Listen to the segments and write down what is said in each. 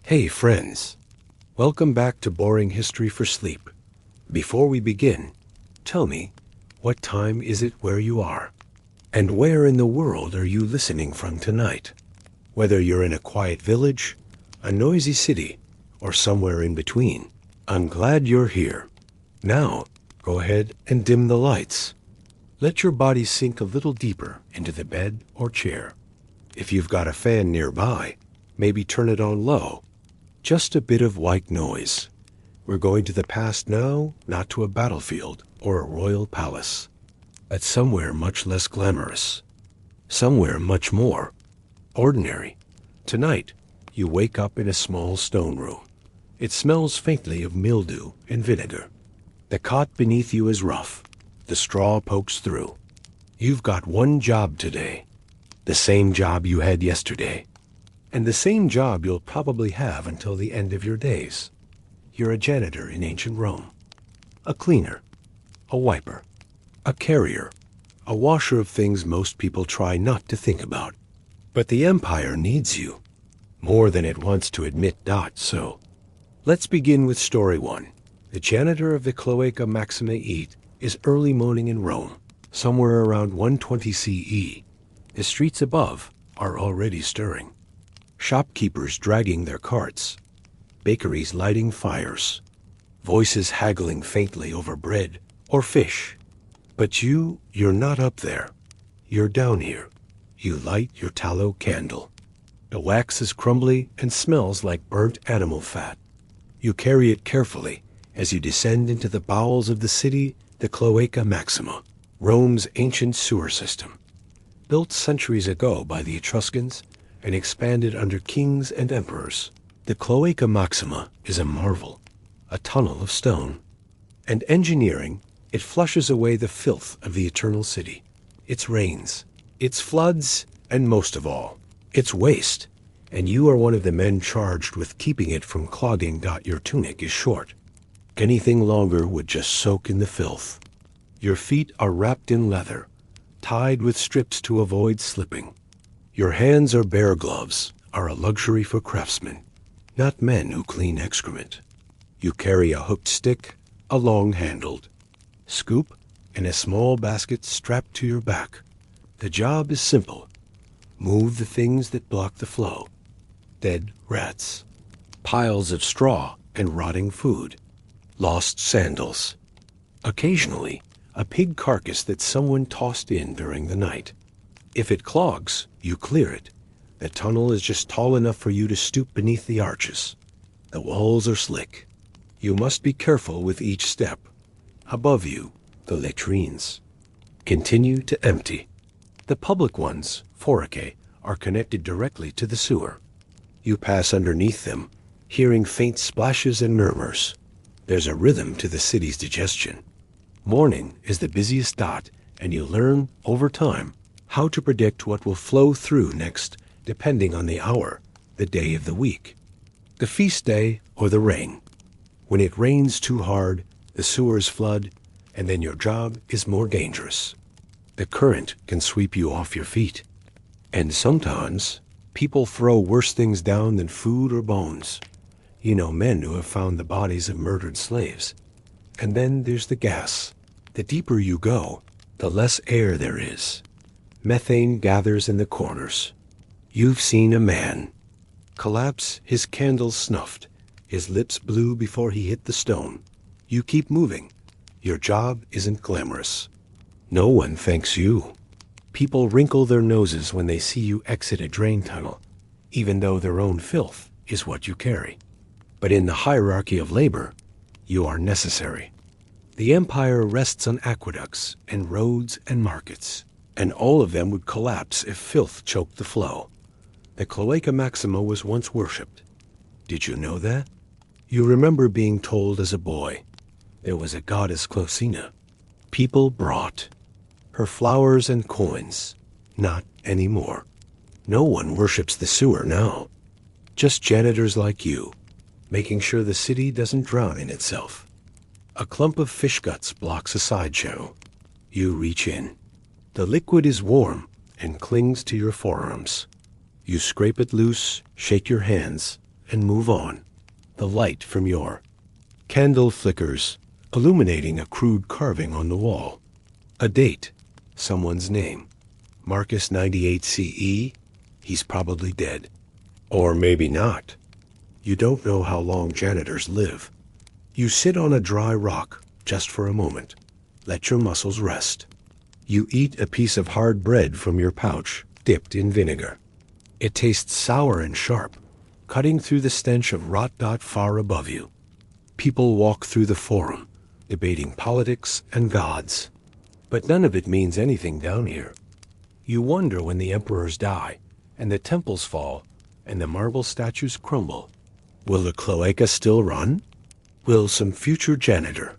Hey friends, welcome back to Boring History for Sleep. Before we begin, tell me, what time is it where you are? And where in the world are you listening from tonight? Whether you're in a quiet village, a noisy city, or somewhere in between, I'm glad you're here. Now, go ahead and dim the lights. Let your body sink a little deeper into the bed or chair. If you've got a fan nearby, maybe turn it on low. Just a bit of white noise. We're going to the past now, not to a battlefield or a royal palace, but somewhere much less glamorous. Somewhere much more ordinary. Tonight, you wake up in a small stone room. It smells faintly of mildew and vinegar. The cot beneath you is rough. The straw pokes through. You've got one job today. The same job you had yesterday. And the same job you'll probably have until the end of your days. You're a janitor in ancient Rome. A cleaner. A wiper. A carrier. A washer of things most people try not to think about. But the empire needs you. More than it wants to admit. So, let's begin with story one. The janitor of the Cloaca Maxima is early morning in Rome, somewhere around 120 CE. The streets above are already stirring. Shopkeepers dragging their carts, bakeries lighting fires, voices haggling faintly over bread or fish. But you're not up there. You're down here. You light your tallow candle. The wax is crumbly and smells like burnt animal fat. You carry it carefully as you descend into the bowels of the city, the Cloaca Maxima, Rome's ancient sewer system. Built centuries ago by the Etruscans and expanded under kings and emperors, the Cloaca Maxima is a marvel, a tunnel of stone. And engineering, it flushes away the filth of the eternal city, its rains, its floods, and most of all, its waste. And you are one of the men charged with keeping it from clogging. Your tunic is short. Anything longer would just soak in the filth. Your feet are wrapped in leather, tied with strips to avoid slipping. Your hands are bear gloves, are a luxury for craftsmen, not men who clean excrement. You carry a hooked stick, a long-handled scoop, and a small basket strapped to your back. The job is simple. Move the things that block the flow. Dead rats, piles of straw and rotting food, lost sandals. Occasionally, a pig carcass that someone tossed in during the night. If it clogs, you clear it. The tunnel is just tall enough for you to stoop beneath the arches. The walls are slick. You must be careful with each step. Above you, the latrines. Continue to empty. The public ones, foracae, are connected directly to the sewer. You pass underneath them, hearing faint splashes and murmurs. There's a rhythm to the city's digestion. Morning is the busiest dot, and you learn, over time, how to predict what will flow through next, depending on the hour, the day of the week, the feast day, or the rain. When it rains too hard, the sewers flood, and then your job is more dangerous. The current can sweep you off your feet. And sometimes, people throw worse things down than food or bones. You know, men who have found the bodies of murdered slaves. And then there's the gas. The deeper you go, the less air there is. Methane gathers in the corners. You've seen a man collapse, his candle snuffed, his lips blue before he hit the stone. You keep moving. Your job isn't glamorous. No one thanks you. People wrinkle their noses when they see you exit a drain tunnel, even though their own filth is what you carry. But in the hierarchy of labor, you are necessary. The empire rests on aqueducts and roads and markets, and all of them would collapse if filth choked the flow. The Cloaca Maxima was once worshipped. Did you know that? You remember being told as a boy, there was a goddess Closina. People brought her flowers and coins. Not anymore. No one worships the sewer now. Just janitors like you, making sure the city doesn't drown in itself. A clump of fish guts blocks a side channel. You reach in. The liquid is warm and clings to your forearms. You scrape it loose, shake your hands, and move on. The light from your candle flickers, illuminating a crude carving on the wall. A date, someone's name. Marcus 98 CE, he's probably dead. Or maybe not. You don't know how long janitors live. You sit on a dry rock just for a moment. Let your muscles rest. You eat a piece of hard bread from your pouch, dipped in vinegar. It tastes sour and sharp, cutting through the stench of rot far above you. People walk through the forum, debating politics and gods. But none of it means anything down here. You wonder when the emperors die, and the temples fall, and the marble statues crumble. Will the cloaca still run? Will some future janitor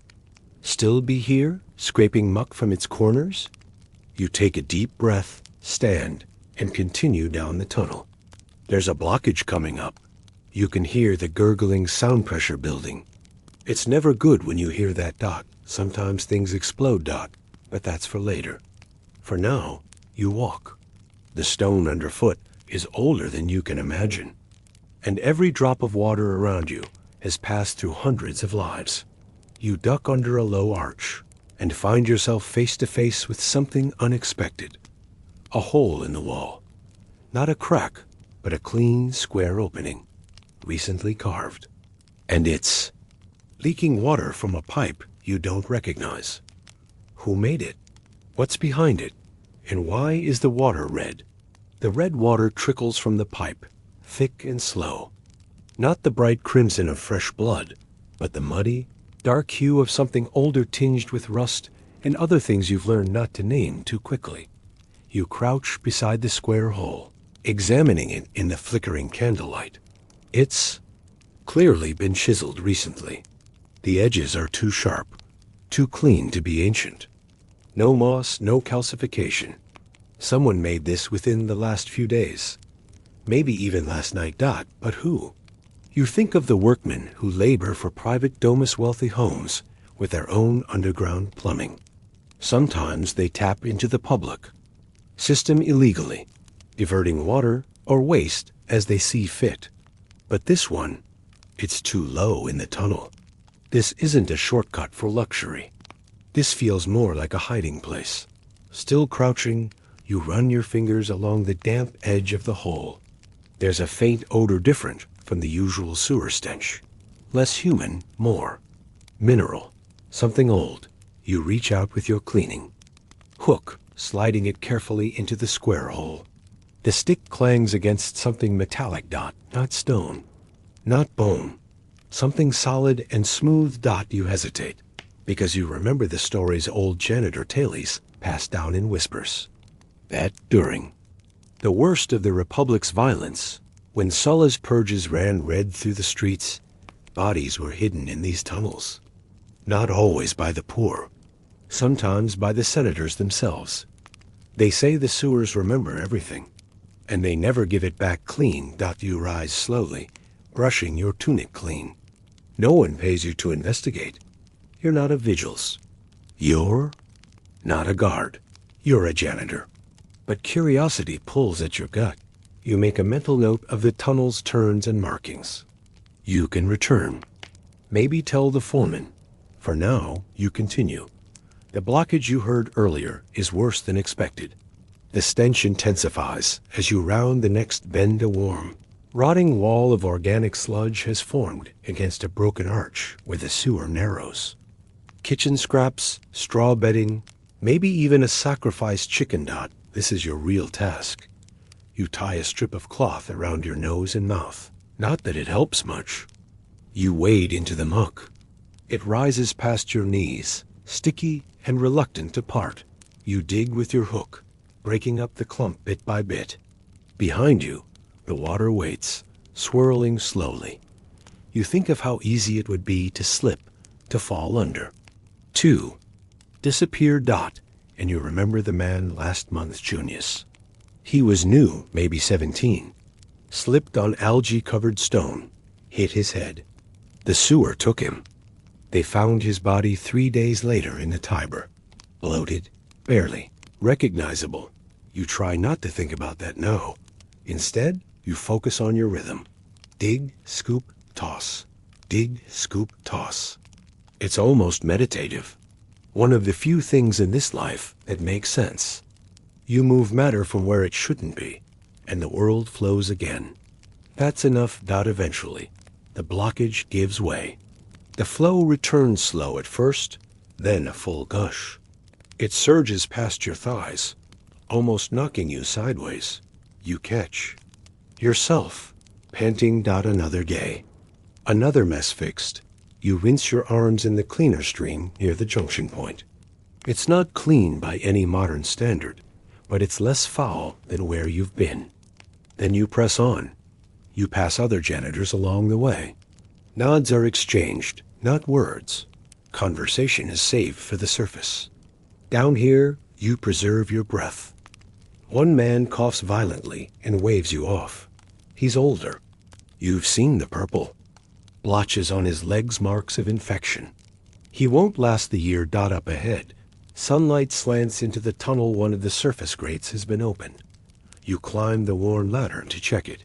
still be here, scraping muck from its corners? You take a deep breath, stand, and continue down the tunnel. There's a blockage coming up. You can hear the gurgling sound pressure building. It's never good when you hear that dot. Sometimes things explode, but that's for later. For now, you walk. The stone underfoot is older than you can imagine, and every drop of water around you has passed through hundreds of lives. You duck under a low arch and find yourself face to face with something unexpected. A hole in the wall. Not a crack, but a clean, square opening, recently carved. And it's leaking water from a pipe you don't recognize. Who made it? What's behind it? And why is the water red? The red water trickles from the pipe, thick and slow. Not the bright crimson of fresh blood, but the muddy, dark hue of something older tinged with rust and other things you've learned not to name too quickly. You crouch beside the square hole, examining it in the flickering candlelight. It's clearly been chiseled recently. The edges are too sharp, too clean to be ancient. No moss, no calcification. Someone made this within the last few days. Maybe even last night, but who? You think of the workmen who labor for private domus wealthy homes with their own underground plumbing. Sometimes they tap into the public system illegally, diverting water or waste as they see fit. But this one, it's too low in the tunnel. This isn't a shortcut for luxury. This feels more like a hiding place. Still crouching, you run your fingers along the damp edge of the hole. There's a faint odor different from the usual sewer stench. Less human, more mineral, something old. You reach out with your cleaning hook, sliding it carefully into the square hole. The stick clangs against something metallic, not stone, not bone. Something solid and smooth, you hesitate, because you remember the stories old janitor Tailies passed down in whispers. That during the worst of the Republic's violence, when Sulla's purges ran red through the streets, bodies were hidden in these tunnels. Not always by the poor, sometimes by the senators themselves. They say the sewers remember everything, and they never give it back clean. You rise slowly, brushing your tunic clean. No one pays you to investigate. You're not a vigils. You're not a guard. You're a janitor. But curiosity pulls at your gut. You make a mental note of the tunnel's turns and markings. You can return. Maybe tell the foreman. For now, you continue. The blockage you heard earlier is worse than expected. The stench intensifies as you round the next bend a worm. Rotting wall of organic sludge has formed against a broken arch where the sewer narrows. Kitchen scraps, straw bedding, maybe even a sacrificed chicken. This is your real task. You tie a strip of cloth around your nose and mouth. Not that it helps much. You wade into the muck. It rises past your knees, sticky and reluctant to part. You dig with your hook, breaking up the clump bit by bit. Behind you, the water waits, swirling slowly. You think of how easy it would be to slip, to fall under. 2. Disappear. And you remember the man last month, Junius. He was new, maybe 17. Slipped on algae-covered stone, hit his head. The sewer took him. They found his body 3 days later in the Tiber. Bloated, barely recognizable. You try not to think about that now. Instead, you focus on your rhythm. Dig, scoop, toss. Dig, scoop, toss. It's almost meditative. One of the few things in this life that makes sense. You move matter from where it shouldn't be, and the world flows again. That's enough. Eventually, the blockage gives way. The flow returns slow at first, then a full gush. It surges past your thighs, almost knocking you sideways. You catch yourself, panting. Another day. Another mess fixed. You rinse your arms in the cleaner stream near the junction point. It's not clean by any modern standard, but it's less foul than where you've been. Then you press on. You pass other janitors along the way. Nods are exchanged, not words. Conversation is saved for the surface. Down here, you preserve your breath. One man coughs violently and waves you off. He's older. You've seen the purple. Blotches on his legs, marks of infection. He won't last the year. Up ahead, sunlight slants into the tunnel. One of the surface grates has been opened. You climb the worn ladder to check it.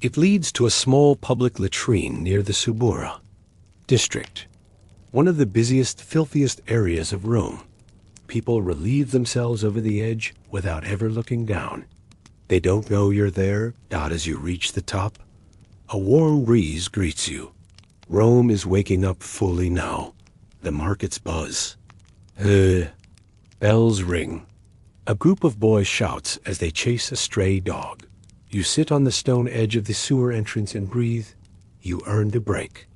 It leads to a small public latrine near the Subura district, one of the busiest, filthiest areas of Rome. People relieve themselves over the edge without ever looking down. They don't know you're there. As you reach the top, a warm breeze greets you. Rome is waking up fully now. The markets buzz. Bells ring. A group of boys shouts as they chase a stray dog. You sit on the stone edge of the sewer entrance and breathe. You earned a break.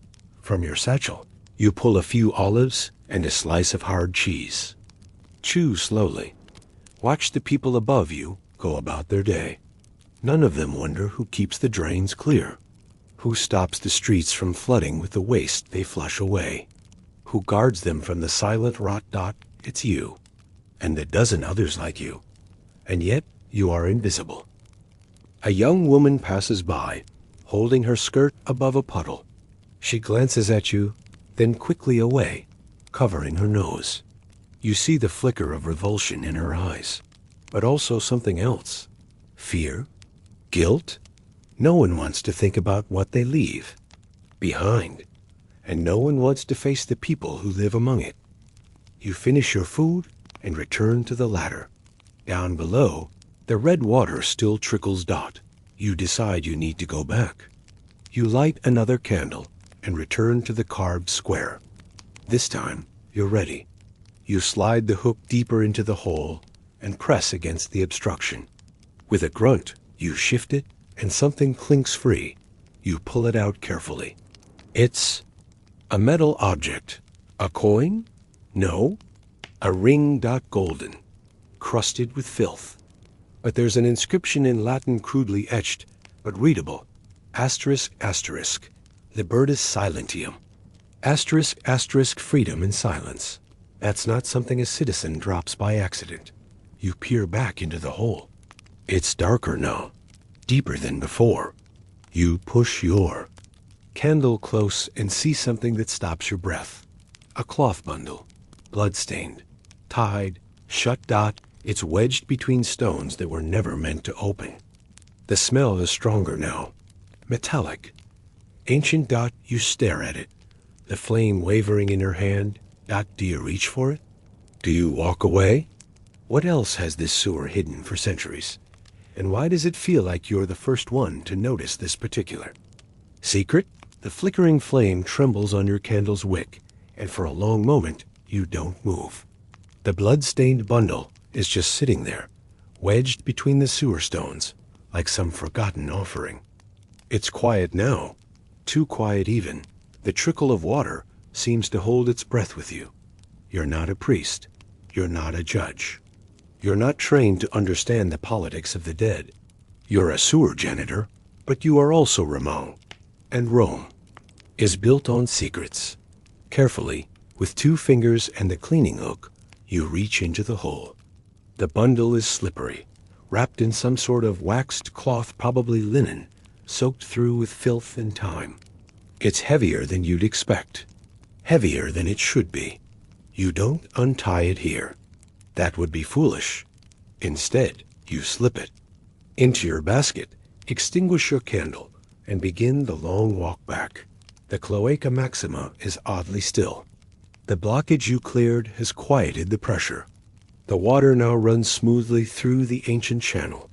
From your satchel, you pull a few olives and a slice of hard cheese. Chew slowly. Watch the people above you go about their day. None of them wonder who keeps the drains clear, who stops the streets from flooding with the waste they flush away, who guards them from the silent rot. It's you, and a dozen others like you, and yet you are invisible. A young woman passes by, holding her skirt above a puddle. She glances at you, then quickly away, covering her nose. You see the flicker of revulsion in her eyes, but also something else. Fear? Guilt? No one wants to think about what they leave behind, and no one wants to face the people who live among it. You finish your food and return to the ladder. Down below, the red water still trickles. You decide you need to go back. You light another candle and return to the carved square. This time, you're ready. You slide the hook deeper into the hole and press against the obstruction. With a grunt, you shift it and something clinks free. You pull it out carefully. It's a metal object. A coin? No. A ring. Golden, crusted with filth. But there's an inscription in Latin crudely etched, but readable. Asterisk, asterisk, libertas silentium. Asterisk, asterisk, freedom and silence. That's not something a citizen drops by accident. You peer back into the hole. It's darker now, deeper than before. You push your candle close and see something that stops your breath. A cloth bundle, blood-stained, tied, shut. It's wedged between stones that were never meant to open. The smell is stronger now, metallic, ancient. You stare at it, the flame wavering in her hand. Do you reach for it? Do you walk away? What else has this sewer hidden for centuries? And why does it feel like you're the first one to notice this particular secret? The flickering flame trembles on your candle's wick, and for a long moment, you don't move. The blood-stained bundle is just sitting there, wedged between the sewer stones, like some forgotten offering. It's quiet now, too quiet even. The trickle of water seems to hold its breath with you. You're not a priest. You're not a judge. You're not trained to understand the politics of the dead. You're a sewer janitor, but you are also Ramon. And Rome is built on secrets. Carefully, with 2 fingers and the cleaning hook, you reach into the hole. The bundle is slippery, wrapped in some sort of waxed cloth, probably linen, soaked through with filth and time. It's heavier than you'd expect, heavier than it should be. You don't untie it here. That would be foolish. Instead, you slip it into your basket, extinguish your candle, and begin the long walk back. The Cloaca Maxima is oddly still. The blockage you cleared has quieted the pressure. The water now runs smoothly through the ancient channel,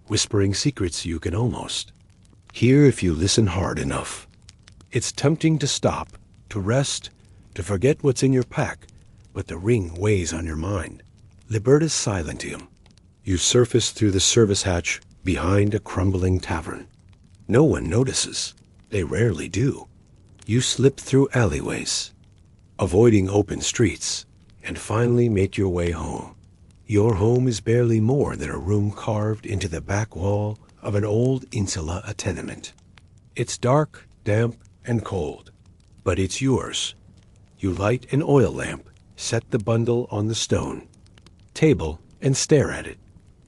whispering secrets you can almost hear if you listen hard enough. It's tempting to stop, to rest, to forget what's in your pack, but the ring weighs on your mind. Libertas Silentium. You surface through the service hatch behind a crumbling tavern. No one notices. They rarely do. You slip through alleyways, avoiding open streets, and finally make your way home. Your home is barely more than a room carved into the back wall of an old insula tenement. It's dark, damp, and cold, but it's yours. You light an oil lamp, set the bundle on the stone table, and stare at it.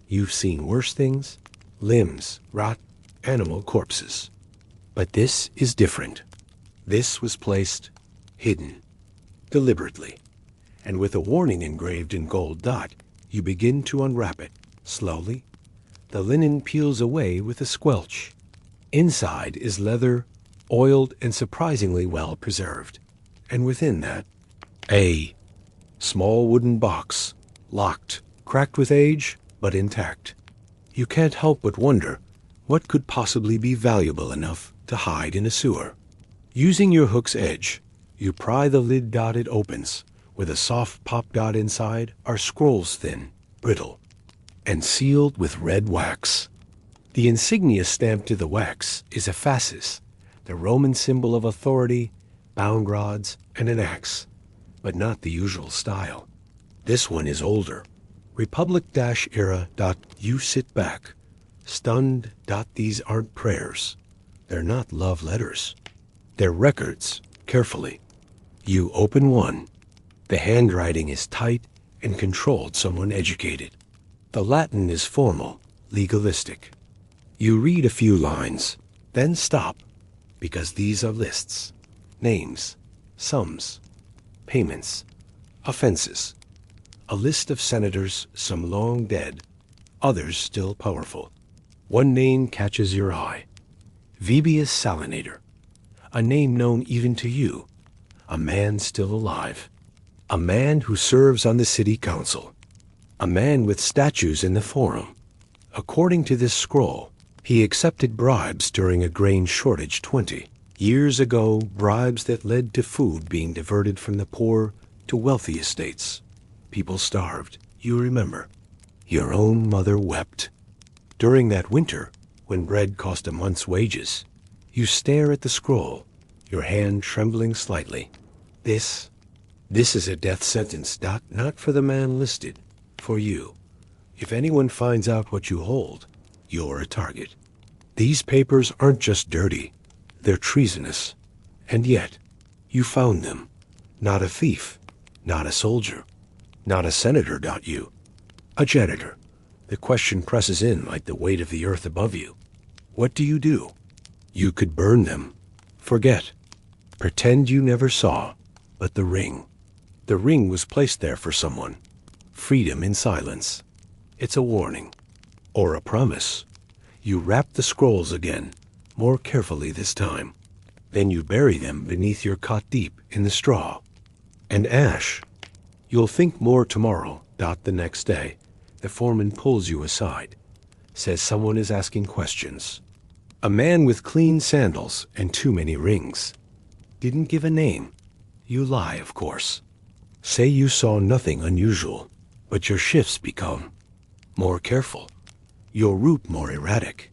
You've seen worse things: limbs, rot, animal corpses. But this is different. This was placed hidden, deliberately, and with a warning engraved in gold dot, you begin to unwrap it. Slowly, the linen peels away with a squelch. Inside is leather, oiled and surprisingly well preserved. And within that, a small wooden box, locked, cracked with age, but intact. You can't help but wonder what could possibly be valuable enough to hide in a sewer. Using your hook's edge, you pry the lid. It opens. With a soft pop dot inside are scrolls, thin, brittle, and sealed with red wax. The insignia stamped to the wax is a fascis, the Roman symbol of authority, bound rods, and an axe, but not the usual style. This one is older. Republic-era. You sit back, stunned. These aren't prayers. They're not love letters. They're records, carefully. You open one. The handwriting is tight and controlled, someone educated. The Latin is formal, legalistic. You read a few lines, then stop, because these are lists, names, sums, payments, offenses. A list of senators, some long dead, others still powerful. One name catches your eye: Vibius Salinator, a name known even to you, a man still alive. A man who serves on the city council. A man with statues in the forum. According to this scroll, he accepted bribes during a grain shortage 20 years ago, bribes that led to food being diverted from the poor to wealthy estates. People starved. You remember. Your own mother wept. During that winter, when bread cost a month's wages, you stare at the scroll, your hand trembling slightly. This is a death sentence, not for the man listed, for you. If anyone finds out what you hold, you're a target. These papers aren't just dirty, they're treasonous. And yet, you found them. Not a thief, not a soldier, not a senator. You, a janitor. The question presses in like the weight of the earth above you. What do? You could burn them, forget, pretend you never saw, but the ring. The ring was placed there for someone. Freedom in silence. It's a warning. Or a promise. You wrap the scrolls again, more carefully this time. Then you bury them beneath your cot deep in the straw. And ash. You'll think more tomorrow. The next day, the foreman pulls you aside. Says someone is asking questions. A man with clean sandals and too many rings. Didn't give a name. You lie, of course. Say you saw nothing unusual, but your shifts become more careful, your route more erratic.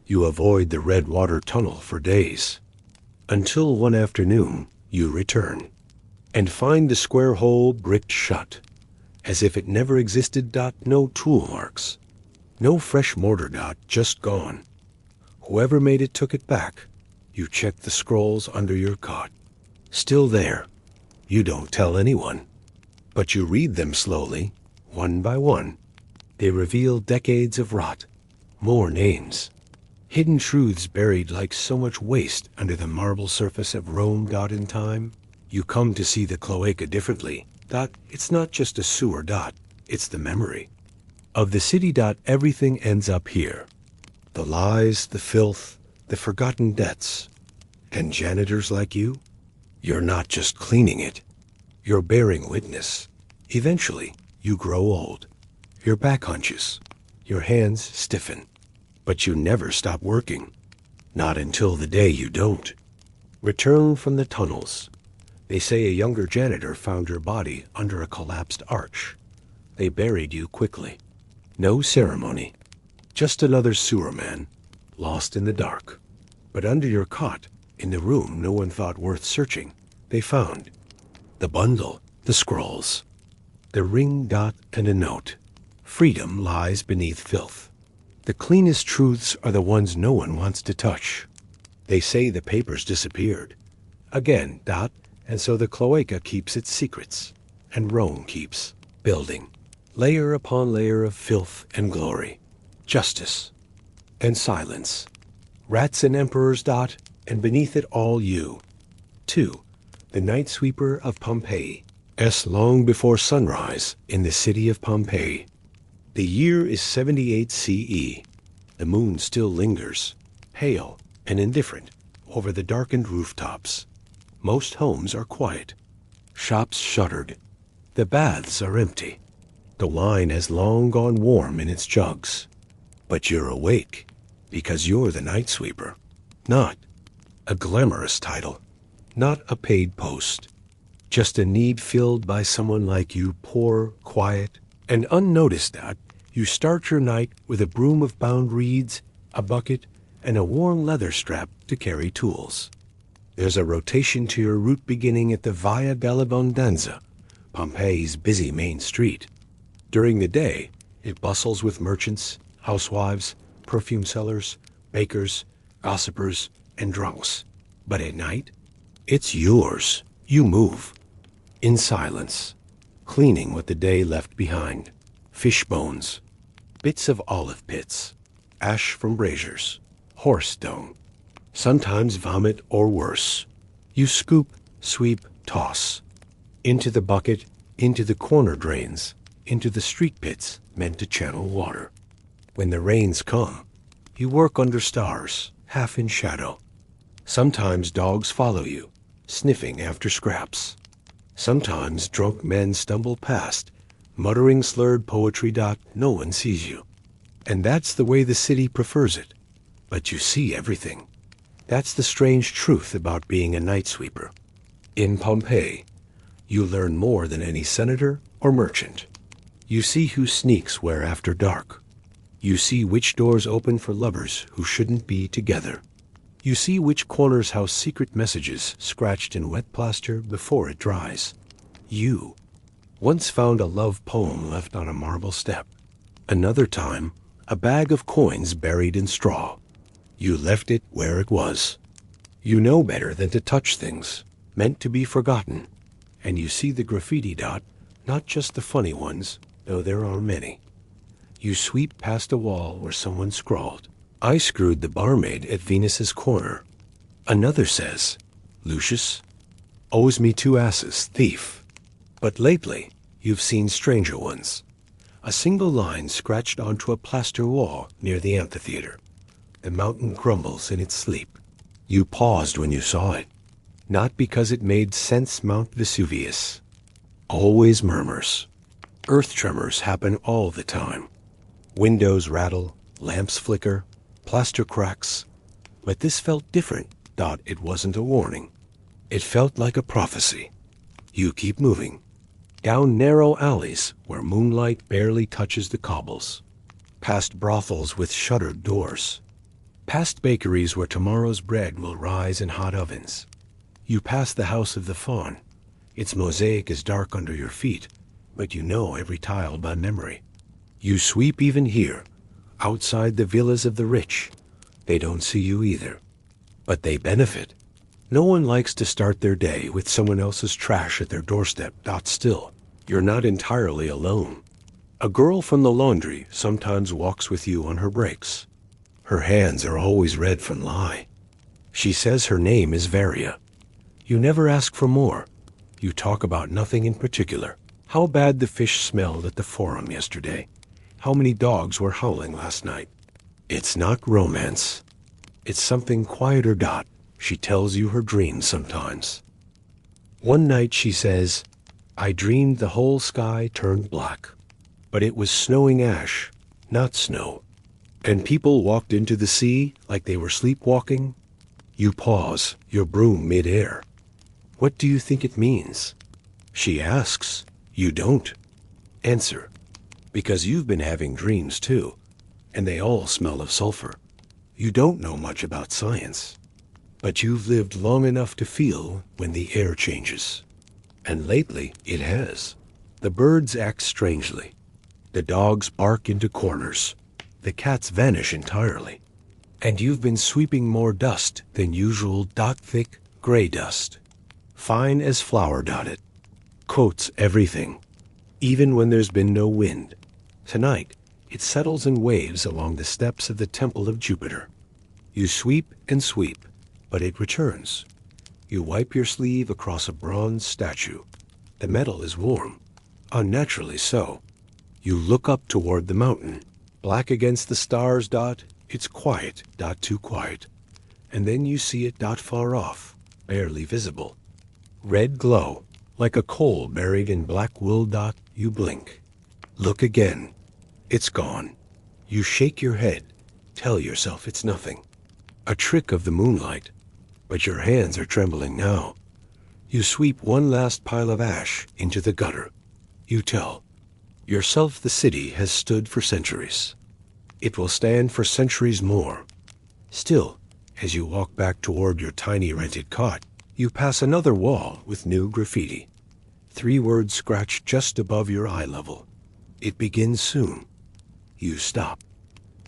You avoid the red water tunnel for days, until one afternoon you return, and find the square hole bricked shut, as if it never existed. No tool marks, no fresh mortar. Just gone. Whoever made it took it back. You check the scrolls under your cot. Still there. You don't tell anyone. But you read them slowly, one by one. They reveal decades of rot, more names, hidden truths buried like so much waste under the marble surface of Rome. In time, you come to see the cloaca differently. It's not just a sewer. It's the memory of the city. Everything ends up here. The lies, the filth, the forgotten debts. And janitors like you, you're not just cleaning it, you're bearing witness. Eventually, you grow old. Your back hunches, your hands stiffen, but you never stop working. Not until the day you don't. Return from the tunnels. They say a younger janitor found your body under a collapsed arch. They buried you quickly. No ceremony. Just another sewer man, lost in the dark. But under your cot, in the room no one thought worth searching, they found the bundle, the scrolls, the ring dot and a note. Freedom lies beneath filth. The cleanest truths are the ones no one wants to touch. They say the papers disappeared. Again, dot, and so the cloaca keeps its secrets, and Rome keeps building, layer upon layer of filth and glory, justice and silence, rats and emperors, dot, and beneath it all you. 2. The night sweeper of Pompeii, long before sunrise in the city of Pompeii. The year is 78 CE. The moon still lingers, pale and indifferent, over the darkened rooftops. Most homes are quiet. Shops shuttered. The baths are empty. The wine has long gone warm in its jugs. But you're awake, because you're the night sweeper. Not a glamorous title, not a paid post. Just a need filled by someone like you, poor, quiet, and unnoticed that you start your night with a broom of bound reeds, a bucket, and a worn leather strap to carry tools. There's a rotation to your route beginning at the Via dell'Abbondanza, Pompeii's busy main street. During the day, it bustles with merchants, housewives, perfume sellers, bakers, gossipers, and drunks. But at night, it's yours. You move. In silence, cleaning what the day left behind. Fish bones, bits of olive pits, ash from braziers, horse dung, sometimes vomit or worse. You scoop, sweep, toss. Into the bucket, into the corner drains, into the street pits meant to channel water. When the rains come, you work under stars, half in shadow. Sometimes dogs follow you, sniffing after scraps. Sometimes drunk men stumble past, muttering slurred poetry. No one sees you. And that's the way the city prefers it. But you see everything. That's the strange truth about being a night sweeper. In Pompeii, you learn more than any senator or merchant. You see who sneaks where after dark. You see which doors open for lovers who shouldn't be together. You see which corners house secret messages scratched in wet plaster before it dries. You once found a love poem left on a marble step. Another time, a bag of coins buried in straw. You left it where it was. You know better than to touch things meant to be forgotten. And you see the graffiti. Not just the funny ones, though there are many. You sweep past a wall where someone scrawled, "I screwed the barmaid at Venus's Corner." Another says, "Lucius owes me 2 asses, thief." But lately, you've seen stranger ones. A single line scratched onto a plaster wall near the amphitheater. The mountain grumbles in its sleep. You paused when you saw it, not because it made sense. Mount Vesuvius always murmurs. Earth tremors happen all the time. Windows rattle, lamps flicker, plaster cracks. But this felt different. It wasn't a warning. It felt like a prophecy. You keep moving. Down narrow alleys where moonlight barely touches the cobbles. Past brothels with shuttered doors. Past bakeries where tomorrow's bread will rise in hot ovens. You pass the House of the Faun. Its mosaic is dark under your feet, but you know every tile by memory. You sweep even here, outside the villas of the rich. They don't see you either, but they benefit. No one likes to start their day with someone else's trash at their doorstep. Still, you're not entirely alone. A girl from the laundry sometimes walks with you on her breaks. Her hands are always red from lye. She says her name is Varia. You never ask for more. You talk about nothing in particular. How bad the fish smelled at the Forum yesterday. How many dogs were howling last night. It's not romance. It's something quieter, Dot. She tells you her dreams sometimes. One night she says, I dreamed the whole sky turned black, but it was snowing ash, not snow. And people walked into the sea like they were sleepwalking. You pause, your broom mid-air. What do you think it means? She asks. You don't. Answer. Because you've been having dreams too, and they all smell of sulfur. You don't know much about science, but you've lived long enough to feel when the air changes. And lately it has. The birds act strangely. The dogs bark into corners. The cats vanish entirely. And you've been sweeping more dust than usual, thick gray dust. Fine as flour, it coats everything, even when there's been no wind. Tonight, it settles in waves along the steps of the temple of Jupiter. You sweep and sweep, but it returns. You wipe your sleeve across a bronze statue. The metal is warm, unnaturally so. You look up toward the mountain. Black against the stars, it's quiet, too quiet. And then you see it, far off, barely visible. Red glow, like a coal buried in black wool, you blink. Look again. It's gone. You shake your head, tell yourself it's nothing. A trick of the moonlight. But your hands are trembling now. You sweep one last pile of ash into the gutter. You tell yourself the city has stood for centuries. It will stand for centuries more. Still, as you walk back toward your tiny rented cot, you pass another wall with new graffiti. 3 words scratched just above your eye level. It begins soon. You stop.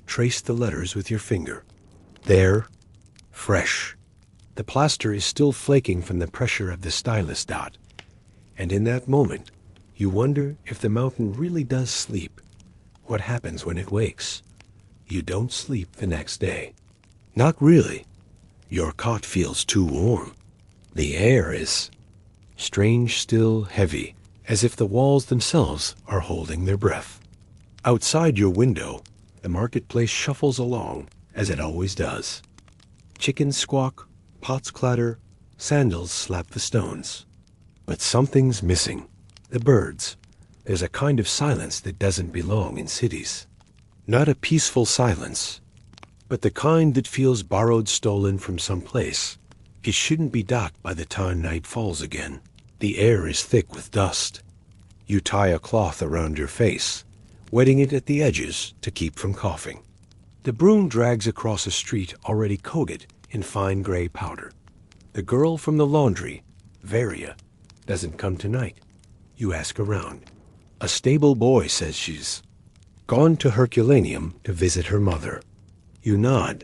Trace the letters with your finger. There, fresh. The plaster is still flaking from the pressure of the stylus, And in that moment, you wonder if the mountain really does sleep. What happens when it wakes? You don't sleep the next day. Not really. Your cot feels too warm. The air is strange, still, heavy, as if the walls themselves are holding their breath. Outside your window, the marketplace shuffles along, as it always does. Chickens squawk, pots clatter, sandals slap the stones. But something's missing. The birds. There's a kind of silence that doesn't belong in cities. Not a peaceful silence, but the kind that feels borrowed, stolen from some place. It shouldn't be by the time night falls again. The air is thick with dust. You tie a cloth around your face, wetting it at the edges to keep from coughing. The broom drags across a street already coated in fine gray powder. The girl from the laundry, Varia, doesn't come tonight. You ask around. A stable boy says she's gone to Herculaneum to visit her mother. You nod,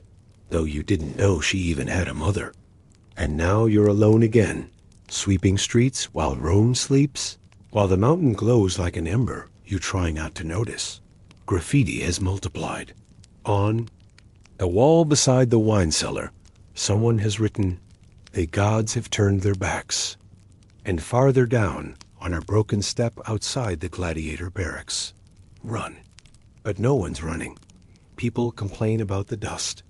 though you didn't know she even had a mother. And now you're alone again, sweeping streets while Rome sleeps. While the mountain glows like an ember, you try not to notice. Graffiti has multiplied. On the wall beside the wine cellar, someone has written, "The gods have turned their backs." And farther down, on a broken step outside the gladiator barracks, "Run." But no one's running. People complain about the dust,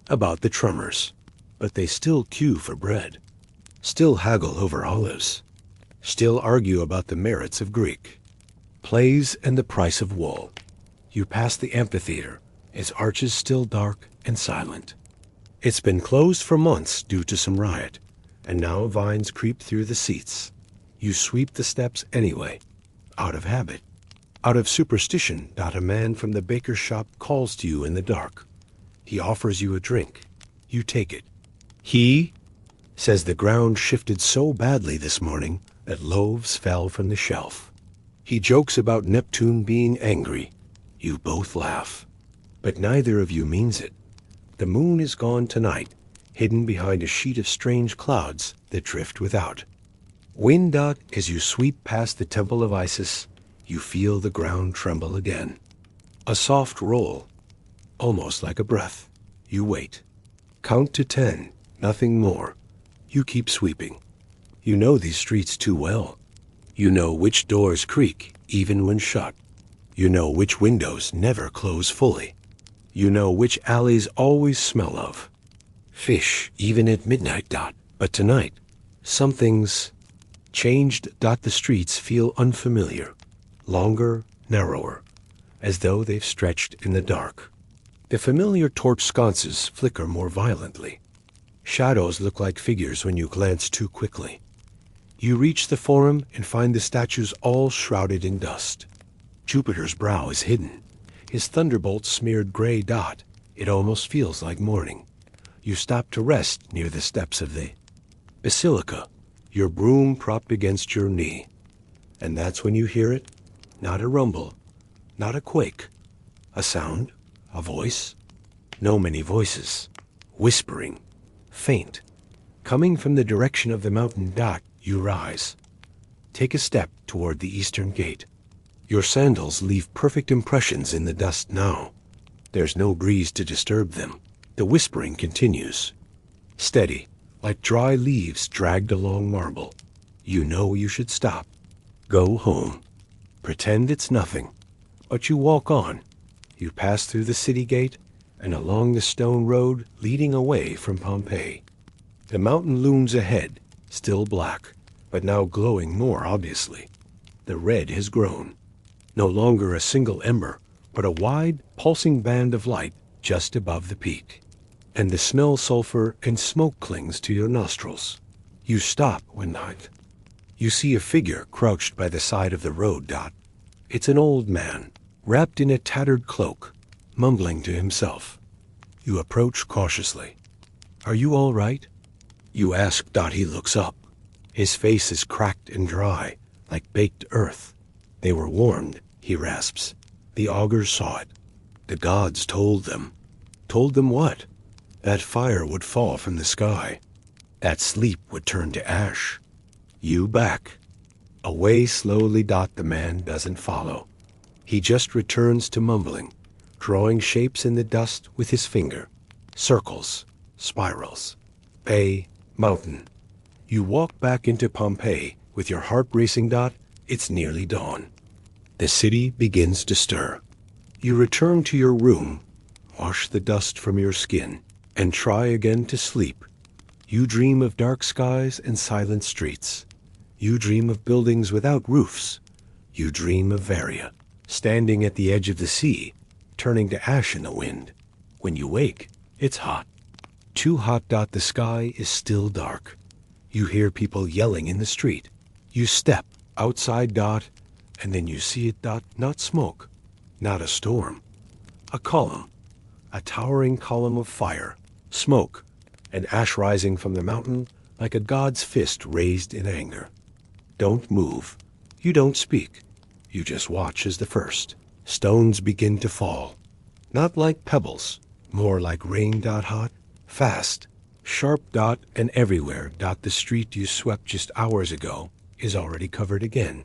about the tremors, but they still queue for bread, still haggle over olives, still argue about the merits of Greek plays and the price of wool. You pass the amphitheater, its arches still dark and silent. It's been closed for months due to some riot, and now vines creep through the seats. You sweep the steps anyway, out of habit, out of superstition. A man from the baker's shop calls to you in the dark. He offers you a drink. You take it. He says the ground shifted so badly this morning that loaves fell from the shelf. He jokes about Neptune being angry. You both laugh. But neither of you means it. The moon is gone tonight, hidden behind a sheet of strange clouds that drift without. Wind out as you sweep past the temple of Isis, you feel the ground tremble again. A soft roll, almost like a breath. You wait. Count to 10, nothing more. You keep sweeping. You know these streets too well. You know which doors creak even when shut. You know which windows never close fully. You know which alleys always smell of. fish, even at midnight. But tonight, something's changed. The streets feel unfamiliar, longer, narrower, as though they've stretched in the dark. The familiar torch sconces flicker more violently. Shadows look like figures when you glance too quickly. You reach the forum and find the statues all shrouded in dust. Jupiter's brow is hidden, his thunderbolt smeared gray. It almost feels like morning. You stop to rest near the steps of the basilica, your broom propped against your knee. And that's when you hear it. Not a rumble, not a quake. A sound, a voice. No many voices. Whispering, faint, coming from the direction of the mountain. You rise. Take a step toward the eastern gate. Your sandals leave perfect impressions in the dust now. There's no breeze to disturb them. The whispering continues. Steady, like dry leaves dragged along marble. You know you should stop. Go home. Pretend it's nothing. But you walk on. You pass through the city gate and along the stone road leading away from Pompeii. The mountain looms ahead, still black, but now glowing more obviously. The red has grown. No longer a single ember, but a wide, pulsing band of light just above the peak. And the smell sulfur and smoke clings to your nostrils. You stop when night. You see a figure crouched by the side of the road. It's an old man, wrapped in a tattered cloak, mumbling to himself. You approach cautiously. Are you all right? You ask. He looks up. His face is cracked and dry, like baked earth. They were warned, he rasps. The augurs saw it. The gods told them. Told them what? That fire would fall from the sky. That sleep would turn to ash. You back. Away slowly. The man doesn't follow. He just returns to mumbling, drawing shapes in the dust with his finger. Circles, spirals, bay, mountain. You walk back into Pompeii with your heart racing. It's nearly dawn. The city begins to stir. You return to your room, wash the dust from your skin, and try again to sleep. You dream of dark skies and silent streets. You dream of buildings without roofs. You dream of Varia, standing at the edge of the sea, turning to ash in the wind. When you wake, it's hot. Too hot. The sky is still dark. You hear people yelling in the street. You step outside. And then you see it. Not smoke, not a storm. A column, a towering column of fire, smoke, and ash rising from the mountain like a god's fist raised in anger. Don't move. You don't speak. You just watch as the first stones begin to fall. Not like pebbles, more like rain. Hot, fast, sharp. And everywhere. The street you swept just hours ago is already covered again.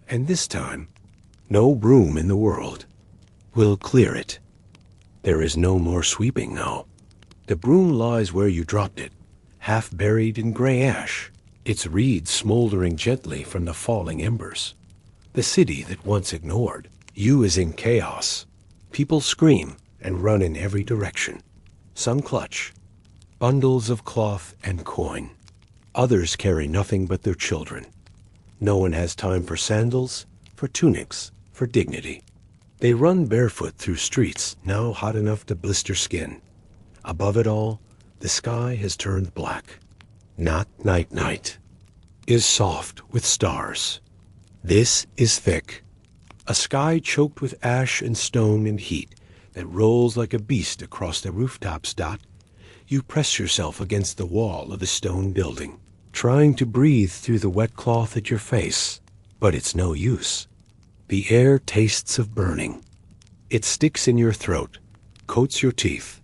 And this time, no broom in the world will clear it. There is no more sweeping now. The broom lies where you dropped it, half buried in gray ash, its reeds smoldering gently from the falling embers. The city that once ignored you is in chaos. People scream and run in every direction. Some clutch bundles of cloth and coin. Others carry nothing but their children. No one has time for sandals, for tunics, for dignity. They run barefoot through streets now hot enough to blister skin. Above it all, the sky has turned black. Not night is soft with stars. This is thick. A sky choked with ash and stone and heat that rolls like a beast across the rooftops. You press yourself against the wall of the stone building, trying to breathe through the wet cloth at your face, but it's no use. The air tastes of burning. It sticks in your throat, coats your teeth.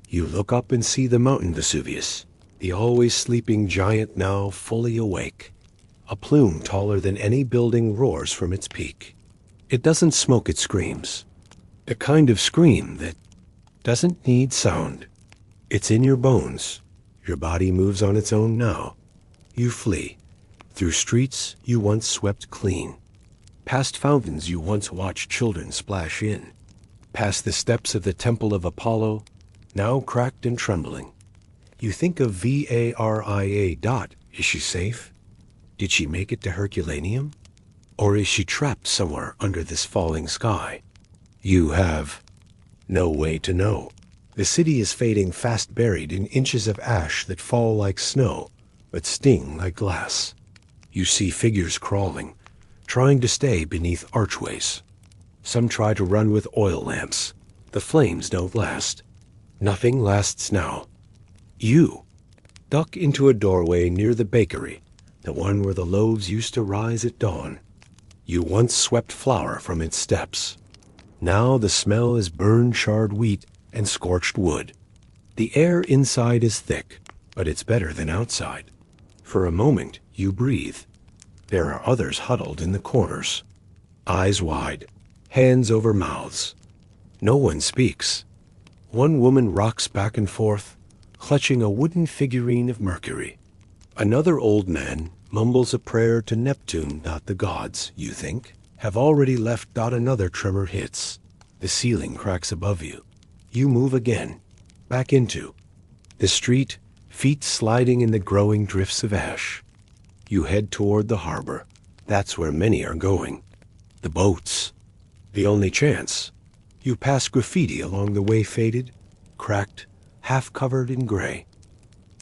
You look up and see the mountain Vesuvius, the always sleeping giant now fully awake. A plume taller than any building roars from its peak. It doesn't smoke, it screams. The kind of scream that doesn't need sound. It's in your bones. Your body moves on its own now. You flee, through streets you once swept clean, past fountains you once watched children splash in, past the steps of the temple of Apollo, now cracked and trembling. You think of Varia dot. Is she safe? Did she make it to Herculaneum? Or is she trapped somewhere under this falling sky? You have no way to know. The city is fading, fast buried in inches of ash that fall like snow, but sting like glass. You see figures crawling, trying to stay beneath archways. Some try to run with oil lamps. The flames don't last. Nothing lasts now. You duck into a doorway near the bakery, the one where the loaves used to rise at dawn. You once swept flour from its steps. Now the smell is burned charred wheat and scorched wood. The air inside is thick, but it's better than outside. For a moment, you breathe. There are others huddled in the corners, eyes wide, hands over mouths. No one speaks. One woman rocks back and forth, clutching a wooden figurine of Mercury. Another old man mumbles a prayer to Neptune. The gods, you think, have already left. Another tremor hits. The ceiling cracks above you. You move again, back into the street, feet sliding in the growing drifts of ash. You head toward the harbor. That's where many are going. The boats. The only chance. You pass graffiti along the way, faded, cracked, half covered in gray.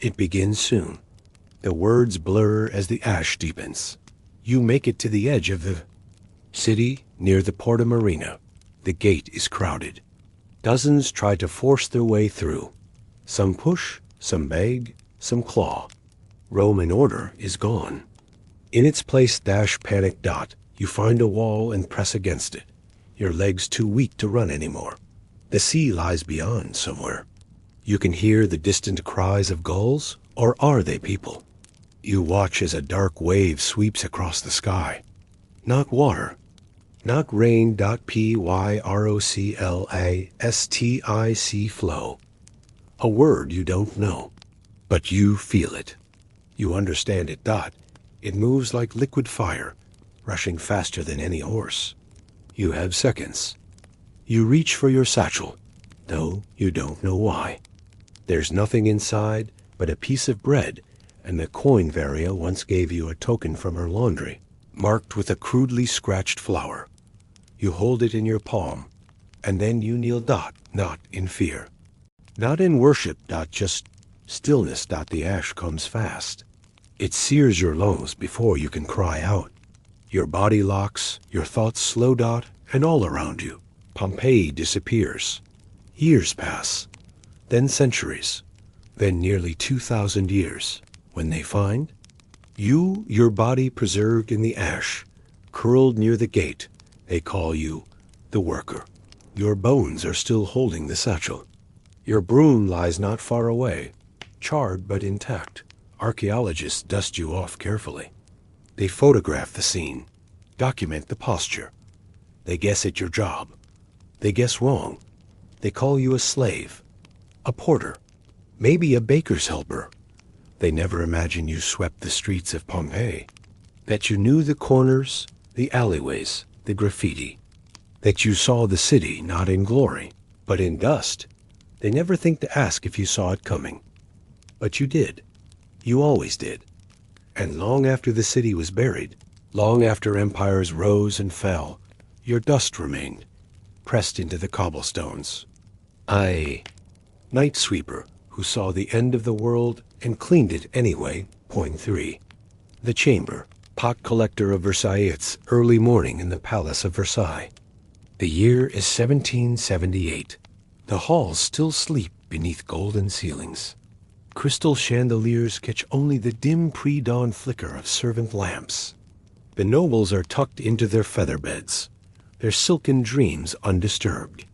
It begins soon. The words blur as the ash deepens. You make it to the edge of the city near the Porta Marina. The gate is crowded. Dozens try to force their way through. Some push, some beg, some claw. Roman order is gone. In its place, panic. You find a wall and press against it. Your legs too weak to run anymore. The sea lies beyond somewhere. You can hear the distant cries of gulls, or are they people? You watch as a dark wave sweeps across the sky. Not water. Not rain. Pyroclastic flow. A word you don't know, but you feel it. You understand it. It moves like liquid fire, rushing faster than any horse. You have seconds. You reach for your satchel, though you don't know why. There's nothing inside but a piece of bread and the coin Varia once gave you, a token from her laundry, marked with a crudely scratched flower. You hold it in your palm, and then you kneel. Not in fear. Not in worship. Just stillness. The ash comes fast. It sears your lungs before you can cry out. Your body locks, your thoughts slow. And all around you, Pompeii disappears. Years pass, then centuries, then nearly 2,000 years. When they find you, your body preserved in the ash, curled near the gate, they call you the worker. Your bones are still holding the satchel. Your broom lies not far away, charred but intact. Archaeologists dust you off carefully. They photograph the scene, document the posture. They guess at your job. They guess wrong. They call you a slave, a porter, maybe a baker's helper. They never imagine you swept the streets of Pompeii, that you knew the corners, the alleyways, the graffiti, that you saw the city not in glory, but in dust. They never think to ask if you saw it coming. But you did. You always did. And long after the city was buried, long after empires rose and fell, your dust remained, pressed into the cobblestones. Night sweeper, who saw the end of the world and cleaned it anyway. Point 3. The chamber, pot collector of Versailles, early morning in the Palace of Versailles. The year is 1778. The halls still sleep beneath golden ceilings. Crystal chandeliers catch only the dim pre-dawn flicker of servant lamps. The nobles are tucked into their feather beds, their silken dreams undisturbed.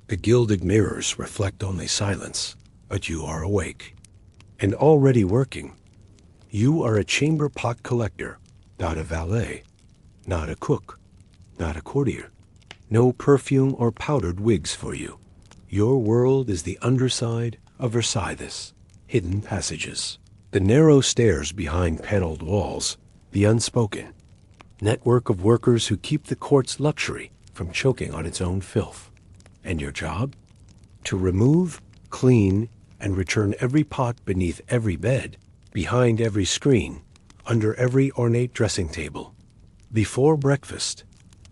The gilded mirrors reflect only silence, but you are awake and already working. You are a chamber pot collector, not a valet, not a cook, not a courtier. No perfume or powdered wigs for you. Your world is the underside of Versailles, hidden passages, the narrow stairs behind paneled walls, the unspoken network of workers who keep the court's luxury from choking on its own filth. And your job? To remove, clean, and return every pot beneath every bed, behind every screen, under every ornate dressing table. Before breakfast,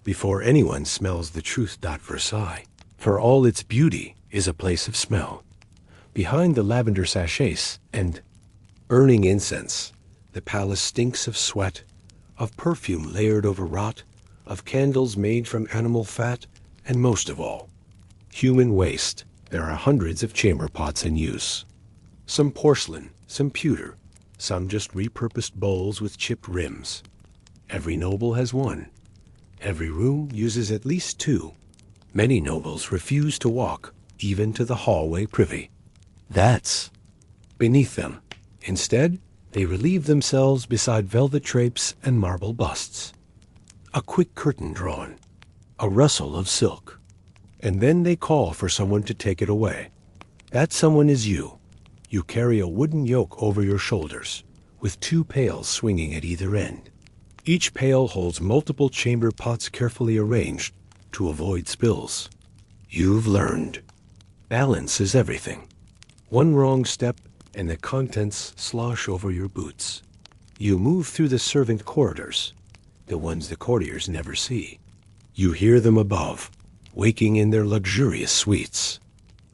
before anyone smells the truth. Versailles, for all its beauty, is a place of smell. Behind the lavender sachets and burning incense, the palace stinks of sweat, of perfume layered over rot, of candles made from animal fat, and most of all, human waste. There are hundreds of chamber pots in use. Some porcelain, some pewter, some just repurposed bowls with chipped rims. Every noble has one. Every room uses at least two. Many nobles refuse to walk, even to the hallway privy. That's beneath them. Instead, they relieve themselves beside velvet drapes and marble busts. A quick curtain drawn, a rustle of silk, and then they call for someone to take it away. That someone is you. You carry a wooden yoke over your shoulders, with two pails swinging at either end. Each pail holds multiple chamber pots carefully arranged to avoid spills. You've learned. Balance is everything. One wrong step and the contents slosh over your boots. You move through the servant corridors, the ones the courtiers never see. You hear them above, waking in their luxurious suites.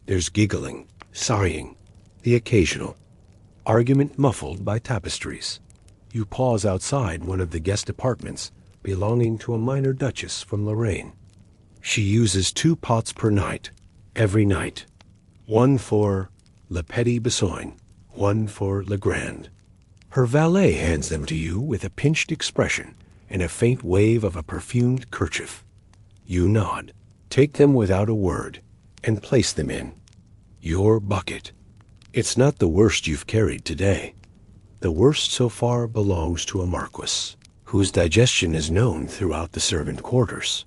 There's giggling, sighing, the occasional argument muffled by tapestries. You pause outside one of the guest apartments belonging to a minor duchess from Lorraine. She uses 2 pots per night, every night. One for Le Petit Besoin, one for Le Grand. Her valet hands them to you with a pinched expression and a faint wave of a perfumed kerchief. You nod, take them without a word, and place them in your bucket. It's not the worst you've carried today. The worst so far belongs to a marquis, whose digestion is known throughout the servant quarters.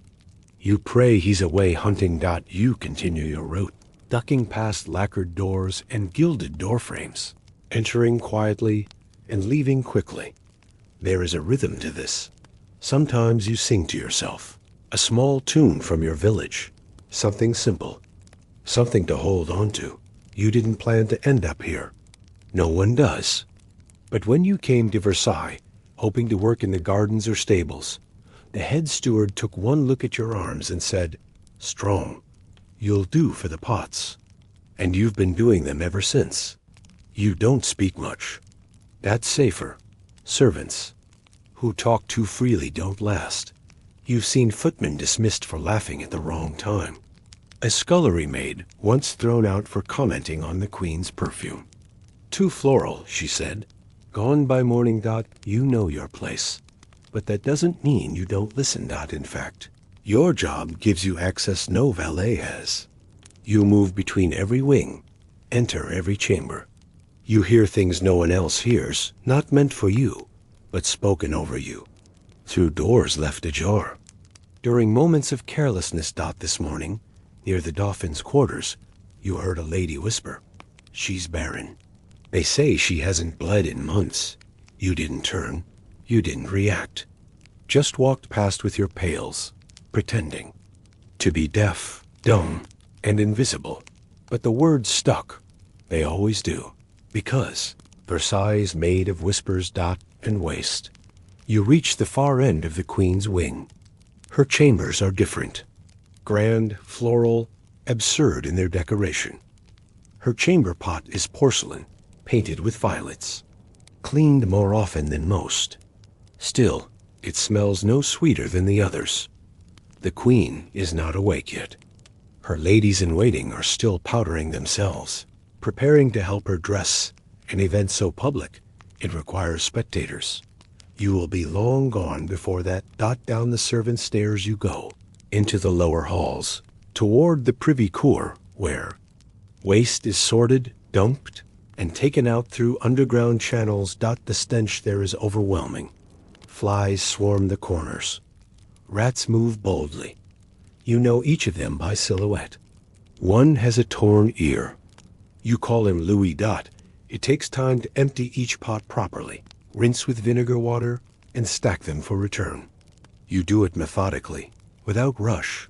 You pray he's away hunting. You continue your route, ducking past lacquered doors and gilded doorframes, entering quietly and leaving quickly. There is a rhythm to this. Sometimes you sing to yourself, a small tune from your village, something simple, something to hold on to. You didn't plan to end up here. No one does. But when you came to Versailles, hoping to work in the gardens or stables, the head steward took one look at your arms and said, "Strong. You'll do for the pots." And you've been doing them ever since. You don't speak much. That's safer. Servants who talk too freely don't last. You've seen footmen dismissed for laughing at the wrong time. A scullery maid once thrown out for commenting on the Queen's perfume. "Too floral," she said. "Gone by morning. You know your place. But that doesn't mean you don't listen. In fact, your job gives you access no valet has. You move between every wing, enter every chamber. You hear things no one else hears, not meant for you, but spoken over you, through doors left ajar. During moments of carelessness. This morning, near the Dauphin's quarters, you heard a lady whisper, 'She's barren.' They say she hasn't bled in months. You didn't turn. You didn't react. Just walked past with your pails, pretending to be deaf, dumb, and invisible. But the words stuck. They always do. Because Versailles is made of whispers. And waste. You reach the far end of the Queen's wing. Her chambers are different. Grand, floral, absurd in their decoration. Her chamber pot is porcelain, painted with violets, cleaned more often than most. Still, it smells no sweeter than the others. The Queen is not awake yet. Her ladies-in-waiting are still powdering themselves, preparing to help her dress. An event so public, it requires spectators. You will be long gone before that. Down the servant stairs you go, into the lower halls, toward the privy cour, where waste is sorted, dumped, and taken out through underground channels. The stench there is overwhelming. Flies swarm the corners. Rats move boldly. You know each of them by silhouette. One has a torn ear. You call him Louis. It takes time to empty each pot properly, rinse with vinegar water, and stack them for return. You do it methodically, without rush,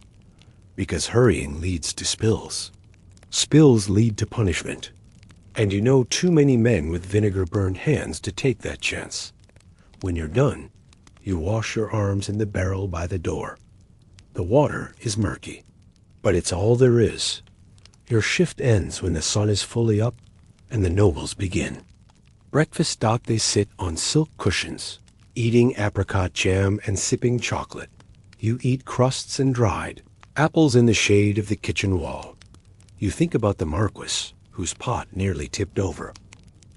because hurrying leads to spills. Spills lead to punishment. And you know too many men with vinegar-burned hands to take that chance. When you're done, you wash your arms in the barrel by the door. The water is murky, but it's all there is. Your shift ends when the sun is fully up and the nobles begin. Breakfast. They sit on silk cushions, eating apricot jam and sipping chocolate. You eat crusts and dried apples in the shade of the kitchen wall. You think about the Marquis, whose pot nearly tipped over.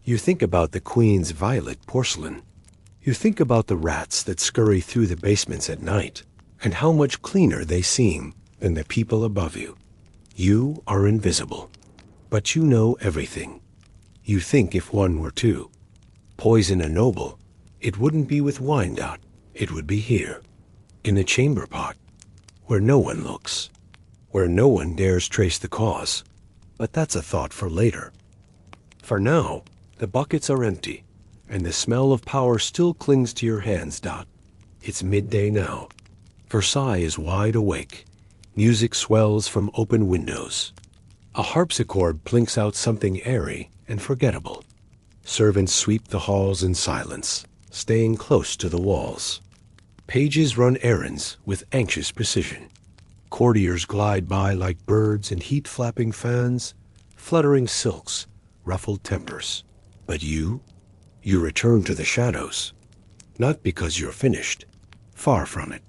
You think about the Queen's violet porcelain. You think about the rats that scurry through the basements at night, and how much cleaner they seem than the people above you. You are invisible, but you know everything. You think if one were to poison a noble, it wouldn't be with wine. It would be here, in the chamber pot, where no one looks, where no one dares trace the cause. But that's a thought for later. For now, the buckets are empty, and the smell of power still clings to your hands. It's midday now. Versailles is wide awake. Music swells from open windows. A harpsichord plinks out something airy and forgettable. Servants sweep the halls in silence, staying close to the walls. Pages run errands with anxious precision. Courtiers glide by like birds in heat-flapping fans, fluttering silks, ruffled tempers. But you return to the shadows. Not because you're finished. Far from it.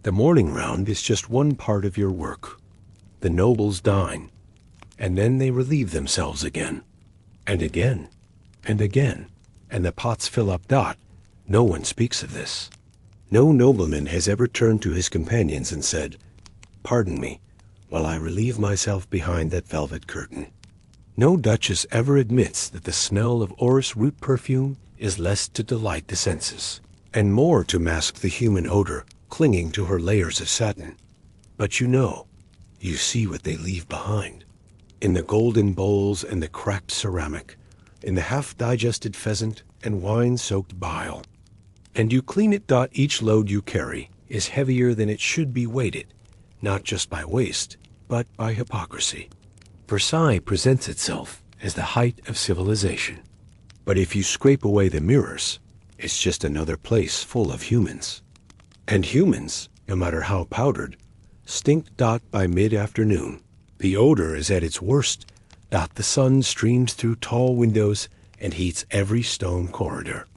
The morning round is just one part of your work. The nobles dine, and then they relieve themselves again, and again, and again, and the pots fill up. No one speaks of this. No nobleman has ever turned to his companions and said, "Pardon me, while I relieve myself behind that velvet curtain." No duchess ever admits that the smell of orris root perfume is less to delight the senses, and more to mask the human odor clinging to her layers of satin. But you see what they leave behind. In the golden bowls and the cracked ceramic, in the half-digested pheasant and wine-soaked bile. And you clean it. Each load you carry is heavier than it should be weighted, not just by waste, but by hypocrisy. Versailles presents itself as the height of civilization. But if you scrape away the mirrors, it's just another place full of humans. And humans, no matter how powdered, stink. By mid-afternoon, the odor is at its worst. The sun streams through tall windows and heats every stone corridor.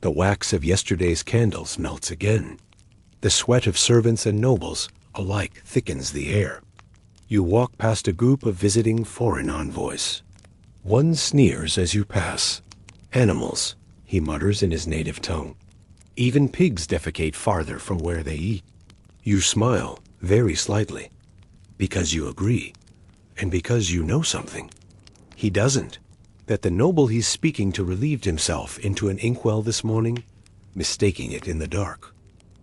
The wax of yesterday's candles melts again. The sweat of servants and nobles alike thickens the air. You walk past a group of visiting foreign envoys. One sneers as you pass. "Animals," he mutters in his native tongue. "Even pigs defecate farther from where they eat." You smile, very slightly, because you agree, and because you know something. He doesn't. That the noble he's speaking to relieved himself into an inkwell this morning, mistaking it in the dark.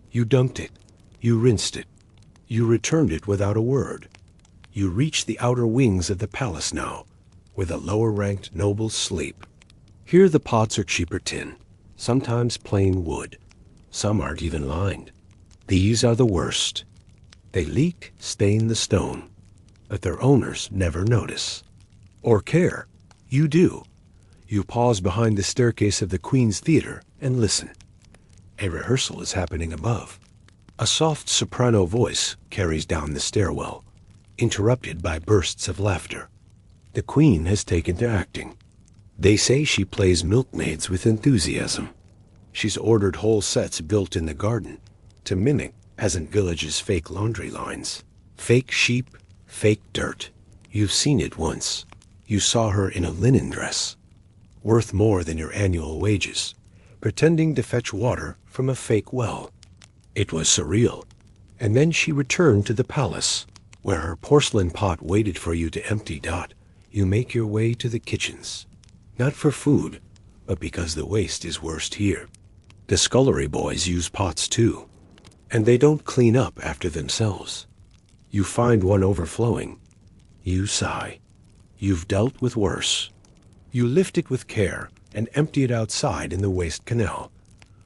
You dunked it. You rinsed it. You returned it without a word. You reach the outer wings of the palace now, where the lower-ranked nobles sleep. Here the pots are cheaper tin, sometimes plain wood. Some aren't even lined. These are the worst. They leak, stain the stone, but their owners never notice. Or care. You do. You pause behind the staircase of the Queen's Theater and listen. A rehearsal is happening above. A soft soprano voice carries down the stairwell, interrupted by bursts of laughter. The Queen has taken to acting. They say she plays milkmaids with enthusiasm. She's ordered whole sets built in the garden to mimic peasant villages' fake laundry lines. Fake sheep, fake dirt. You've seen it once. You saw her in a linen dress, worth more than your annual wages, pretending to fetch water from a fake well. It was surreal. And then she returned to the palace, where her porcelain pot waited for you to empty. You make your way to the kitchens, not for food, but because the waste is worst here. The scullery boys use pots too, and they don't clean up after themselves. You find one overflowing. You sigh. You've dealt with worse. You lift it with care and empty it outside in the waste canal,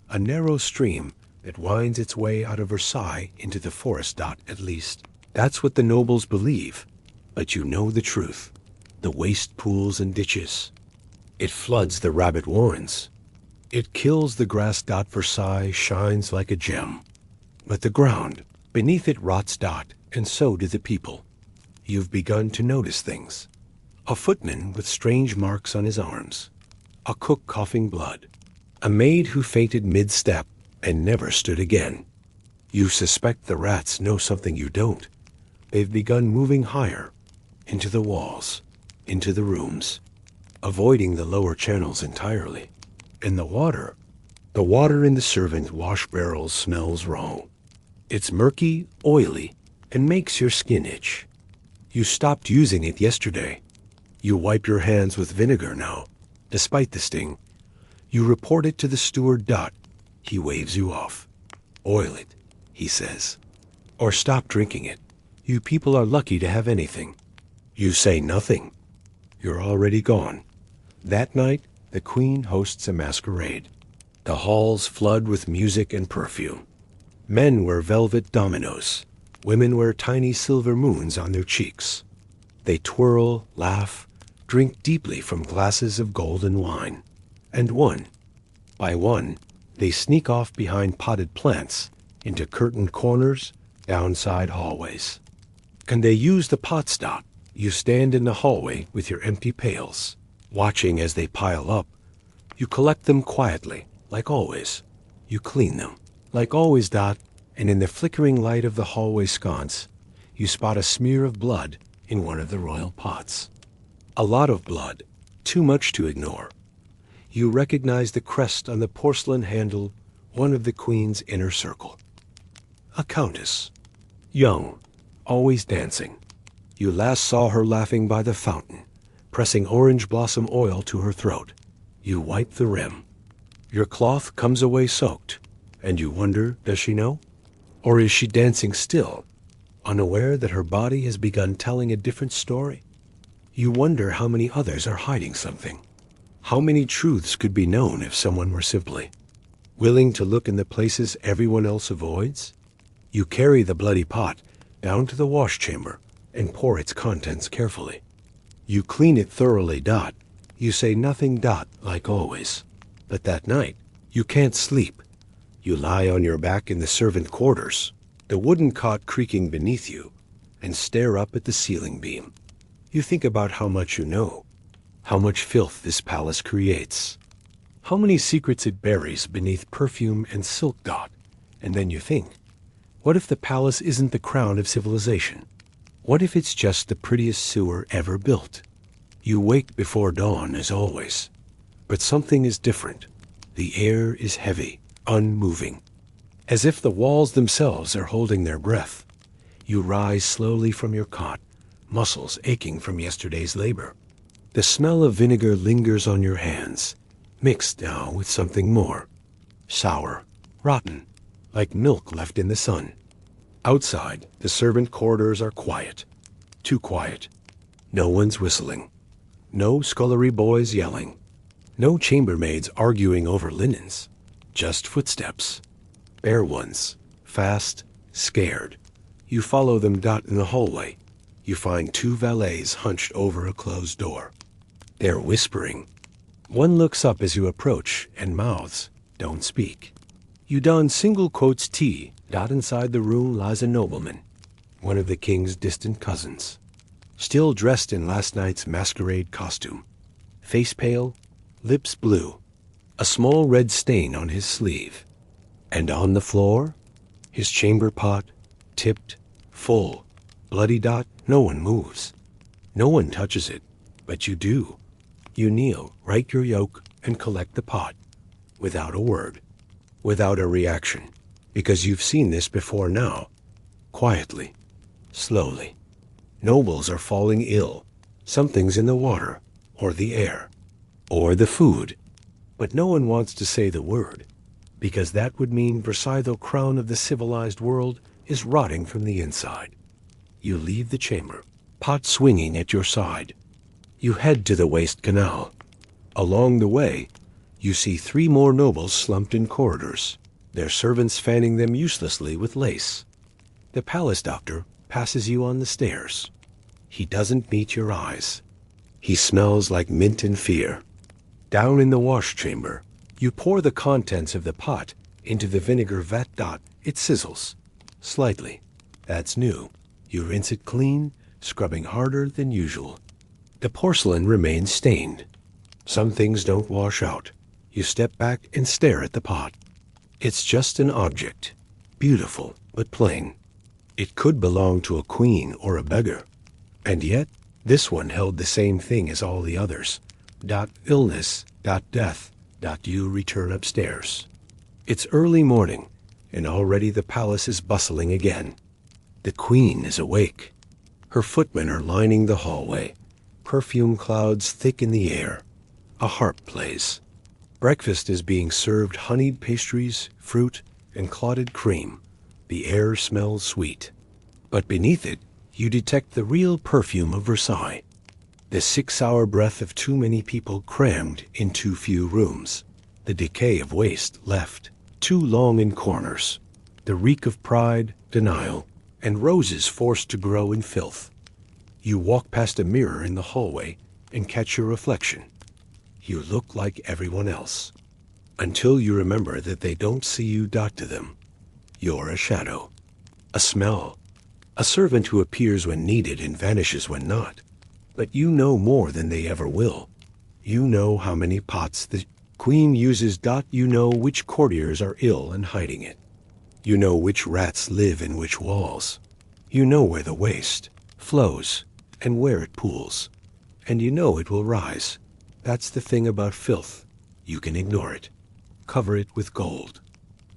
a narrow stream that winds its way out of Versailles into the forest. At least, that's what the nobles believe. But you know the truth. The waste pools and ditches, It floods the rabbit warrens. It kills the grass. Versailles shines like a gem. But the ground beneath it rots. And so do the people. You've begun to notice things. A footman with strange marks on his arms. A cook coughing blood. A maid who fainted mid-step and never stood again. You suspect the rats know something you don't. They've begun moving higher, into the walls, into the rooms, avoiding the lower channels entirely. And the water in the servant wash barrels smells wrong. It's murky, oily, and makes your skin itch. You stopped using it yesterday. You wipe your hands with vinegar now, despite the sting. You report it to the steward. He waves you off. Oil it, he says. Or stop drinking it. You people are lucky to have anything. You say nothing. You're already gone. That night, the queen hosts a masquerade. The halls flood with music and perfume. Men wear velvet dominoes. Women wear tiny silver moons on their cheeks. They twirl, laugh, drink deeply from glasses of golden wine. And one by one, they sneak off behind potted plants into curtained corners, downside hallways. And they use the pots. You stand in the hallway with your empty pails, watching as they pile up. You collect them quietly, like always. You clean them, like always. And in the flickering light of the hallway sconce, you spot a smear of blood in one of the royal pots. A lot of blood, too much to ignore. You recognize the crest on the porcelain handle, one of the queen's inner circle. A countess, young, always dancing. You last saw her laughing by the fountain, pressing orange blossom oil to her throat. You wipe the rim. Your cloth comes away soaked, and you wonder, does she know? Or is she dancing still, unaware that her body has begun telling a different story? You wonder how many others are hiding something. How many truths could be known if someone were simply willing to look in the places everyone else avoids? You carry the bloody pot down to the wash chamber and pour its contents carefully. You clean it thoroughly. You say nothing. Like always. But that night, you can't sleep. You lie on your back in the servant quarters, the wooden cot creaking beneath you, and stare up at the ceiling beam. You think about how much you know, how much filth this palace creates, how many secrets it buries beneath perfume and silk. And then you think, what if the palace isn't the crown of civilization? What if it's just the prettiest sewer ever built? You wake before dawn as always, but something is different. The air is heavy, unmoving, as if the walls themselves are holding their breath. You rise slowly from your cot, muscles aching from yesterday's labor. The smell of vinegar lingers on your hands, mixed now with something more. Sour, rotten, like milk left in the sun. Outside, the servant corridors are quiet. Too quiet. No one's whistling. No scullery boys yelling. No chambermaids arguing over linens. Just footsteps. Bare ones. Fast, scared. You follow them. In the hallway, you find two valets hunched over a closed door. They're whispering. One looks up as you approach and mouths, "Don't speak." You don single quotes tea. Inside the room lies a nobleman, one of the king's distant cousins, still dressed in last night's masquerade costume. Face pale, lips blue, a small red stain on his sleeve. And on the floor, his chamber pot, tipped, full, bloody. No one moves. No one touches it, but you do. You kneel, right your yoke, and collect the pot, without a word, without a reaction, because you've seen this before now. Quietly, slowly. Nobles are falling ill. Something's in the water, or the air, or the food. But no one wants to say the word, because that would mean Versailles, crown of the civilized world, is rotting from the inside. You leave the chamber, pot swinging at your side. You head to the waste canal. Along the way, you see 3 more nobles slumped in corridors, their servants fanning them uselessly with lace. The palace doctor passes you on the stairs. He doesn't meet your eyes. He smells like mint and fear. Down in the wash chamber, you pour the contents of the pot into the vinegar vat. It sizzles. Slightly. That's new. You rinse it clean, scrubbing harder than usual. The porcelain remains stained. Some things don't wash out. You step back and stare at the pot. It's just an object. Beautiful, but plain. It could belong to a queen or a beggar. And yet, this one held the same thing as all the others. Illness, death. You return upstairs. It's early morning, and already the palace is bustling again. The queen is awake. Her footmen are lining the hallway. Perfume clouds thick in the air. A harp plays. Breakfast is being served: honeyed pastries, fruit, and clotted cream. The air smells sweet. But beneath it, you detect the real perfume of Versailles. The 6-hour breath of too many people crammed in too few rooms. The decay of waste left too long in corners. The reek of pride, denial, and roses forced to grow in filth. You walk past a mirror in the hallway and catch your reflection. You look like everyone else. Until you remember that they don't see you. To them, you're a shadow. A smell. A servant who appears when needed and vanishes when not. But you know more than they ever will. You know how many pots the queen uses. You know which courtiers are ill and hiding it. You know which rats live in which walls. You know where the waste flows and where it pools. And you know it will rise. That's the thing about filth. You can ignore it. Cover it with gold.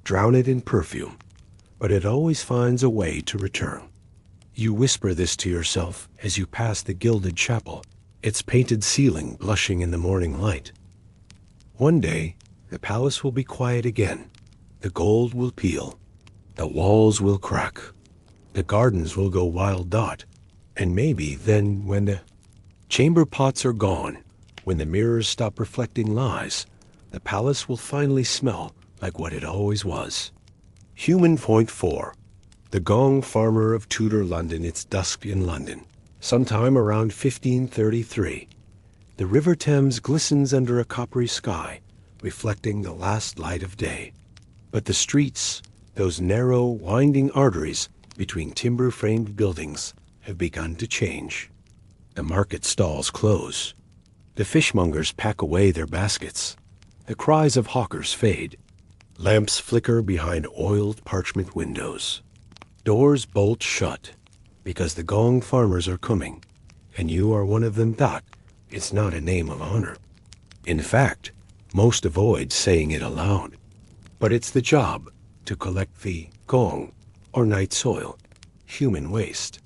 Drown it in perfume. But it always finds a way to return. You whisper this to yourself as you pass the gilded chapel, its painted ceiling blushing in the morning light. One day, the palace will be quiet again. The gold will peel. The walls will crack. The gardens will go wild. And maybe then, when the chamber pots are gone, when the mirrors stop reflecting lies, the palace will finally smell like what it always was. Human Point 4. The Gong Farmer of Tudor London. It's dusk in London, sometime around 1533. The River Thames glistens under a coppery sky, reflecting the last light of day. But the streets, those narrow, winding arteries between timber-framed buildings, have begun to change. The market stalls close. The fishmongers pack away their baskets. The cries of hawkers fade. Lamps flicker behind oiled parchment windows. Doors bolt shut, because the Gong Farmers are coming, and you are one of them. It's not a name of honor. In fact, most avoid saying it aloud. But it's the job to collect the gong, or night soil, human waste,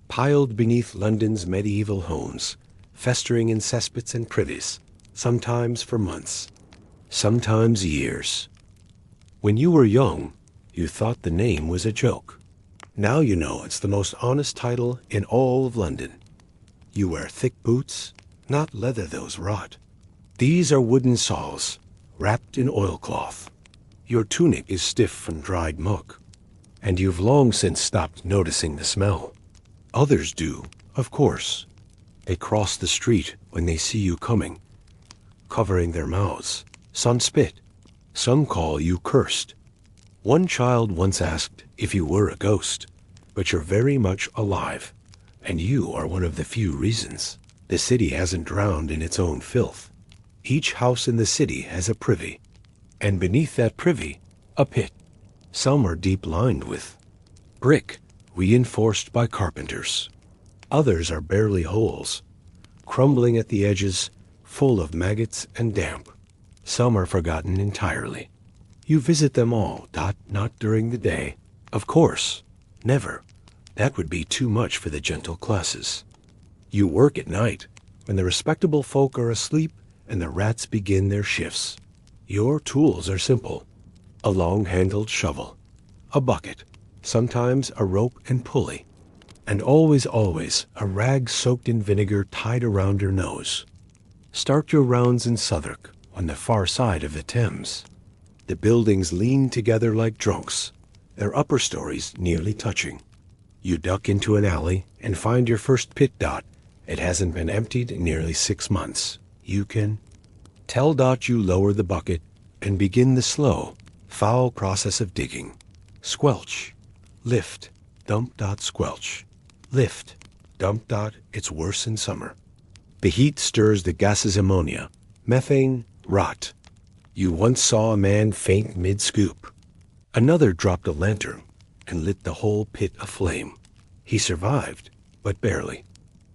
piled beneath London's medieval homes, festering in cesspits and privies, sometimes for months, sometimes years. When you were young, you thought the name was a joke. Now you know it's the most honest title in all of London. You wear thick boots, not leather those rot. These are wooden soles, wrapped in oilcloth. Your tunic is stiff from dried muck, and you've long since stopped noticing the smell. Others do, of course. They cross the street when they see you coming, covering their mouths. Some spit. Some call you cursed. One child once asked if you were a ghost, but you're very much alive, and you are one of the few reasons the city hasn't drowned in its own filth. Each house in the city has a privy, and beneath that privy, a pit. Some are deep lined with brick, reinforced by carpenters. Others are barely holes, crumbling at the edges, full of maggots and damp. Some are forgotten entirely. You visit them all, not during the day. Of course, never. That would be too much for the gentle classes. You work at night, when the respectable folk are asleep and the rats begin their shifts. Your tools are simple: a long-handled shovel, a bucket, sometimes a rope and pulley, and always a rag soaked in vinegar tied around your nose. Start your rounds in Southwark, on the far side of the Thames. The buildings lean together like drunks, their upper stories nearly touching. You duck into an alley and find your first pit. It hasn't been emptied in nearly 6 months. You can Tell Dot you lower the bucket and begin the slow, foul process of digging. Squelch. Lift. Dump. Dot. Squelch. Lift. Dump. Dot. It's worse in summer. The heat stirs the gases ammonia, methane, rot. You once saw a man faint mid-scoop. Another dropped a lantern and lit the whole pit aflame. He survived, but barely.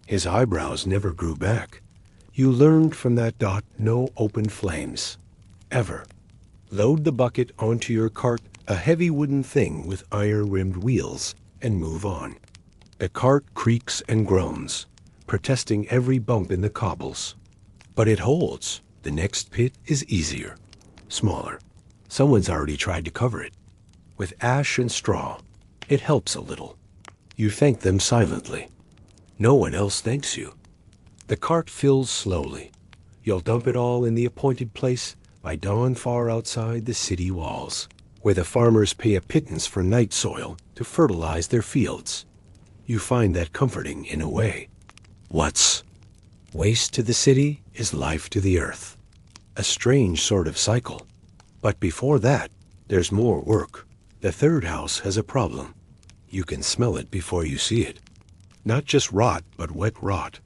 His eyebrows never grew back. You learned from that. Dot. No open flames. Ever. Load the bucket onto your cart, a heavy wooden thing with iron-rimmed wheels, and move on. The cart creaks and groans, protesting every bump in the cobbles. But it holds. The next pit is easier, smaller. Someone's already tried to cover it. With ash and straw, it helps a little. You thank them silently. No one else thanks you. The cart fills slowly. You'll dump it all in the appointed place by dawn far outside the city walls, where the farmers pay a pittance for night soil to fertilize their fields. You find that comforting in a way. What's waste to the city is life to the earth. A strange sort of cycle. But before that, there's more work. The third house has a problem. You can smell it before you see it. Not just rot, but wet rot.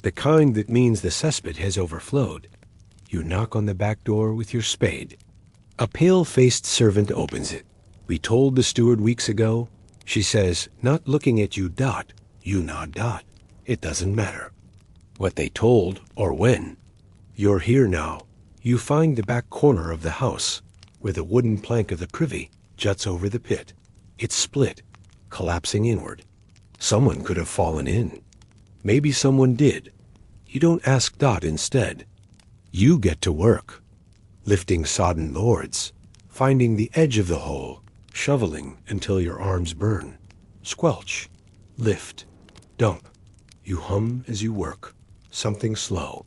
The kind that means the cesspit has overflowed. You knock on the back door with your spade. A pale-faced servant opens it. We told the steward weeks ago. She says, not looking at you. Dot. You nod. Dot. It doesn't matter what they told or when. You're here now. You find the back corner of the house, where the wooden plank of the privy juts over the pit. It's split, collapsing inward. Someone could have fallen in. Maybe someone did. You don't ask. Dot. Instead, you get to work, lifting sodden lords, finding the edge of the hole, shoveling until your arms burn. Squelch. Lift. Dump. You hum as you work, something slow.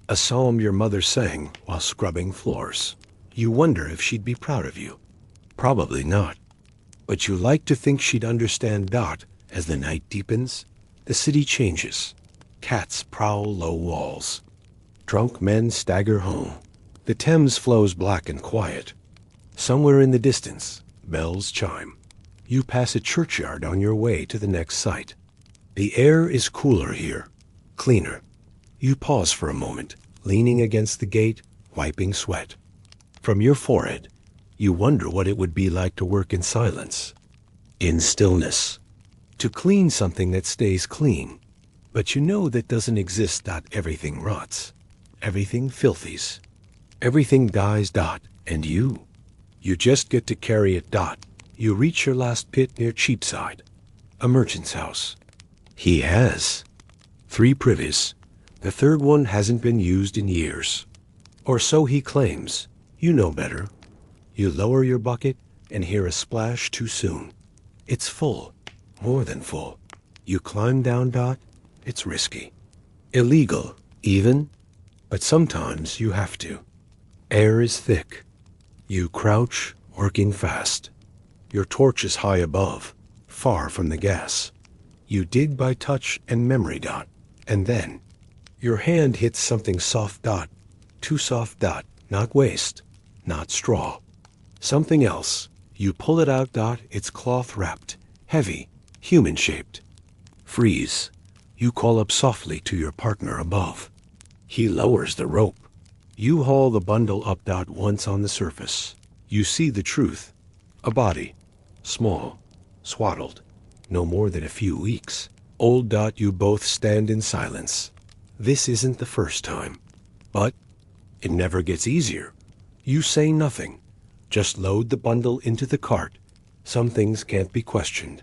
A psalm your mother sang while scrubbing floors. You wonder if she'd be proud of you. Probably not. But you like to think she'd understand. Dot. As the night deepens, the city changes. Cats prowl low walls. Drunk men stagger home. The Thames flows black and quiet. Somewhere in the distance, bells chime. You pass a churchyard on your way to the next site. The air is cooler here, cleaner. You pause for a moment, leaning against the gate, wiping sweat from your forehead. You wonder what it would be like to work in silence, in stillness, to clean something that stays clean. But you know that doesn't exist. Dot. Everything rots. Everything filthies. Everything dies. Dot. And you just get to carry it. Dot. You reach your last pit near Cheapside, a merchant's house. He has 3 privies. The third one hasn't been used in years. Or so he claims. You know better. You lower your bucket and hear a splash too soon. It's full, more than full. You climb down. Dot. It's risky. Illegal, even. But sometimes you have to. Air is thick. You crouch, working fast. Your torch is high above, far from the gas. You dig by touch and memory. Dot. And then your hand hits something soft. Dot. Too soft. Dot. Not waste, not straw. Something else. You pull it out. Dot. It's cloth-wrapped, heavy, human-shaped. Freeze. You call up softly to your partner above. He lowers the rope. You haul the bundle up. Dot. Once on the surface, you see the truth. A body, small, swaddled, no more than a few weeks old. Dot. You both stand in silence. This isn't the first time, but it never gets easier. You say nothing. Just load the bundle into the cart. Some things can't be questioned.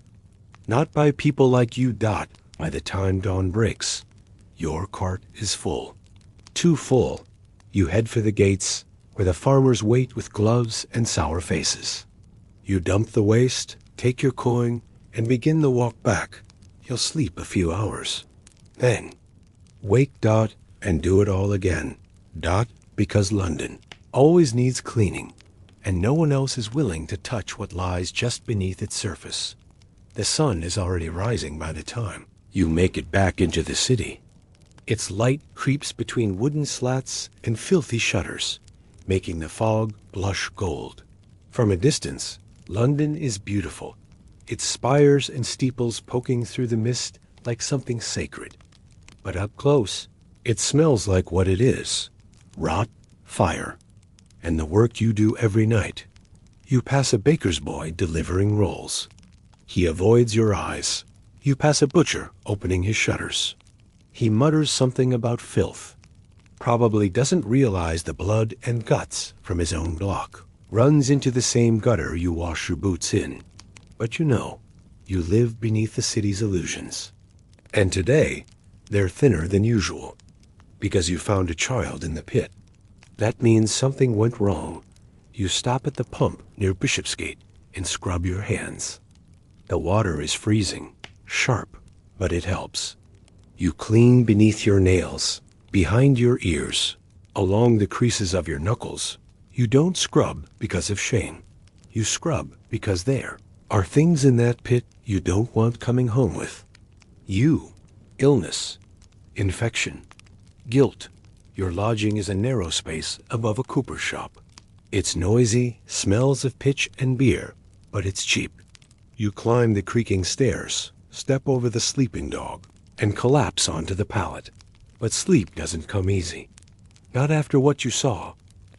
Not by people like you. Dot. By the time dawn breaks, your cart is full. Too full. You head for the gates, where the farmers wait with gloves and sour faces. You dump the waste, take your coin, and begin the walk back. You'll sleep a few hours. Then, wake. Dot. And do it all again. Dot. Because London always needs cleaning, and no one else is willing to touch what lies just beneath its surface. The sun is already rising by the time you make it back into the city. Its light creeps between wooden slats and filthy shutters, making the fog blush gold. From a distance, London is beautiful, its spires and steeples poking through the mist like something sacred. But up close, it smells like what it is: rot, fire, and the work you do every night. You pass a baker's boy delivering rolls. He avoids your eyes. You pass a butcher opening his shutters. He mutters something about filth. Probably doesn't realize the blood and guts from his own block runs into the same gutter you wash your boots in. But you know, you live beneath the city's illusions. And today, they're thinner than usual, because you found a child in the pit. That means something went wrong. You stop at the pump near Bishopsgate and scrub your hands. The water is freezing, sharp, but it helps. You clean beneath your nails, behind your ears, along the creases of your knuckles. You don't scrub because of shame. You scrub because there are things in that pit you don't want coming home with. Illness, infection, guilt. Your lodging is a narrow space above a cooper's shop. It's noisy, smells of pitch and beer, but it's cheap. You climb the creaking stairs, step over the sleeping dog, and collapse onto the pallet. But sleep doesn't come easy. Not after what you saw.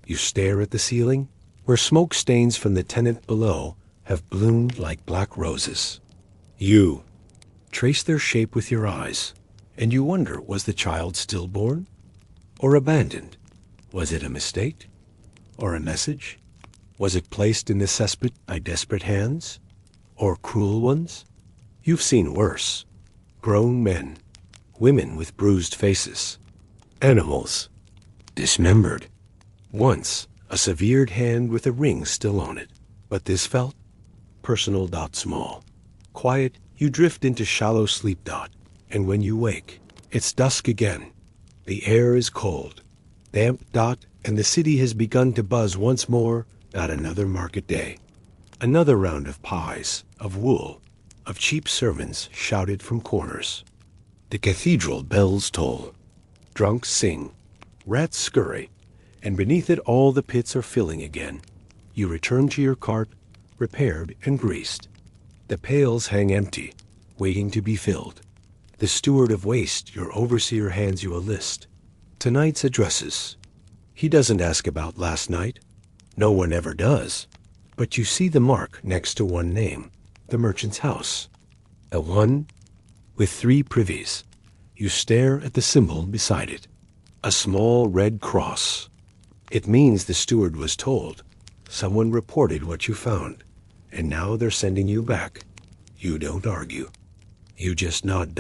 You stare at the ceiling, where smoke stains from the tenant below have bloomed like black roses. You trace their shape with your eyes, and you wonder, was the child stillborn? Or abandoned? Was it a mistake? Or a message? Was it placed in the cesspit by desperate hands? Or cruel ones? You've seen worse. Grown men, women with bruised faces, animals, dismembered. Once, a severed hand with a ring still on it. But this felt personal. Small. Quiet, you drift into shallow sleep. And when you wake, it's dusk again. The air is cold, damp. And the city has begun to buzz once more. Another market day. Another round of pies, of wool, of cheap servants shouted from corners. The cathedral bells toll. Drunks sing. Rats scurry. And beneath it all the pits are filling again. You return to your cart, repaired and greased. The pails hang empty, waiting to be filled. The steward of waste, your overseer, hands you a list. Tonight's addresses. He doesn't ask about last night. No one ever does. But you see the mark next to one name, the merchant's house. A one with 3 privies. You stare at the symbol beside it. A small red cross. It means the steward was told. Someone reported what you found, and now they're sending you back. You don't argue. You just nod.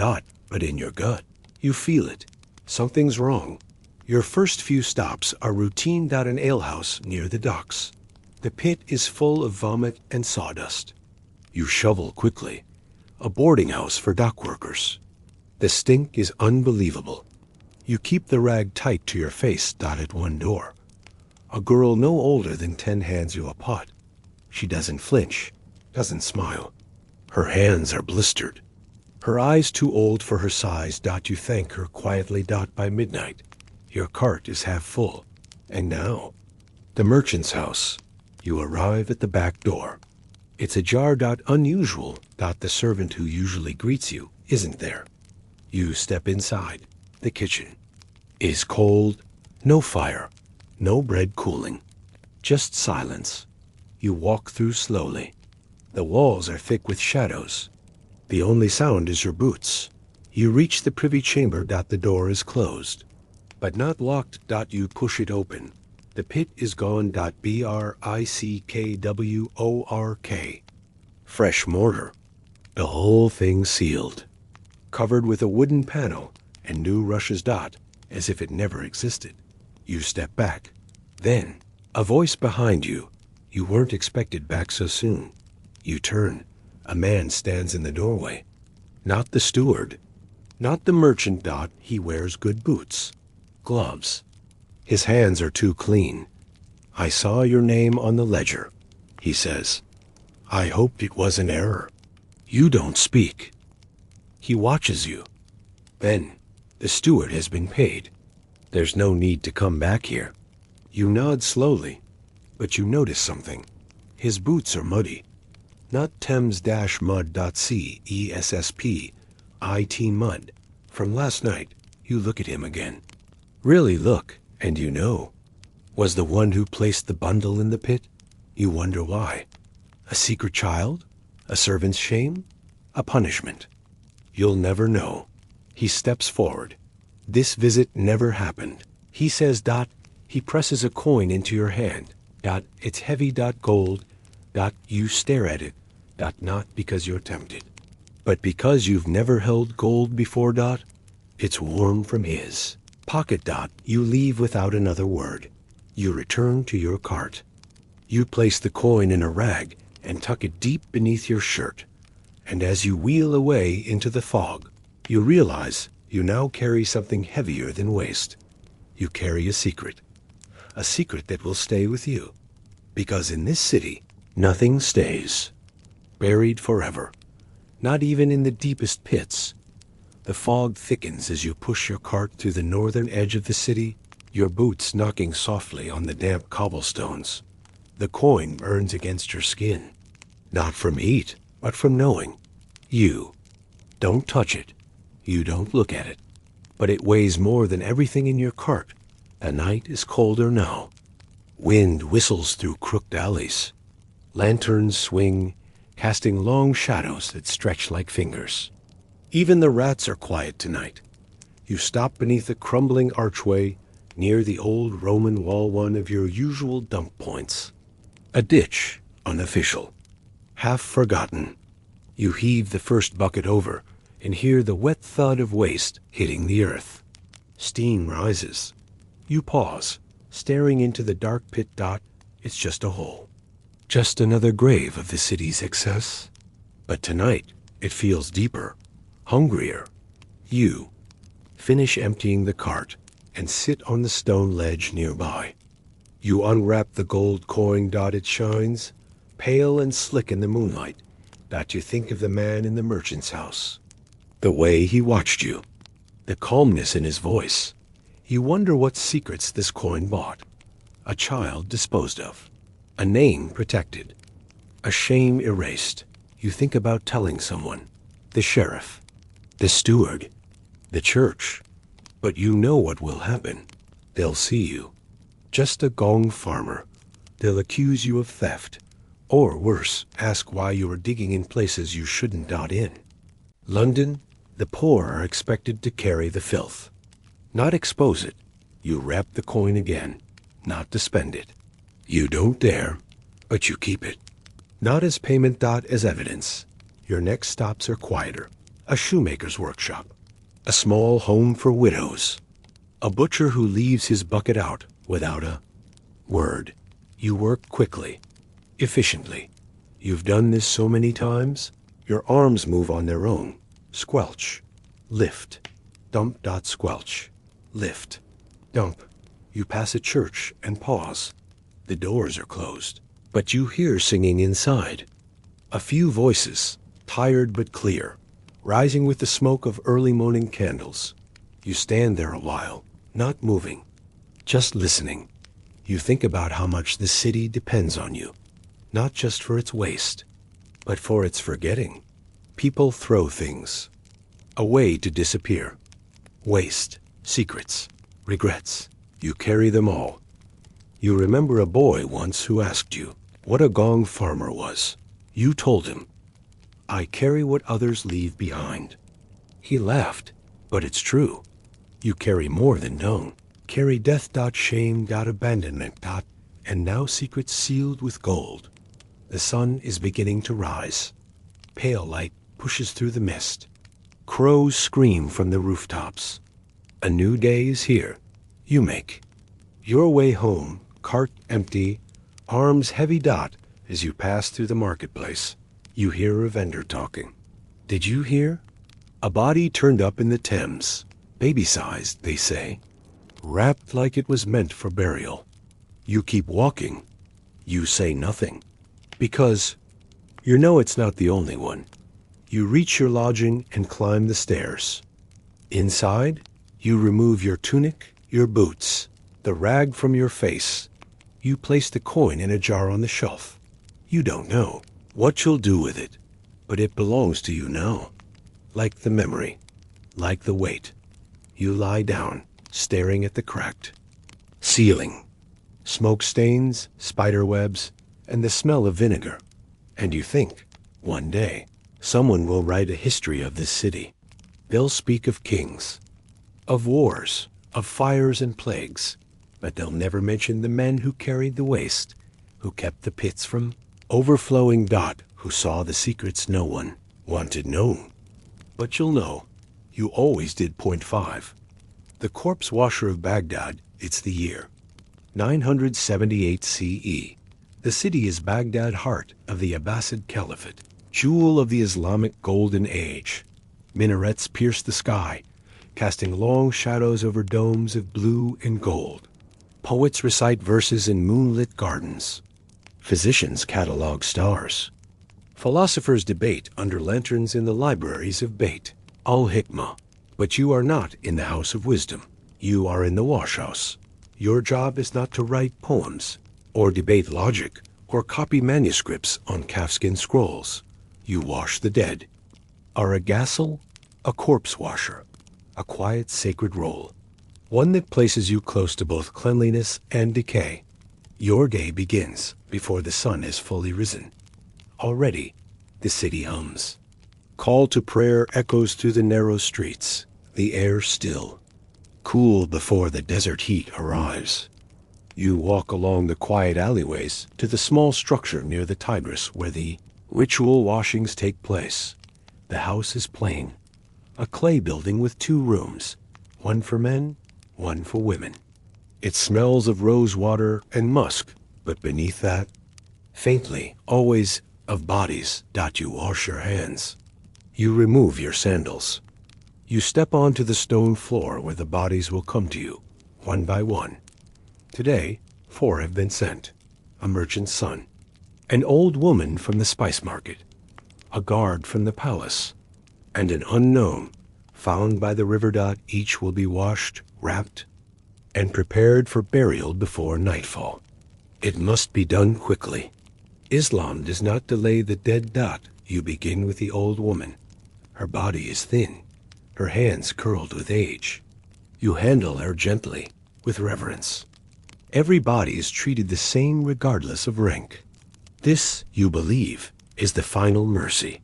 But in your gut, you feel it. Something's wrong. Your first few stops are routine. An alehouse near the docks. The pit is full of vomit and sawdust. You shovel quickly. A boarding house for dock workers. The stink is unbelievable. You keep the rag tight to your face. At one door, a girl no older than 10 hands you a pot. She doesn't flinch, doesn't smile. Her hands are blistered. Her eyes too old for her size. You thank her quietly. By midnight, your cart is half full. And now, the merchant's house. You arrive at the back door. It's ajar. Unusual. The servant who usually greets you isn't there. You step inside. The kitchen is cold. No fire. No bread cooling. Just silence. You walk through slowly. The walls are thick with shadows. The only sound is your boots. You reach the privy chamber. The door is closed, but not locked. You push it open. The pit is gone. BRICKWORK. Fresh mortar. The whole thing sealed, covered with a wooden panel and new rushes. As if it never existed. You step back. Then, a voice behind you. You weren't expected back so soon. You turn. A man stands in the doorway. Not the steward. Not the merchant. He wears good boots. Gloves. His hands are too clean. I saw your name on the ledger, he says. I hoped it was an error. You don't speak. He watches you. Then, The steward has been paid. There's no need to come back here. You nod slowly, but you notice something. His boots are muddy. Not Thames-mud.cessp, mud. From last night, you look at him again. Really look, and you know. Was the one who placed the bundle in the pit? You wonder why. A secret child? A servant's shame? A punishment? You'll never know. He steps forward. This visit never happened. He says, he presses a coin into your hand. It's heavy, gold. You stare at it. Not because you're tempted, but because you've never held gold before. It's warm from his pocket. You leave without another word. You return to your cart. You place the coin in a rag and tuck it deep beneath your shirt. And as you wheel away into the fog, you realize you now carry something heavier than waste. You carry a secret that will stay with you. Because in this city, nothing stays. Buried forever. Not even in the deepest pits. The fog thickens as you push your cart through the northern edge of the city, your boots knocking softly on the damp cobblestones. The coin burns against your skin. Not from heat, but from knowing. You don't touch it. You don't look at it. But it weighs more than everything in your cart. The night is colder now. Wind whistles through crooked alleys. Lanterns swing, casting long shadows that stretch like fingers. Even the rats are quiet tonight. You stop beneath a crumbling archway near the old Roman wall, one of your usual dump points. A ditch, unofficial, half forgotten. You heave the first bucket over and hear the wet thud of waste hitting the earth. Steam rises. You pause, staring into the dark pit. It's just a hole. Just another grave of the city's excess. But tonight, it feels deeper, hungrier. You finish emptying the cart and sit on the stone ledge nearby. You unwrap the gold coin. It shines, pale and slick in the moonlight. You think of the man in the merchant's house. The way he watched you. The calmness in his voice. You wonder what secrets this coin bought. A child disposed of. A name protected. A shame erased. You think about telling someone. The sheriff. The steward. The church. But you know what will happen. They'll see you. Just a gong farmer. They'll accuse you of theft. Or worse, ask why you are digging in places you shouldn't. In London, the poor are expected to carry the filth. Not expose it. You wrap the coin again. Not to spend it. You don't dare, but you keep it. Not as payment. As evidence. Your next stops are quieter. A shoemaker's workshop. A small home for widows. A butcher who leaves his bucket out without a word. You work quickly, efficiently. You've done this so many times, your arms move on their own. Squelch. Lift. Dump. Squelch. Lift. Dump. You pass a church and pause. The doors are closed, but you hear singing inside. A few voices, tired but clear, rising with the smoke of early morning candles. You stand there a while, not moving, just listening. You think about how much the city depends on you, not just for its waste, but for its forgetting. People throw things, a way to disappear. Waste, secrets, regrets. You carry them all. You remember a boy once who asked you what a gong farmer was. You told him, I carry what others leave behind. He laughed, but it's true. You carry more than known. Carry death. Shame. Abandonment. And now secrets sealed with gold. The sun is beginning to rise. Pale light pushes through the mist. Crows scream from the rooftops. A new day is here. You make your way home, cart empty, arms heavy. As you pass through the marketplace, you hear a vendor talking. Did you hear? A body turned up in the Thames, baby-sized, they say, wrapped like it was meant for burial. You keep walking. You say nothing, because you know it's not the only one. You reach your lodging and climb the stairs. Inside, You remove your tunic, your boots, the rag from your face. You place the coin in a jar on the shelf. You don't know what you'll do with it, but it belongs to you now. Like the memory, like the weight. You lie down, staring at the cracked ceiling, smoke stains, spider webs, and the smell of vinegar. And you think, one day, someone will write a history of this city. They'll speak of kings, of wars, of fires and plagues, but they'll never mention the men who carried the waste, who kept the pits from overflowing, who saw the secrets no one wanted known. But you'll know, you always did. Point 5. The corpse washer of Baghdad, it's the year 978 CE. The city is Baghdad, heart of the Abbasid Caliphate, jewel of the Islamic Golden Age. Minarets pierce the sky, casting long shadows over domes of blue and gold. Poets recite verses in moonlit gardens. Physicians catalog stars. Philosophers debate under lanterns in the libraries of Beit al-Hikmah. But you are not in the house of wisdom. You are in the washhouse. Your job is not to write poems, or debate logic, or copy manuscripts on calfskin scrolls. You wash the dead. Are a gassel, a corpse washer, a quiet sacred role, one that places you close to both cleanliness and decay. Your day begins before the sun is fully risen. Already, the city hums. Call to prayer echoes through the narrow streets, the air still, cool before the desert heat arrives. You walk along the quiet alleyways to the small structure near the Tigris where the ritual washings take place. The house is plain, a clay building with 2 rooms, one for men, one for women. It smells of rose water and musk, but beneath that, faintly, always of bodies. You wash your hands. You remove your sandals. You step onto the stone floor where the bodies will come to you, one by one. Today, 4 have been sent. A merchant's son, an old woman from the spice market, a guard from the palace, and an unknown found by the river. Each will be washed, wrapped, and prepared for burial before nightfall. It must be done quickly. Islam does not delay the dead. You begin with the old woman. Her body is thin, her hands curled with age. You handle her gently, with reverence. Every body is treated the same regardless of rank. This, you believe, is the final mercy,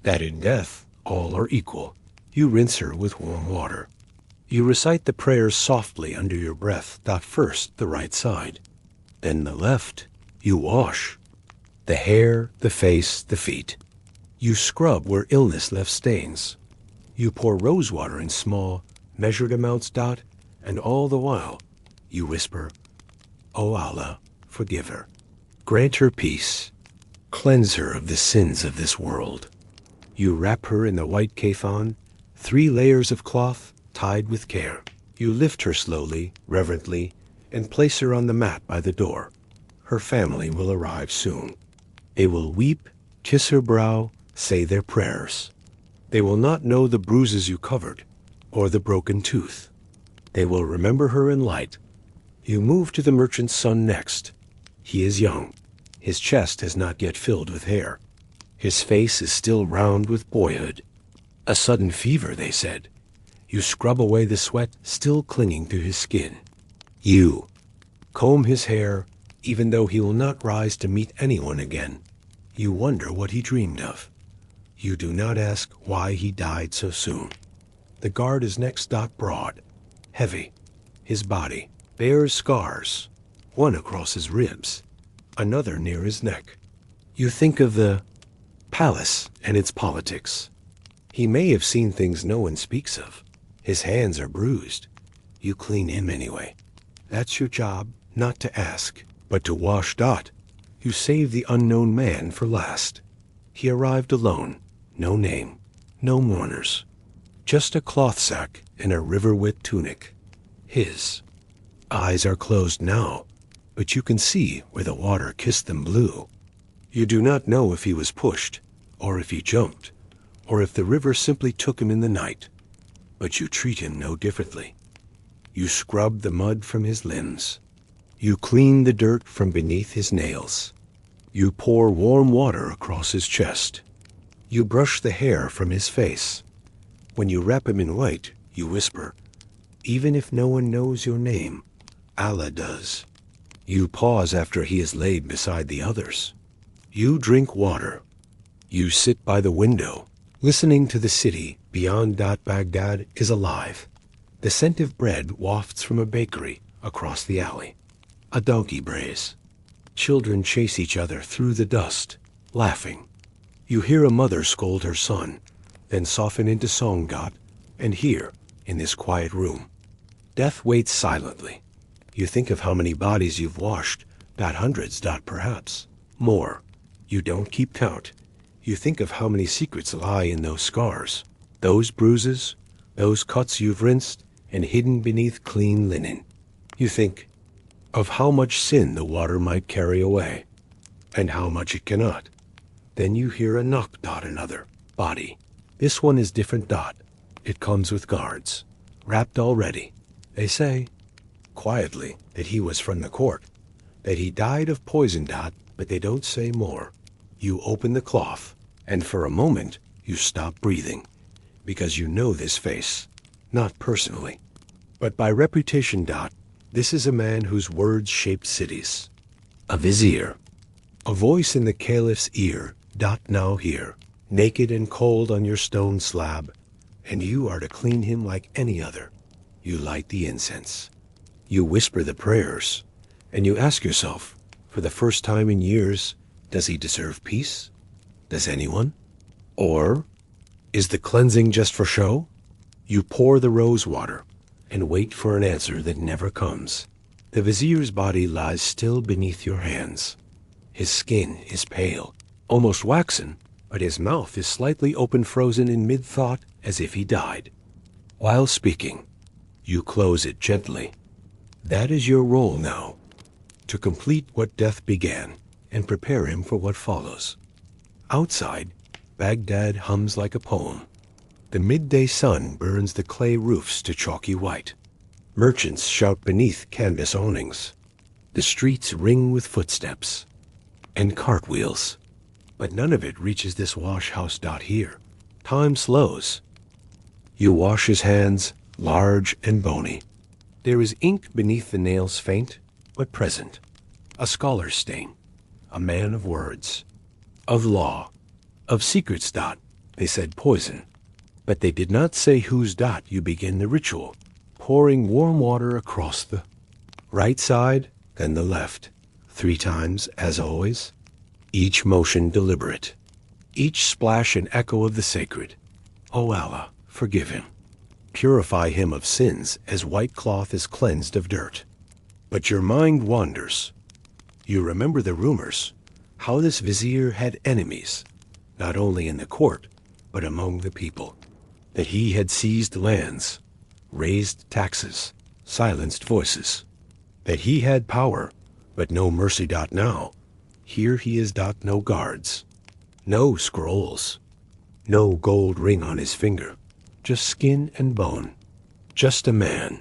that in death all are equal. You rinse her with warm water. You recite the prayers softly under your breath. First the right side, then the left. You wash the hair, the face, the feet. You scrub where illness left stains. You pour rose water in small, measured amounts. And all the while, you whisper, "O Allah, forgive her. Grant her peace. Cleanse her of the sins of this world." You wrap her in the white kafan, 3 layers of cloth tied with care. You lift her slowly, reverently, and place her on the mat by the door. Her family will arrive soon. They will weep, kiss her brow, say their prayers. They will not know the bruises you covered, or the broken tooth. They will remember her in light. You move to the merchant's son next. He is young. His chest has not yet filled with hair. His face is still round with boyhood. A sudden fever, they said. You scrub away the sweat still clinging to his skin. You comb his hair, even though he will not rise to meet anyone again. You wonder what he dreamed of. You do not ask why he died so soon. The guard is next. Broad, heavy. His body bears scars, one across his ribs, another near his neck. You think of the palace and its politics. He may have seen things no one speaks of. His hands are bruised. You clean him anyway. That's your job, not to ask, but to wash. You save the unknown man for last. He arrived alone, no name, no mourners, just a cloth sack and a river-wet tunic. His eyes are closed now, but you can see where the water kissed them blue. You do not know if he was pushed, or if he jumped, or if the river simply took him in the night. But you treat him no differently. You scrub the mud from his limbs. You clean the dirt from beneath his nails. You pour warm water across his chest. You brush the hair from his face. When you wrap him in white, you whisper, even if no one knows your name, Allah does. You pause after he is laid beside the others. You drink water. You sit by the window, listening to the city beyond. Baghdad is alive. The scent of bread wafts from a bakery across the alley. A donkey brays. Children chase each other through the dust, laughing. You hear a mother scold her son, then soften into song. And here, in this quiet room, death waits silently. You think of how many bodies you've washed. Hundreds. Perhaps more. You don't keep count. You think of how many secrets lie in those scars, those bruises, those cuts you've rinsed and hidden beneath clean linen. You think of how much sin the water might carry away, and how much it cannot. Then you hear a knock. Another body. This one is different. It comes with guards, wrapped already. They say, quietly, that he was from the court, that he died of poison. But they don't say more. You open the cloth, and for a moment you stop breathing, because you know this face, not personally, but by reputation. This is a man whose words shaped cities. A vizier. A voice in the caliph's ear. Now here, naked and cold on your stone slab, and you are to clean him like any other. You light the incense. You whisper the prayers, and you ask yourself, for the first time in years, does he deserve peace? Does anyone? Or is the cleansing just for show? You pour the rose water and wait for an answer that never comes. The vizier's body lies still beneath your hands. His skin is pale, almost waxen, but his mouth is slightly open, frozen in mid-thought, as if he died. While speaking, you close it gently. That is your role now, to complete what death began and prepare him for what follows. Outside, Baghdad hums like a poem. The midday sun burns the clay roofs to chalky white. Merchants shout beneath canvas awnings. The streets ring with footsteps and cartwheels. But none of it reaches this wash house. Here, time slows. You wash his hands, large and bony. There is ink beneath the nails, faint but present. A scholar's stain. A man of words. Of law. Of secrets. They said poison. But they did not say whose. You begin the ritual, pouring warm water across the right side, then the left. 3 times, as always. Each motion deliberate. Each splash an echo of the sacred. O Allah, forgive him. Purify him of sins as white cloth is cleansed of dirt. But your mind wanders. You remember the rumors, how this vizier had enemies, not only in the court, but among the people. That he had seized lands, raised taxes, silenced voices. That he had power, but no mercy. Now, here he is. No guards, no scrolls, no gold ring on his finger, just skin and bone, just a man.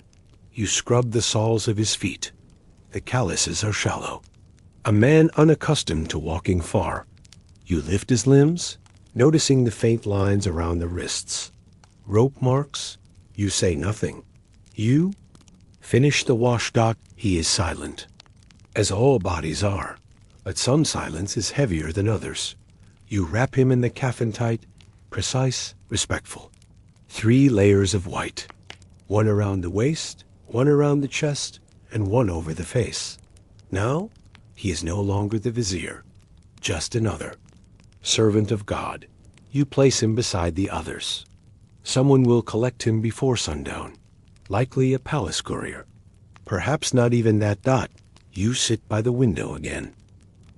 You scrub the soles of his feet. The calluses are shallow. A man unaccustomed to walking far. You lift his limbs, noticing the faint lines around the wrists. Rope marks. You say nothing. You finish the wash. He is silent, as all bodies are, but some silence is heavier than others. You wrap him in the coffin tight, precise, respectful. 3 layers of white. 1 around the waist, 1 around the chest, and 1 over the face. Now, he is no longer the vizier, just another servant of God. You place him beside the others. Someone will collect him before sundown, likely a palace courier. Perhaps not even that. You sit by the window again.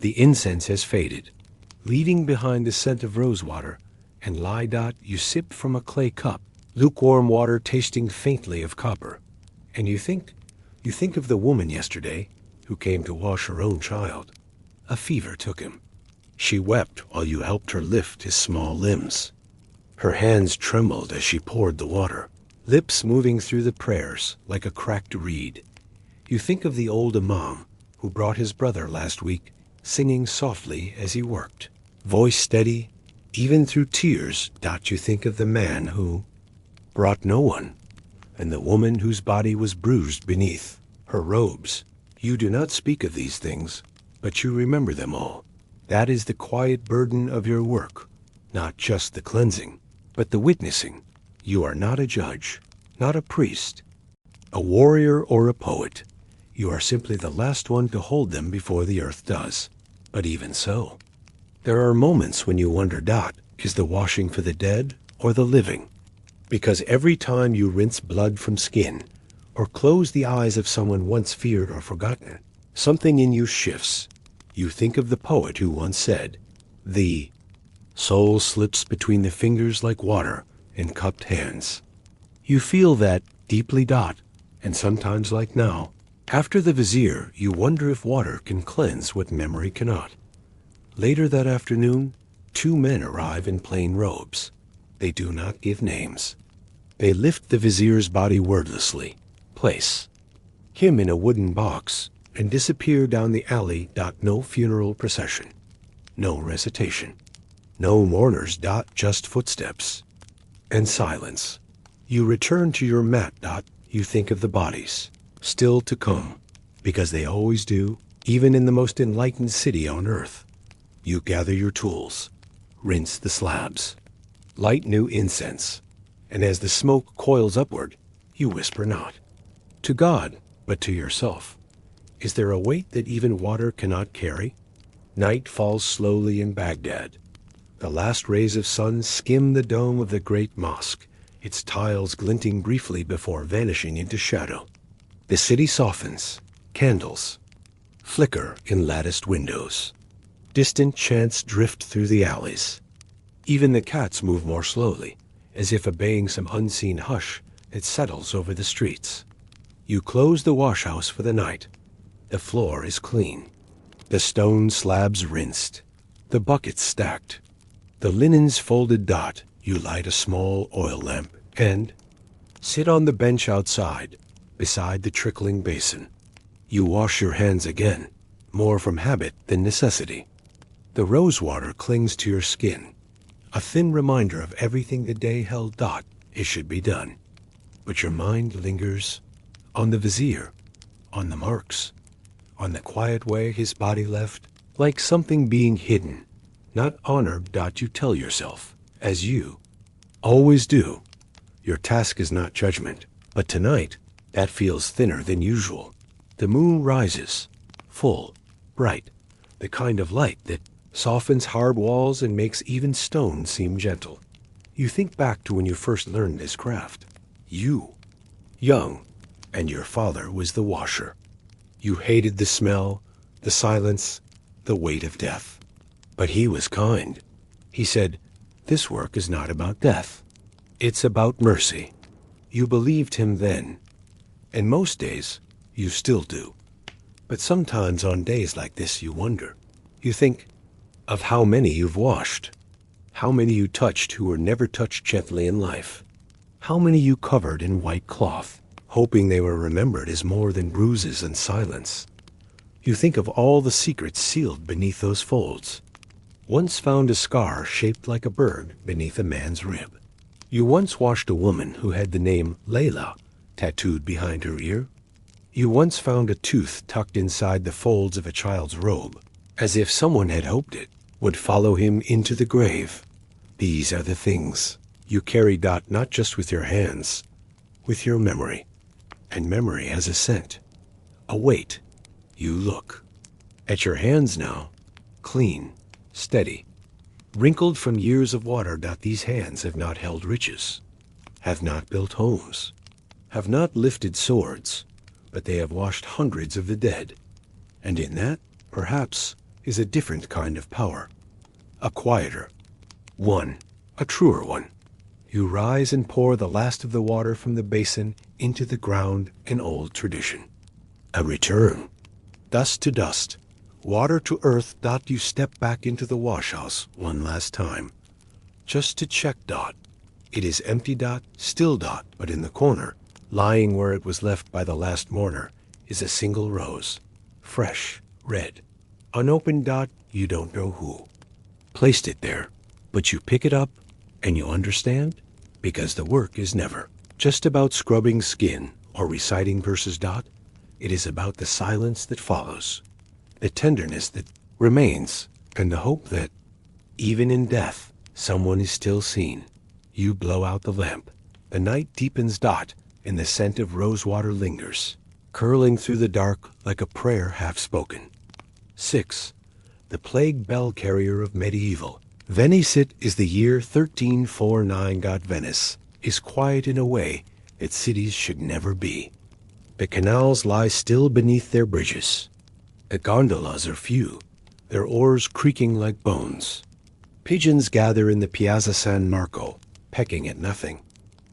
The incense has faded, leaving behind the scent of rosewater, and lie. You sip from a clay cup, lukewarm water tasting faintly of copper. And you think of the woman yesterday who came to wash her own child. A fever took him. She wept while you helped her lift his small limbs. Her hands trembled as she poured the water, lips moving through the prayers like a cracked reed. You think of the old imam who brought his brother last week, singing softly as he worked, voice steady, even through tears. You think of the man who brought no one, and the woman whose body was bruised beneath her robes. You do not speak of these things, but you remember them all. That is the quiet burden of your work, not just the cleansing, but the witnessing. You are not a judge, not a priest, a warrior or a poet. You are simply the last one to hold them before the earth does. But even so, there are moments when you wonder, is the washing for the dead or the living? Because every time you rinse blood from skin, or close the eyes of someone once feared or forgotten, something in you shifts. You think of the poet who once said, "The soul slips between the fingers like water in cupped hands." You feel that deeply, and sometimes like now, after the vizier, you wonder if water can cleanse what memory cannot. Later that afternoon, 2 men arrive in plain robes. They do not give names. They lift the vizier's body wordlessly, place him in a wooden box, and disappear down the alley. No funeral procession, no recitation, no mourners. Just footsteps and silence. You return to your mat. You think of the bodies still to come, because they always do, even in the most enlightened city on earth. You gather your tools, rinse the slabs, light new incense, and as the smoke coils upward, you whisper not to God, but to yourself. Is there a weight that even water cannot carry? Night falls slowly in Baghdad. The last rays of sun skim the dome of the great mosque, its tiles glinting briefly before vanishing into shadow. The city softens. Candles flicker in latticed windows. Distant chants drift through the alleys. Even the cats move more slowly, as if obeying some unseen hush that settles over the streets. You close the washhouse for the night. The floor is clean, the stone slabs rinsed, the buckets stacked, the linens folded. You light a small oil lamp and sit on the bench outside, beside the trickling basin. You wash your hands again, more from habit than necessity. The rose water clings to your skin, a thin reminder of everything the day held. It should be done. But your mind lingers on the vizier, on the marks, on the quiet way his body left, like something being hidden, not honored. You tell yourself, as you always do, your task is not judgment. But tonight, that feels thinner than usual. The moon rises, full, bright, the kind of light that softens hard walls and makes even stone seem gentle. You think back to when you first learned this craft. You, young, and your father was the washer. You hated the smell, the silence, the weight of death. But he was kind. He said, "This work is not about death. It's about mercy." You believed him then, and most days you still do. But sometimes on days like this you wonder. You think of how many you've washed, how many you touched who were never touched gently in life, how many you covered in white cloth, hoping they were remembered as more than bruises and silence. You think of all the secrets sealed beneath those folds. Once found a scar shaped like a bird beneath a man's rib. You once washed a woman who had the name Layla tattooed behind her ear. You once found a tooth tucked inside the folds of a child's robe, as if someone had hoped it would follow him into the grave. These are the things you carry, not just with your hands, with your memory. And memory has a scent, a weight. You look at your hands now, clean, steady, wrinkled from years of water. These hands have not held riches, have not built homes, have not lifted swords, but they have washed hundreds of the dead. And in that, perhaps, is a different kind of power, a quieter one, a truer one. You rise and pour the last of the water from the basin into the ground, an old tradition. A return, dust to dust, water to earth. You step back into the washhouse one last time, just to check. It is empty dot, still dot, but in the corner, lying where it was left by the last mourner, is a single rose. Fresh, red. Unopened dot, you don't know who placed it there, but you pick it up, and you understand? Because the work is never just about scrubbing skin or reciting verses dot. It is about the silence that follows, the tenderness that remains, and the hope that, even in death, someone is still seen. You blow out the lamp. The night deepens dot, and the scent of rosewater lingers, curling through the dark like a prayer half-spoken. 6. The plague bell carrier of medieval. Venicit is the year 1349. Venice is quiet in a way that cities should never be. The canals lie still beneath their bridges. The gondolas are few, their oars creaking like bones. Pigeons gather in the Piazza San Marco, pecking at nothing.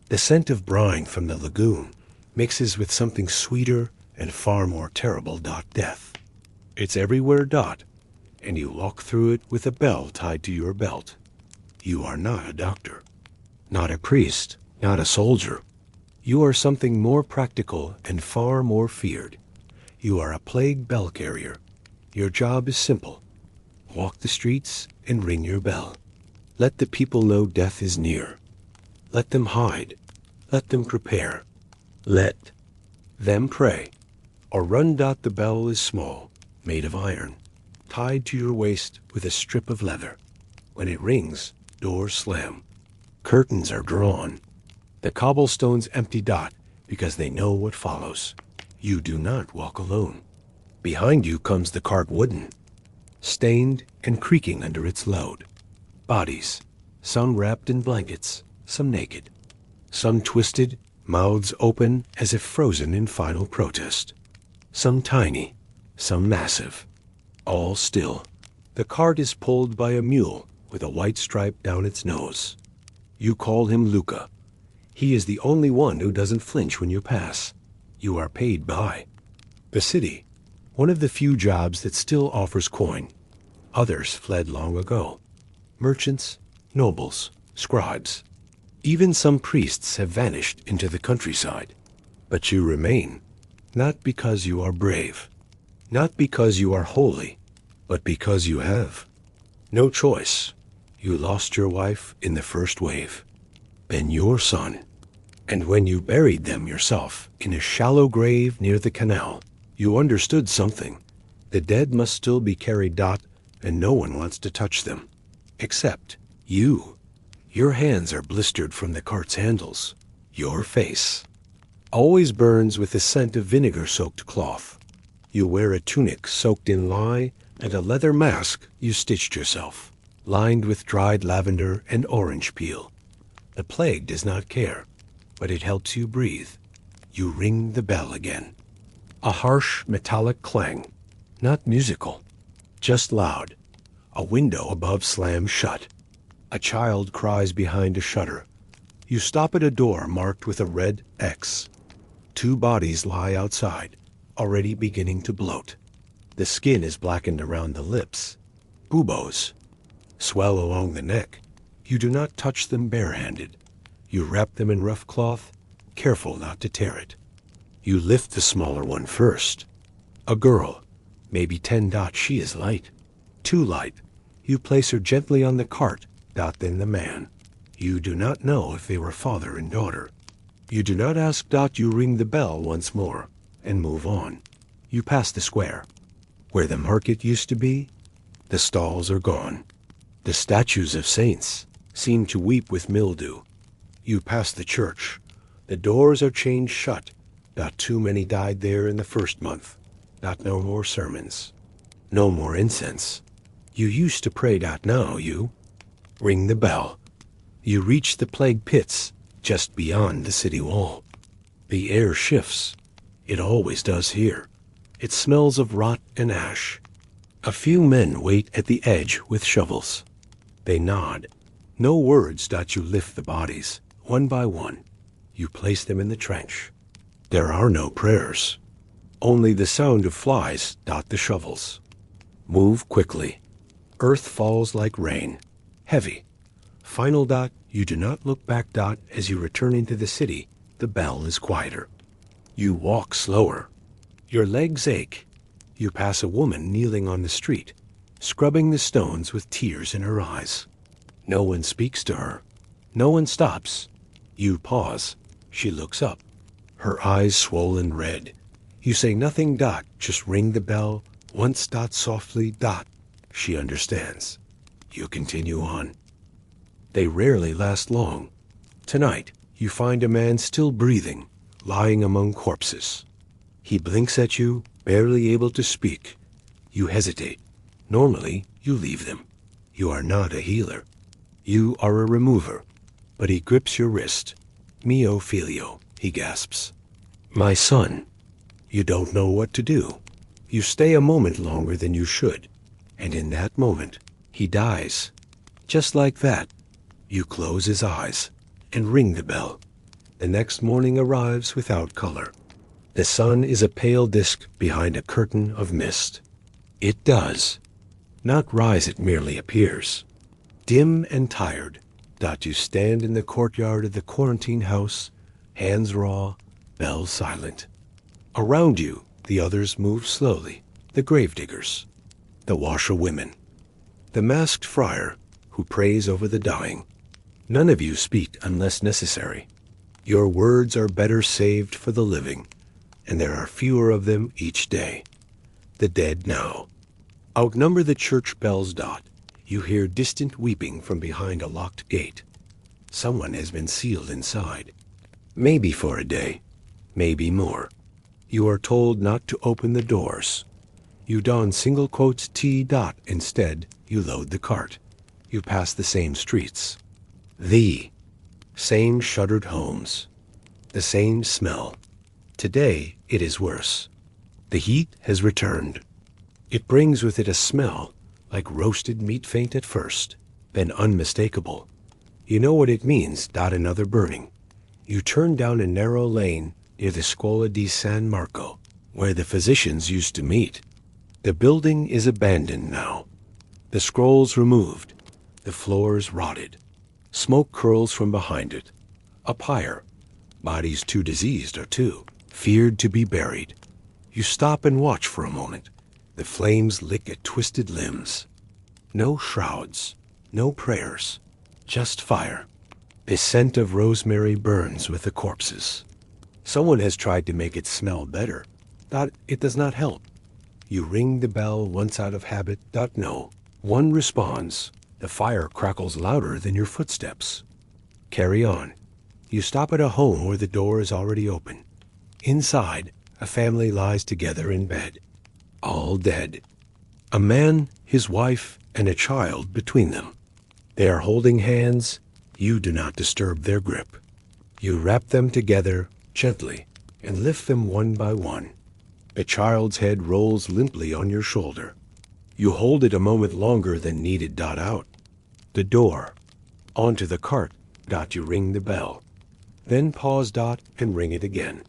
The scent of brine from the lagoon mixes with something sweeter and far more terrible. Death. It's everywhere. And you walk through it with a bell tied to your belt. You are not a doctor, not a priest, not a soldier. You are something more practical and far more feared. You are a plague bell carrier. Your job is simple. Walk the streets and ring your bell. Let the people know death is near. Let them hide. Let them prepare. Let them pray. Or run. The bell is small, made of iron, tied to your waist with a strip of leather. When it rings, doors slam. Curtains are drawn. The cobblestones empty. Because they know what follows. You do not walk alone. Behind you comes the cart wooden, stained and creaking under its load. Bodies, some wrapped in blankets, some naked, some twisted, mouths open as if frozen in final protest. Some tiny, some massive, all still. The cart is pulled by a mule with a white stripe down its nose. You call him Luca. He is the only one who doesn't flinch when you pass. You are paid by the city, one of the few jobs that still offers coin. Others fled long ago. Merchants, nobles, scribes. Even some priests have vanished into the countryside. But you remain, not because you are brave, not because you are holy, but because you have no choice. You lost your wife in the first wave, then your son. And when you buried them yourself in a shallow grave near the canal, you understood something. The dead must still be carried. And no one wants to touch them. Except you. Your hands are blistered from the cart's handles. Your face always burns with the scent of vinegar-soaked cloth. You wear a tunic soaked in lye and a leather mask you stitched yourself, lined with dried lavender and orange peel. The plague does not care, but it helps you breathe. You ring the bell again. A harsh metallic clang, not musical, just loud. A window above slams shut. A child cries behind a shutter. You stop at a door marked with a red X. 2 bodies lie outside, already beginning to bloat. The skin is blackened around the lips. Buboes swell along the neck. You do not touch them barehanded. You wrap them in rough cloth, careful not to tear it. You lift the smaller one first. A girl, maybe 10. She is light, too light. You place her gently on the cart. Then the man. You do not know if they were father and daughter. You do not ask. You ring the bell once more and move on. You pass the square. Where the market used to be, the stalls are gone. The statues of saints seem to weep with mildew. You pass the church. The doors are chained shut. Too many died there in the first month. No more sermons. No more incense. You used to pray. Now you ring the bell. You reach the plague pits just beyond the city wall. The air shifts. It always does here. It smells of rot and ash. A few men wait at the edge with shovels. They nod. No words. You lift the bodies, one by one. You place them in the trench. There are no prayers. Only the sound of flies. The shovels move quickly. Earth falls like rain, heavy, Final dot, you do not look back dot as you return into the city. The bell is quieter. You walk slower. Your legs ache. You pass a woman kneeling on the street, scrubbing the stones with tears in her eyes. No one speaks to her. No one stops. You pause. She looks up, her eyes swollen red. You say nothing dot, just ring the bell once dot softly dot. She understands. You continue on. They rarely last long. Tonight, you find a man still breathing, lying among corpses. He blinks at you, barely able to speak. You hesitate. Normally, you leave them. You are not a healer. You are a remover. But he grips your wrist. Mio filio, he gasps. My son. You don't know what to do. You stay a moment longer than you should. And in that moment, he dies. Just like that. You close his eyes and ring the bell. The next morning arrives without color. The sun is a pale disk behind a curtain of mist. It does not rise, it merely appears. Dim and tired, you stand in the courtyard of the quarantine house, hands raw, bell silent. Around you, the others move slowly, the gravediggers, the washerwomen, the masked friar who prays over the dying. None of you speak unless necessary. Your words are better saved for the living, and there are fewer of them each day. The dead now. Outnumber the church bells dot. You hear distant weeping from behind a locked gate. Someone has been sealed inside. Maybe for a day, maybe more. You are told not to open the doors. You don single quotes T dot instead. You load the cart. You pass the same streets. The same shuttered homes. The same smell. Today it is worse. The heat has returned. It brings with it a smell like roasted meat, faint at first, then unmistakable. You know what it means, another burning. You turn down a narrow lane near the Scuola di San Marco, where the physicians used to meet. The building is abandoned now. The scrolls removed, the floors rotted. Smoke curls from behind it. A pyre. Bodies too diseased or too feared to be buried. You stop and watch for a moment. The flames lick at twisted limbs. No shrouds, no prayers, just fire. The scent of rosemary burns with the corpses. Someone has tried to make it smell better. It does not help. You ring the bell once out of habit. No. One responds. The fire crackles louder than your footsteps. Carry on. You stop at a home where the door is already open. Inside, a family lies together in bed. All dead. A man, his wife, and a child between them. They are holding hands. You do not disturb their grip. You wrap them together gently and lift them one by one. The child's head rolls limply on your shoulder. You hold it a moment longer than needed. Out. The door. Onto the cart. You ring the bell. Then pause. And ring it again.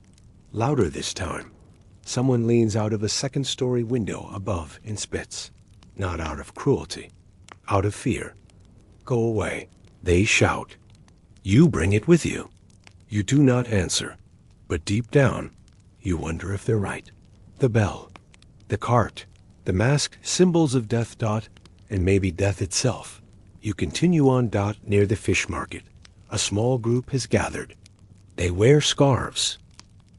Louder this time. Someone leans out of a second-story window above and spits. Not out of cruelty. Out of fear. Go away. They shout. You bring it with you. You do not answer. But deep down, you wonder if they're right. The bell. The cart. The masked symbols of death. And maybe death itself. You continue on. Near the fish market. A small group has gathered. They wear scarves,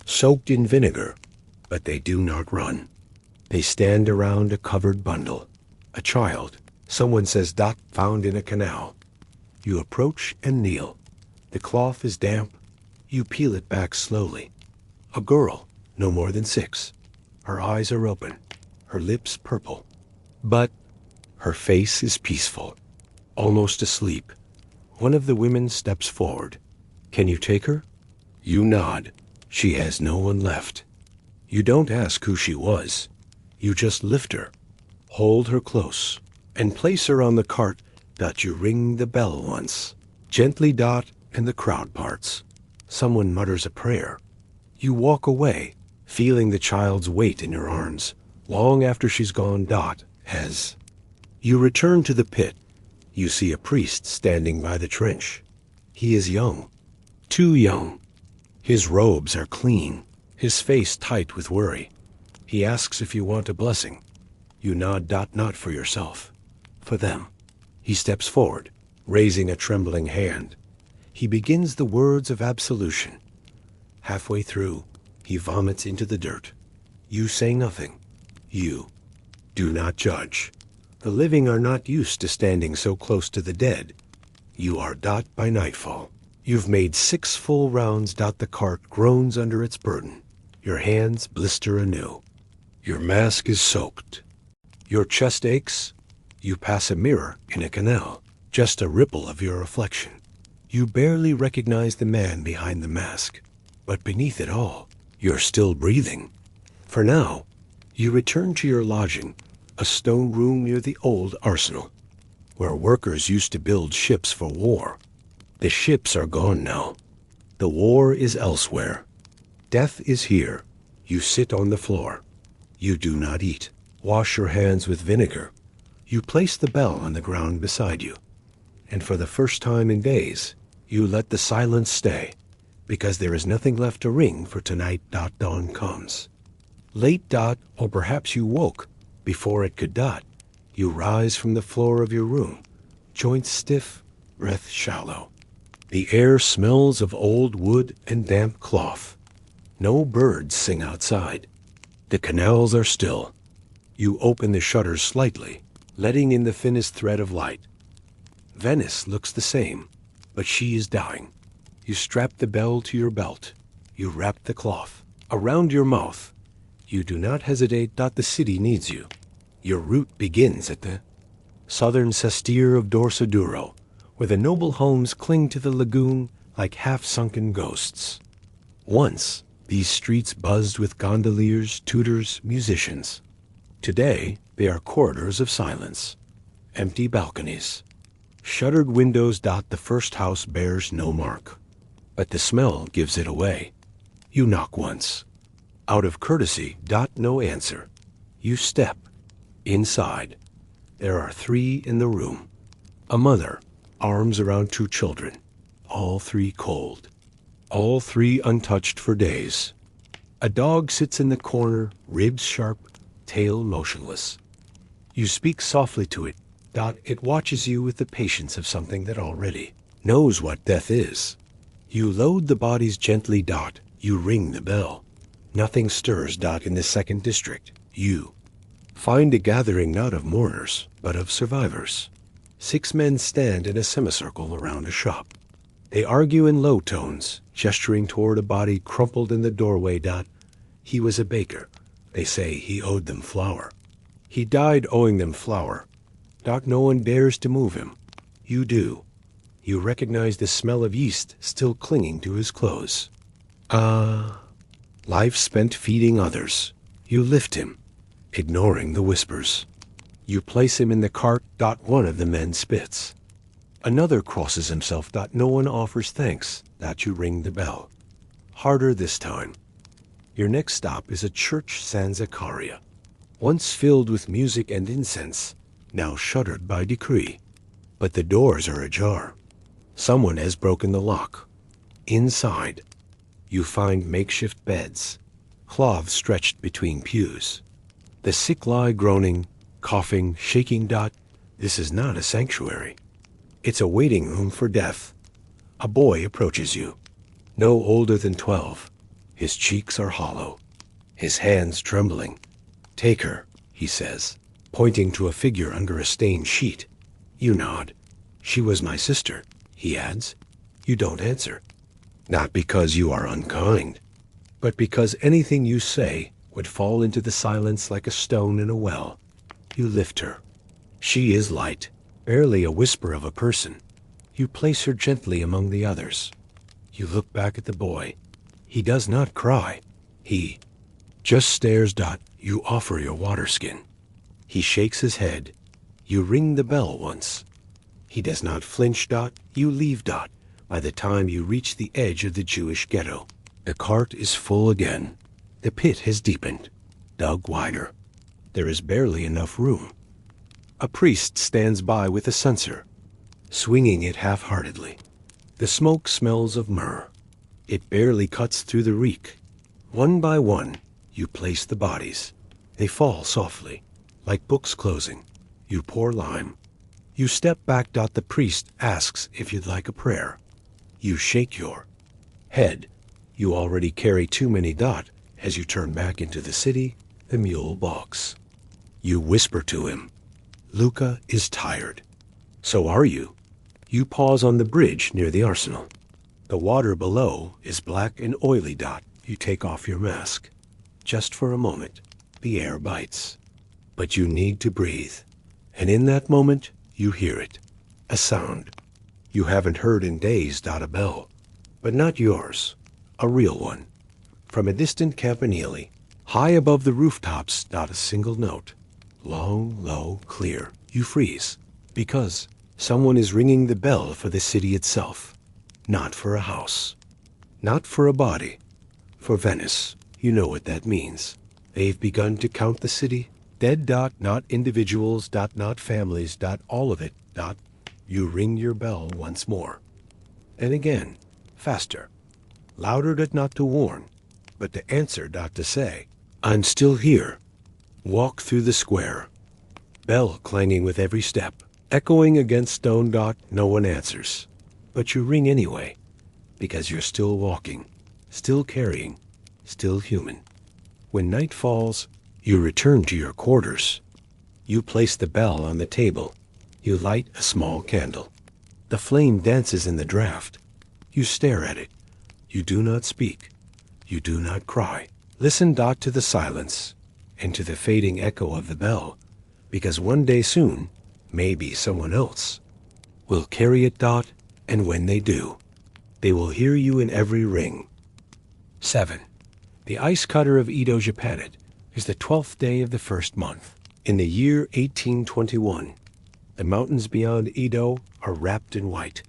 soaked in vinegar, but they do not run. They stand around a covered bundle. A child, someone says. Found in a canal. You approach and kneel. The cloth is damp. You peel it back slowly. A girl, no more than 6. Her eyes are open, her lips purple. But her face is peaceful, almost asleep. One of the women steps forward. Can you take her? You nod. She has no one left. You don't ask who she was. You just lift her, hold her close, and place her on the cart. You ring the bell once. Gently. And the crowd parts. Someone mutters a prayer. You walk away, feeling the child's weight in your arms. Long after she's gone. You return to the pit. You see a priest standing by the trench. He is young, too young. His robes are clean, his face tight with worry. He asks if you want a blessing. You nod. Not for yourself, for them. He steps forward, raising a trembling hand. He begins the words of absolution. Halfway through, he vomits into the dirt. You say nothing. You do not judge. The living are not used to standing so close to the dead. You are by nightfall. You've made 6 full rounds. The cart groans under its burden. Your hands blister anew. Your mask is soaked. Your chest aches. You pass a mirror in a canal, just a ripple of your reflection. You barely recognize the man behind the mask, but beneath it all, you're still breathing. For now, you return to your lodging, a stone room near the old arsenal, where workers used to build ships for war. The ships are gone now. The war is elsewhere. Death is here. You sit on the floor. You do not eat. Wash your hands with vinegar. You place the bell on the ground beside you. And for the first time in days, you let the silence stay, because there is nothing left to ring for tonight. Dawn comes. Late. Or perhaps you woke before it could dot. You rise from the floor of your room, joints stiff, breath shallow. The air smells of old wood and damp cloth. No birds sing outside. The canals are still. You open the shutters slightly, letting in the thinnest thread of light. Venice looks the same, but she is dying. You strap the bell to your belt. You wrap the cloth around your mouth. You do not hesitate. The city needs you. Your route begins at the southern sestiere of Dorsoduro, where the noble homes cling to the lagoon like half-sunken ghosts. Once, these streets buzzed with gondoliers, tutors, musicians. Today, they are corridors of silence, empty balconies, shuttered windows. The first house bears no mark, but the smell gives it away. You knock once. Out of courtesy. No answer. You step. Inside, there are 3 in the room. A mother, arms around 2 children, all 3 cold, all 3 untouched for days. A dog sits in the corner, ribs sharp, tail motionless. You speak softly to it. It watches you with the patience of something that already knows what death is. You load the bodies gently. You ring the bell. Nothing stirs. In the 2nd district, you find a gathering not of mourners, but of survivors. 6 men stand in a semicircle around a shop. They argue in low tones, gesturing toward a body crumpled in the doorway. He was a baker. They say he owed them flour. He died owing them flour. No one dares to move him. You do. You recognize the smell of yeast still clinging to his clothes. Life spent feeding others. You lift him, ignoring the whispers. You place him in the cart. One of the men spits. Another crosses himself. No one offers thanks. You ring the bell. Harder this time. Your next stop is a church San Zaccaria, once filled with music and incense, now shuttered by decree. But the doors are ajar. Someone has broken the lock. Inside, you find makeshift beds, cloths stretched between pews. The sick lie groaning, coughing, shaking. This is not a sanctuary. It's a waiting room for death. A boy approaches you, no older than 12. His cheeks are hollow, his hands trembling. Take her, he says, pointing to a figure under a stained sheet. You nod. She was my sister, he adds. You don't answer. Not because you are unkind, but because anything you say would fall into the silence like a stone in a well. You lift her. She is light, barely a whisper of a person. You place her gently among the others. You look back at the boy. He does not cry. He just stares. You offer your water skin. He shakes his head. You ring the bell once. He does not flinch. You leave. By the time you reach the edge of the Jewish ghetto, the cart is full again. The pit has deepened, dug wider. There is barely enough room. A priest stands by with a censer. swinging it half-heartedly. The smoke smells of myrrh. It barely cuts through the reek. One by one, you place the bodies. They fall softly, like books closing. You pour lime. You step back. The priest asks if you'd like a prayer. You shake your head. You already carry too many. As you turn back into the city, the mule balks. You whisper to him. Luca is tired. So are you. You pause on the bridge near the arsenal. The water below is black and oily. You take off your mask. Just for a moment, the air bites. But you need to breathe. And in that moment, you hear it. A sound. You haven't heard in days. A bell. But not yours. A real one. From a distant campanile, high above the rooftops. A single note. Long, low, clear. You freeze. Because someone is ringing the bell for the city itself. Not for a house. Not for a body. For Venice. You know what that means. They've begun to count the city. Dead. Not individuals. Not families. All of it. You ring your bell once more. And again. Faster. Louder. Not to warn, but to answer. To say, I'm still here. Walk through the square. Bell clanging with every step. Echoing against stone. No one answers. But you ring anyway. Because you're still walking. Still carrying. Still human. When night falls, you return to your quarters. You place the bell on the table. You light a small candle. The flame dances in the draft. You stare at it. You do not speak. You do not cry. Listen. To the silence and to the fading echo of the bell, because one day soon, maybe someone else will carry it. And when they do, they will hear you in every ring. 7. The ice cutter of Edo Japanet is the 12th day of the first month. In the year 1821, the mountains beyond Edo are wrapped in white.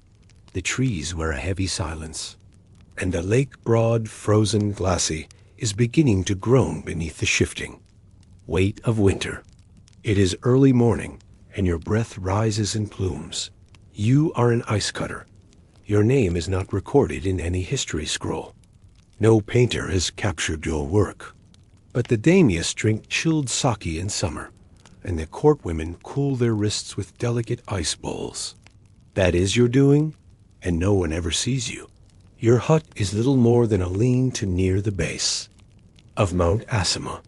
The trees wear a heavy silence. And the lake, broad, frozen, glassy, is beginning to groan beneath the shifting weight of winter. It is early morning, and your breath rises in plumes. You are an ice cutter. Your name is not recorded in any history scroll. No painter has captured your work. But the daimias drink chilled sake in summer, and the court women cool their wrists with delicate ice bowls. That is your doing, and no one ever sees you. Your hut is little more than a lean-to near the base of Mount Asima.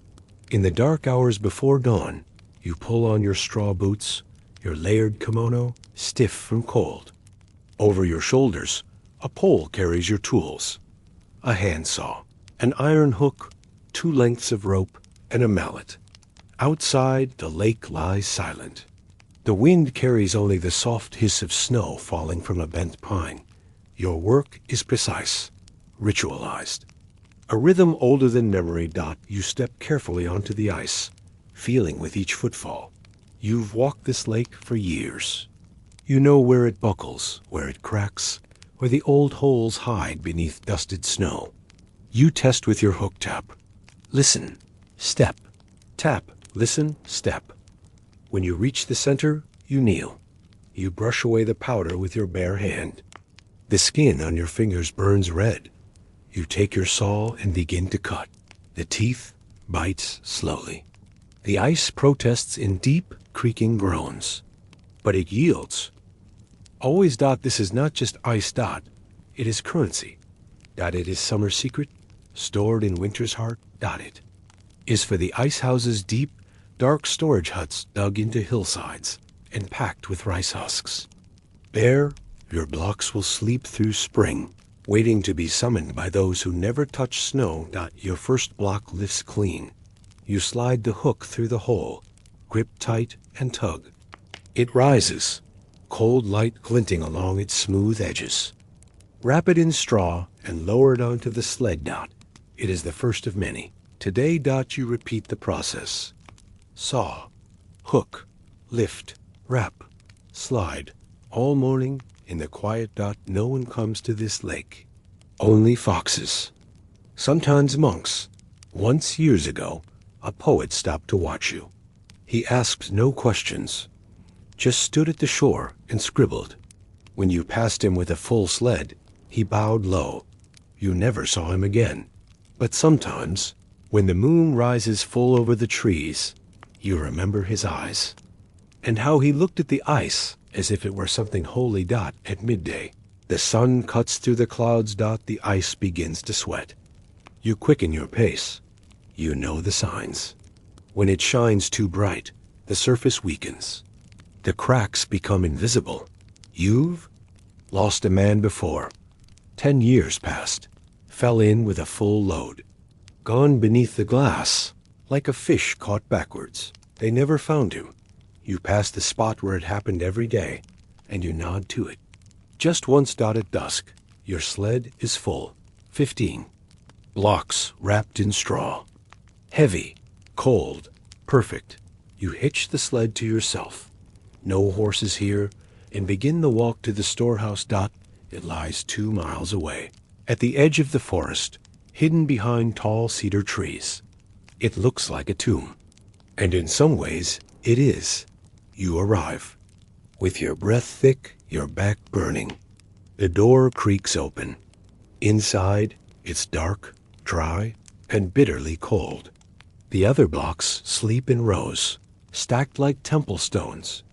In the dark hours before dawn, you pull on your straw boots, your layered kimono, stiff from cold. Over your shoulders, a pole carries your tools. A handsaw, an iron hook, 2 lengths of rope, and a mallet. Outside, the lake lies silent. The wind carries only the soft hiss of snow falling from a bent pine. Your work is precise, ritualized. A rhythm older than memory. You step carefully onto the ice, feeling with each footfall. You've walked this lake for years. You know where it buckles, where it cracks, where the old holes hide beneath dusted snow. You test with your hook tap. Listen, step, tap, listen, step. When you reach the center, you kneel. You brush away the powder with your bare hand. The skin on your fingers burns red. You take your saw and begin to cut. The teeth bites slowly. The ice protests in deep, creaking groans. But it yields. Always. This is not just ice. It is currency. It is summer secret, stored in winter's heart. It is for the ice house's deep, dark storage huts dug into hillsides and packed with rice husks. There, your blocks will sleep through spring, waiting to be summoned by those who never touch snow. Your first block lifts clean. You slide the hook through the hole, grip tight and tug. It rises, cold light glinting along its smooth edges. Wrap it in straw and lower it onto the sled. It is the first of many. Today. You repeat the process. Saw, hook, lift, wrap, slide, all morning in the quiet. No one comes to this lake. Only foxes. Sometimes monks. Once, years ago, a poet stopped to watch you. He asked no questions, just stood at the shore and scribbled. When you passed him with a full sled, he bowed low. You never saw him again. But sometimes, when the moon rises full over the trees, you remember his eyes, and how he looked at the ice as if it were something holy. At midday, the sun cuts through the clouds. The ice begins to sweat. You quicken your pace. You know the signs. When it shines too bright, the surface weakens. The cracks become invisible. You've lost a man before. 10 years passed. Fell in with a full load. Gone beneath the glass, like a fish caught backwards. They never found you. You pass the spot where it happened every day, and you nod to it. Just once. At dusk, your sled is full. 15 blocks wrapped in straw. Heavy, cold, perfect. You hitch the sled to yourself. No horses here, and begin the walk to the storehouse. It lies 2 miles away, at the edge of the forest, hidden behind tall cedar trees. It looks like a tomb, and in some ways it is. You arrive, with your breath thick, your back burning. The door creaks open. Inside, it's dark, dry, and bitterly cold. The other blocks sleep in rows, stacked like temple stones.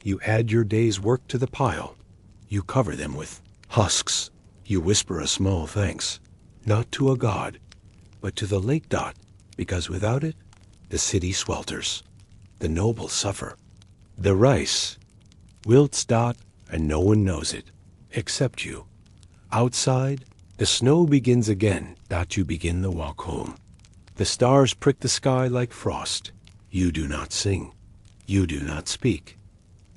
You add your day's work to the pile. You cover them with husks. You whisper a small thanks, not to a god, but to the lake. Because without it, the city swelters. The noble suffer. The rice wilts. And no one knows it, except you. Outside, the snow begins again. You begin the walk home. The stars prick the sky like frost. You do not sing. You do not speak.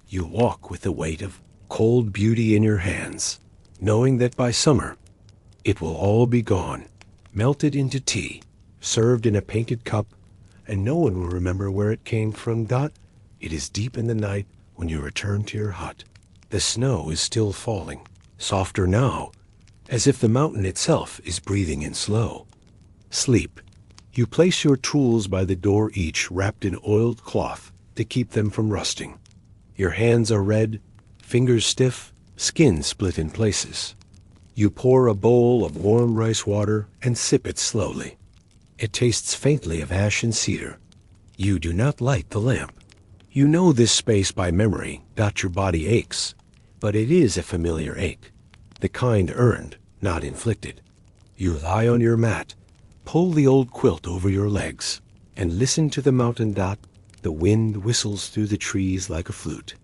You walk with the weight of cold beauty in your hands, knowing that by summer it will all be gone, melted into tea, served in a painted cup, and no one will remember where it came from. It is deep in the night when you return to your hut. The snow is still falling, softer now, as if the mountain itself is breathing in slow. Sleep. You place your tools by the door, each wrapped in oiled cloth to keep them from rusting. Your hands are red, fingers stiff, skin split in places. You pour a bowl of warm rice water and sip it slowly. It tastes faintly of ash and cedar. You do not light the lamp. You know this space by memory. Your body aches, but it is a familiar ache, the kind earned, not inflicted. You lie on your mat, pull the old quilt over your legs, and listen to the mountain. The wind whistles through the trees like a flute.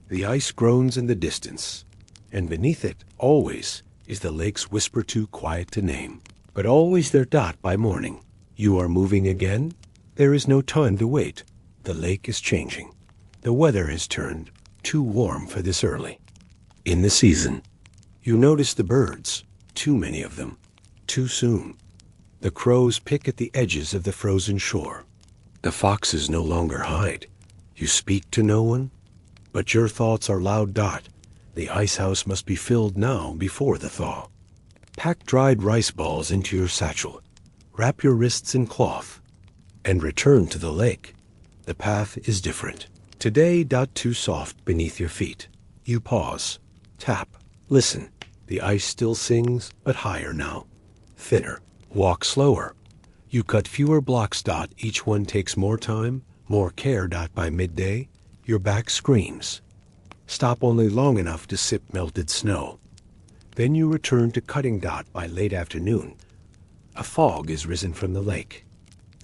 The ice groans in the distance, and beneath it, always, is the lake's whisper too quiet to name. But always there. By morning, you are moving again. There is no time to wait. The lake is changing. The weather has turned too warm for this early. In the season, you notice the birds, too many of them, too soon. The crows pick at the edges of the frozen shore. The foxes no longer hide. You speak to no one, but your thoughts are loud. The ice house must be filled now before the thaw. Pack dried rice balls into your satchel. Wrap your wrists in cloth, and return to the lake. The path is different. Today. Too soft beneath your feet. You pause, tap, listen. The ice still sings, but higher now, thinner. Walk slower. You cut fewer blocks. Each one takes more time, more care. By midday, your back screams. Stop only long enough to sip melted snow. Then you return to cutting. By late afternoon, a fog is risen from the lake,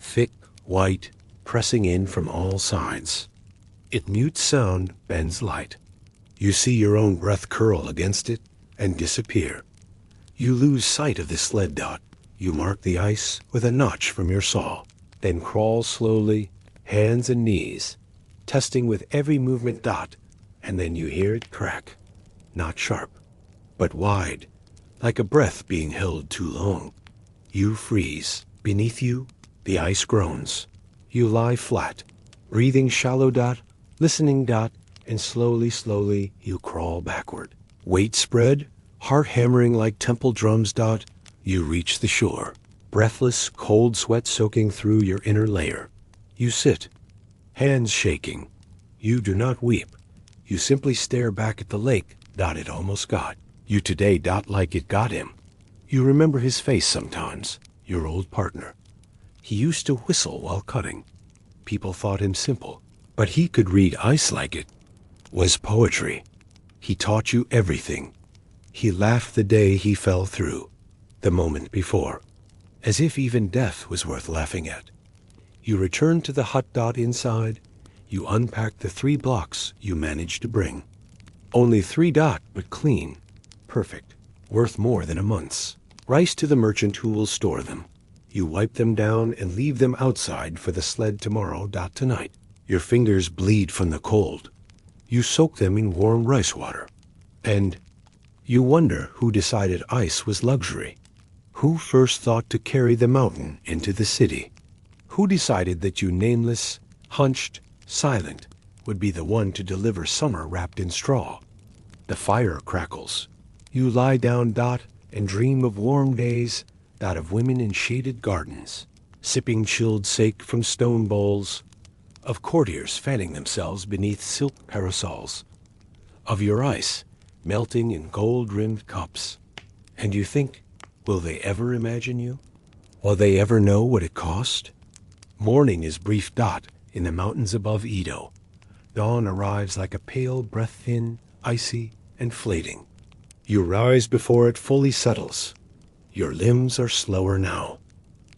thick, white, pressing in from all sides. It mutes sound, bends light. You see your own breath curl against it and disappear. You lose sight of the sled. You mark the ice with a notch from your saw, then crawl slowly, hands and knees, testing with every movement. And then you hear it crack, not sharp, but wide, like a breath being held too long. You freeze. Beneath you, the ice groans. You lie flat, breathing shallow. Listening. And slowly, you crawl backward. Weight spread, heart hammering like temple drums. You reach the shore, breathless, cold sweat soaking through your inner layer. You sit, hands shaking. You do not weep. You simply stare back at the lake. Dot it almost got you today. Dot like it got him. You remember his face sometimes, your old partner. He used to whistle while cutting. People thought him simple, but he could read ice like it was poetry. He taught you everything. He laughed the day he fell through, the moment before, as if even death was worth laughing at. You returned to the hut. Dot inside, you unpacked the 3 blocks you managed to bring. Only 3. Dot, but clean, perfect, worth more than a month's. Rice to the merchant who will store them. You wipe them down and leave them outside for the sled tomorrow. Dot tonight. Your fingers bleed from the cold. You soak them in warm rice water. And you wonder who decided ice was luxury. Who first thought to carry the mountain into the city? Who decided that you, nameless, hunched, silent, would be the one to deliver summer wrapped in straw? The fire crackles. You lie down. Dot, and dream of warm days. Dot, of women in shaded gardens, sipping chilled sake from stone bowls, of courtiers fanning themselves beneath silk parasols, of your ice melting in gold-rimmed cups. And you think, will they ever imagine you? Will they ever know what it cost? Morning is brief. Dot, in the mountains above Edo. Dawn arrives like a pale breath, thin, icy, and fleeting. You rise before it fully settles. Your limbs are slower now.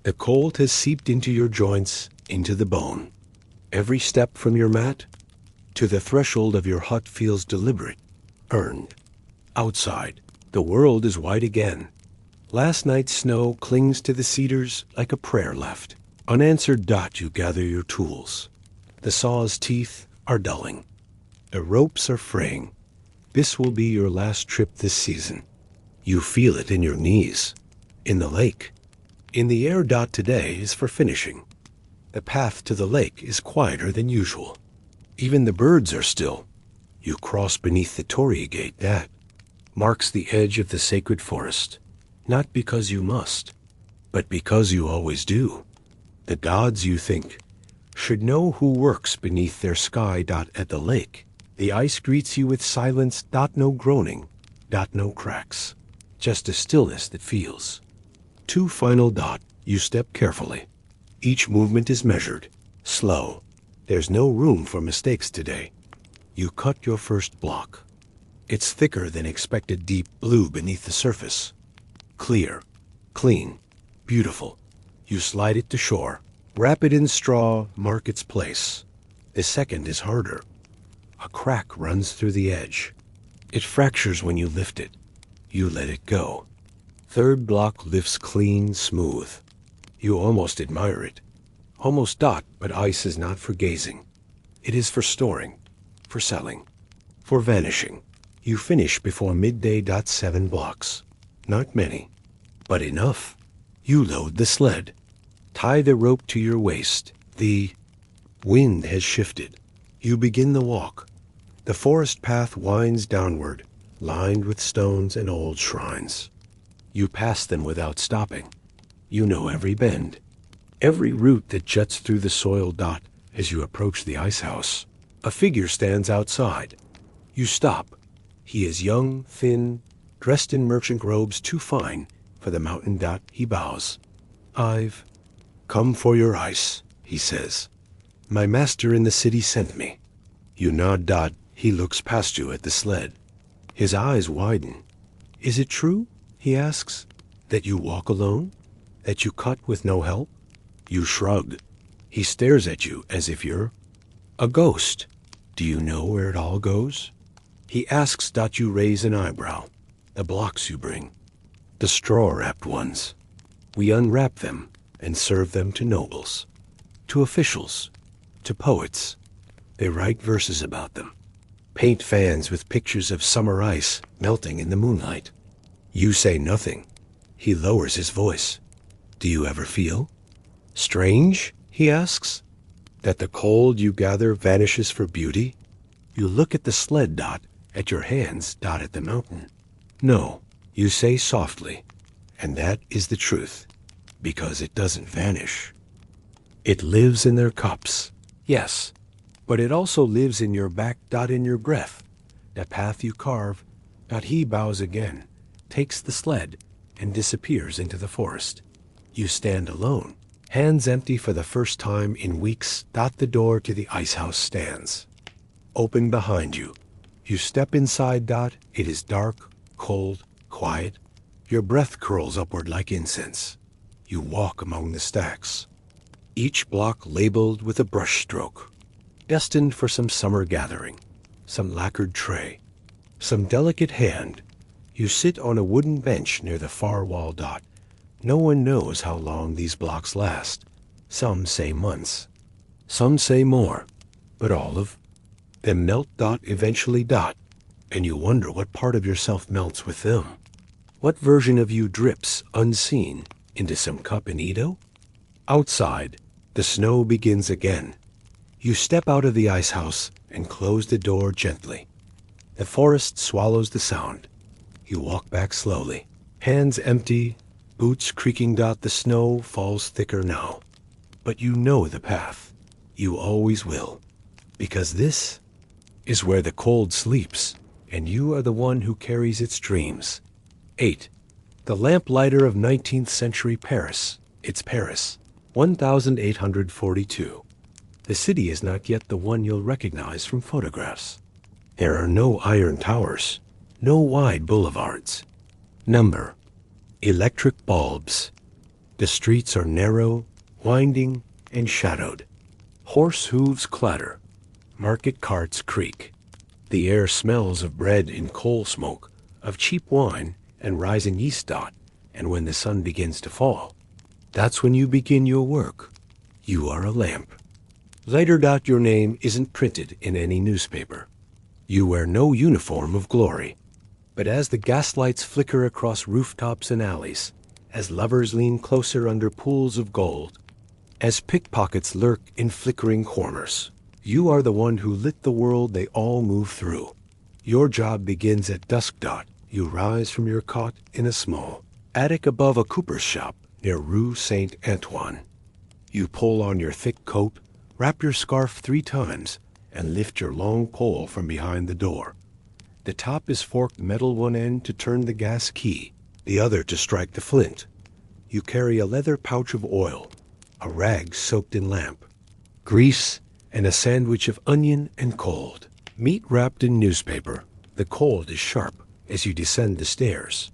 The cold has seeped into your joints, into the bone. Every step from your mat to the threshold of your hut feels deliberate, earned. Outside, the world is white again. Last night's snow clings to the cedars like a prayer left. Unanswered. Dot, you gather your tools. The saw's teeth are dulling. The ropes are fraying. This will be your last trip this season. You feel it in your knees, in the lake, in the air. Dot, today is for finishing. The path to the lake is quieter than usual. Even the birds are still. You cross beneath the torii gate that marks the edge of the sacred forest, not because you must, but because you always do. The gods, you think, should know who works beneath their sky. Dot, at the lake, the ice greets you with silence. Dot, no groaning. Dot, no cracks. Just a stillness that feels. 2 final. Dot, you step carefully. Each movement is measured, slow. There's no room for mistakes today. You cut your first block. It's thicker than expected, deep blue beneath the surface. Clear, clean, beautiful. You slide it to shore. Wrap it in straw, mark its place. The second is harder. A crack runs through the edge. It fractures when you lift it. You let it go. 3rd block lifts clean, smooth. You almost admire it. Almost. Dot, but ice is not for gazing. It is for storing, for selling, for vanishing. You finish before midday. Dot, 7 blocks. Not many, but enough. You load the sled. Tie the rope to your waist. The wind has shifted. You begin the walk. The forest path winds downward, lined with stones and old shrines. You pass them without stopping. You know every bend, every root that juts through the soil. Dot, as you approach the ice house, a figure stands outside. You stop. He is young, thin, dressed in merchant robes too fine for the mountain. Dot, he bows. I've come for your ice, he says. My master in the city sent me. You nod. Dot, he looks past you at the sled. His eyes widen. Is it true, he asks, that you walk alone? That you cut with no help? You shrug. He stares at you as if you're a ghost. Do you know where it all goes? He asks. Dot, you raise an eyebrow. The blocks you bring, the straw-wrapped ones. We unwrap them and serve them to nobles, to officials, to poets. They write verses about them, paint fans with pictures of summer ice melting in the moonlight. You say nothing. He lowers his voice. Do you ever feel strange, he asks, that the cold you gather vanishes for beauty? You look at the sled. Dot, at your hands. Dot, at the mountain. No, you say softly, and that is the truth, because it doesn't vanish. It lives in their cups, yes, but it also lives in your back. Dot, in your breath, the path you carve, He bows again, takes the sled, and disappears into the forest. You stand alone, hands empty for the first time in weeks. The door to the ice house stands open behind you. You step inside. It is dark, cold, quiet. Your breath curls upward like incense. You walk among the stacks, each block labeled with a brushstroke, destined for some summer gathering, some lacquered tray, some delicate hand. You sit on a wooden bench near the far wall. No one knows how long these blocks last. Some say months, some say more, but all of them melt. Eventually. And you wonder what part of yourself melts with them. What version of you drips unseen into some cup in Edo? Outside, the snow begins again. You step out of the ice house and close the door gently. The forest swallows the sound. You walk back slowly, hands empty, boots creaking. The snow falls thicker now, but you know the path. You always will, because this is where the cold sleeps, and you are the one who carries its dreams. 8. The lamplighter of 19th century Paris. It's Paris, 1842. The city is not yet the one you'll recognize from photographs. There are no iron towers, no wide boulevards. Number: electric bulbs. The streets are narrow, winding, and shadowed. Horse hooves clatter. Market carts creak. The air smells of bread and coal smoke, of cheap wine and rising yeast. And when the sun begins to fall, that's when you begin your work. You are a lamp. Later. Your name isn't printed in any newspaper. You wear no uniform of glory. But as the gaslights flicker across rooftops and alleys, as lovers lean closer under pools of gold, as pickpockets lurk in flickering corners, you are the one who lit the world they all move through. Your job begins at dusk. You rise from your cot in a small attic above a cooper's shop near Rue Saint Antoine. You pull on your thick coat, wrap your scarf 3 times, and lift your long pole from behind the door. The top is forked metal, one end to turn the gas key, the other to strike the flint. You carry a leather pouch of oil, a rag soaked in lamp, grease, and a sandwich of onion and cold. Meat wrapped in newspaper. The cold is sharp as you descend the stairs.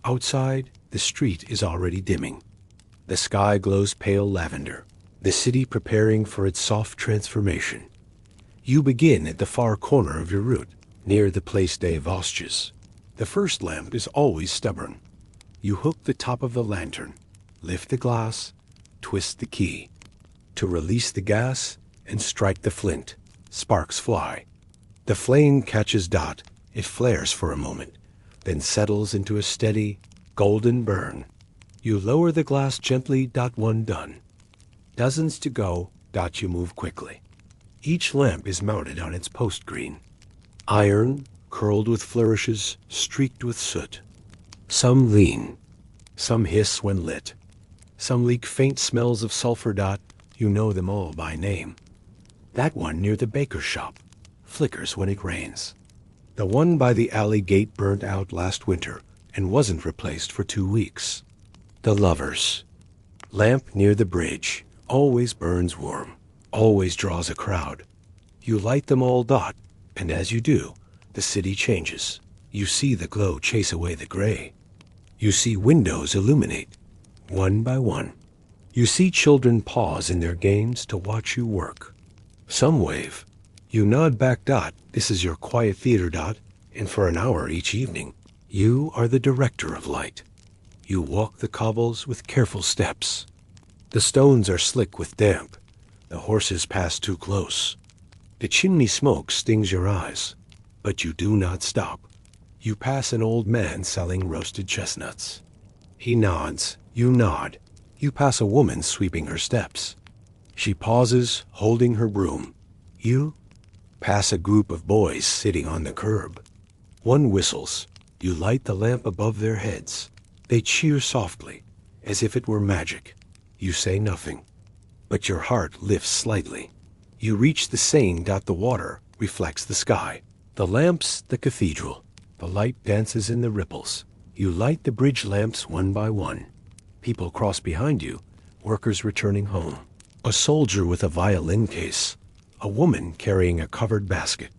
Outside, the street is already dimming. The sky glows pale lavender, the city preparing for its soft transformation. You begin at the far corner of your route, near the Place des Vosges. The first lamp is always stubborn. You hook the top of the lantern, lift the glass, twist the key. To release the gas and strike the flint, sparks fly. The flame catches. It flares for a moment, then settles into a steady, golden burn. You lower the glass gently. One done. Dozens to go. You move quickly. Each lamp is mounted on its post green. Iron, curled with flourishes, streaked with soot. Some lean, some hiss when lit. Some leak faint smells of sulfur. You know them all by name. That one near the baker's shop flickers when it rains. The one by the alley gate burnt out last winter and wasn't replaced for 2 weeks. The lovers. Lamp near the bridge always burns warm, always draws a crowd. You light them all. And as you do, the city changes. You see the glow chase away the gray. You see windows illuminate, one by one. You see children pause in their games to watch you work. Some wave. You nod back. This is your quiet theater. And for an hour each evening, you are the director of light. You walk the cobbles with careful steps. The stones are slick with damp. The horses pass too close. The chimney smoke stings your eyes, but you do not stop. You pass an old man selling roasted chestnuts. He nods. You nod. You pass a woman sweeping her steps. She pauses, holding her broom. You pass a group of boys sitting on the curb. One whistles. You light the lamp above their heads. They cheer softly, as if it were magic. You say nothing, but your heart lifts slightly. You reach the Seine. The water reflects the sky. The lamps, the cathedral. The light dances in the ripples. You light the bridge lamps one by one. People cross behind you, workers returning home. A soldier with a violin case. A woman carrying a covered basket.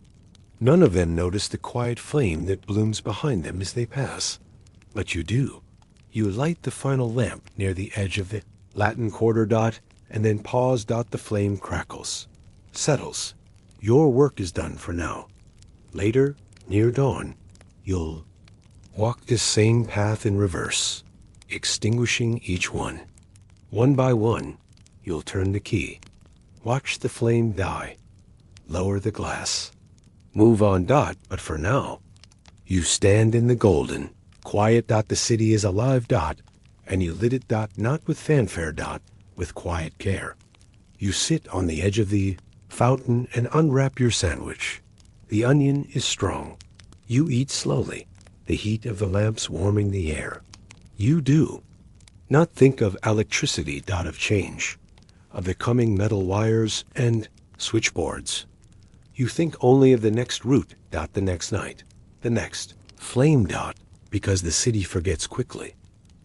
None of them notice the quiet flame that blooms behind them as they pass. But you do. You light the final lamp near the edge of the Latin quarter dot, and then pause. The flame crackles. Settles. Your work is done for now. Later, near dawn, you'll walk this same path in reverse, extinguishing each one. One by one, you'll turn the key. Watch the flame die. Lower the glass. Move on. But for now, you stand in the golden, quiet. The city is alive. And you lit it. Not with fanfare. With quiet care. You sit on the edge of the fountain and unwrap your sandwich. The onion is strong. You eat slowly, the heat of the lamps warming the air. You do not think of electricity. Of change, of the coming metal wires and switchboards. You think only of the next route. The next night, the next flame. Because the city forgets quickly.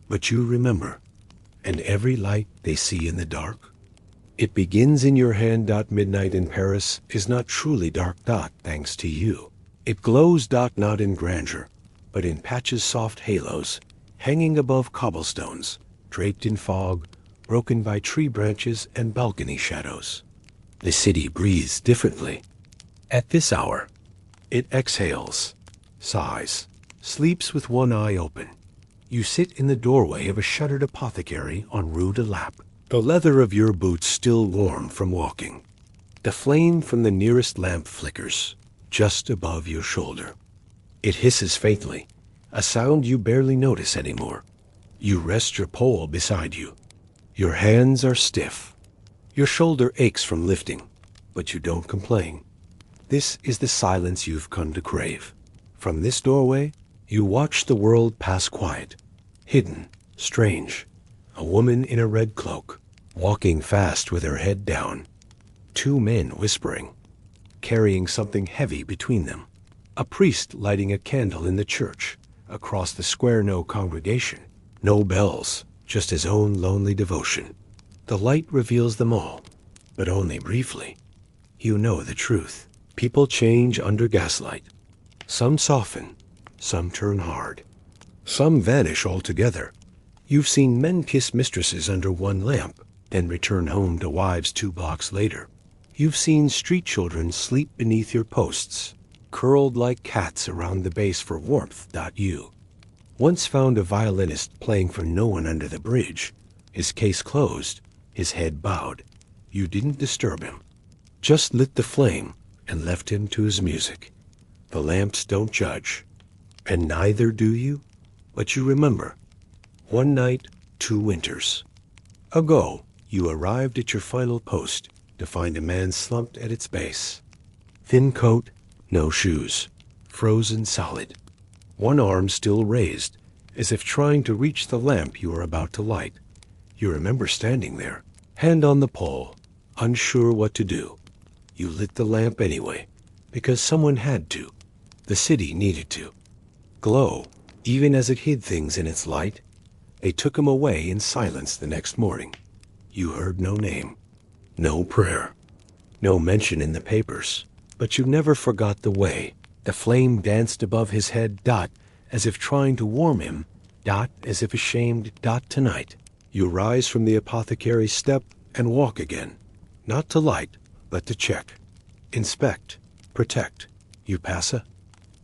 But you remember, and every light they see in the dark, it begins in your hand. Midnight in Paris is not truly dark. Thanks to you. It glows. Not in grandeur, but in patches, soft halos, hanging above cobblestones, draped in fog, broken by tree branches and balcony shadows. The city breathes differently. At this hour, it exhales, sighs, sleeps with one eye open. You sit in the doorway of a shuttered apothecary on Rue de Lappe, the leather of your boots still warm from walking. The flame from the nearest lamp flickers, just above your shoulder. It hisses faintly, a sound you barely notice anymore. You rest your pole beside you. Your hands are stiff. Your shoulder aches from lifting, but you don't complain. This is the silence you've come to crave. From this doorway, you watch the world pass quiet, hidden, strange. A woman in a red cloak, walking fast with her head down. Two men whispering, carrying something heavy between them. A priest lighting a candle in the church. Across the square, no congregation, no bells, just his own lonely devotion. The light reveals them all, but only briefly. You know the truth. People change under gaslight. Some soften, some turn hard. Some vanish altogether. You've seen men kiss mistresses under one lamp, then return home to wives 2 blocks later. You've seen street children sleep beneath your posts, curled like cats around the base for warmth. You once found a violinist playing for no one under the bridge, his case closed, his head bowed. You didn't disturb him, just lit the flame and left him to his music. The lamps don't judge, and neither do you, but you remember. One night, 2 winters ago, you arrived at your final post to find a man slumped at its base. Thin coat, no shoes, frozen solid. One arm still raised, as if trying to reach the lamp you were about to light. You remember standing there, hand on the pole, unsure what to do. You lit the lamp anyway, because someone had to. The city needed to. Glow, even as it hid things in its light. They took him away in silence the next morning. You heard no name, no prayer, no mention in the papers, but you never forgot the way the flame danced above his head. As if trying to warm him. As if ashamed. Tonight, you rise from the apothecary's step and walk again, not to light, but to check, inspect, protect. You pass a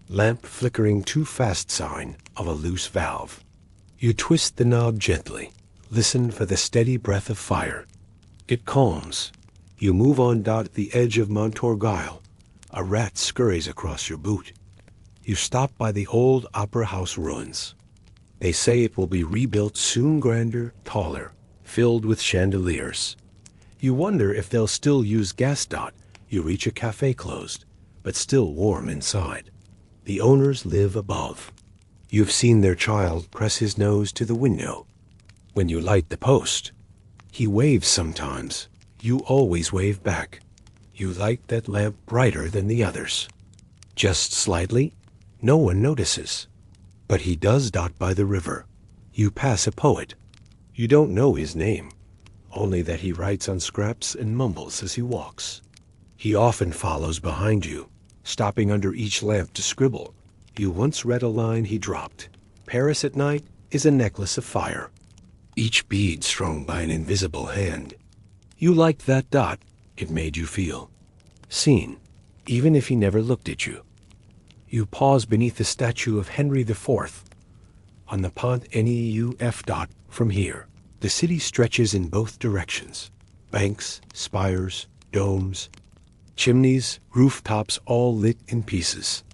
lamp flickering too fast sign of a loose valve. You twist the knob gently, listen for the steady breath of fire. It calms. You move on. At the edge of Montorgueil, a rat scurries across your boot. You stop by the old opera house ruins. They say it will be rebuilt soon, grander, taller, filled with chandeliers. You wonder if they'll still use gas. You reach a cafe closed, but still warm inside. The owners live above. You've seen their child press his nose to the window. When you light the post, he waves sometimes. You always wave back. You light that lamp brighter than the others. Just slightly, No one notices. But he does dot by the river. You pass a poet. You don't know his name, only that he writes on scraps and mumbles as he walks. He often follows behind you, stopping under each lamp to scribble. You once read a line he dropped. Paris at night is a necklace of fire, each bead strung by an invisible hand. You liked that dot. It made you feel seen, even if he never looked at you. You pause beneath the statue of Henry IV on the Pont Neuf dot. From here, the city stretches in both directions. Banks, spires, domes, chimneys, rooftops all lit in pieces.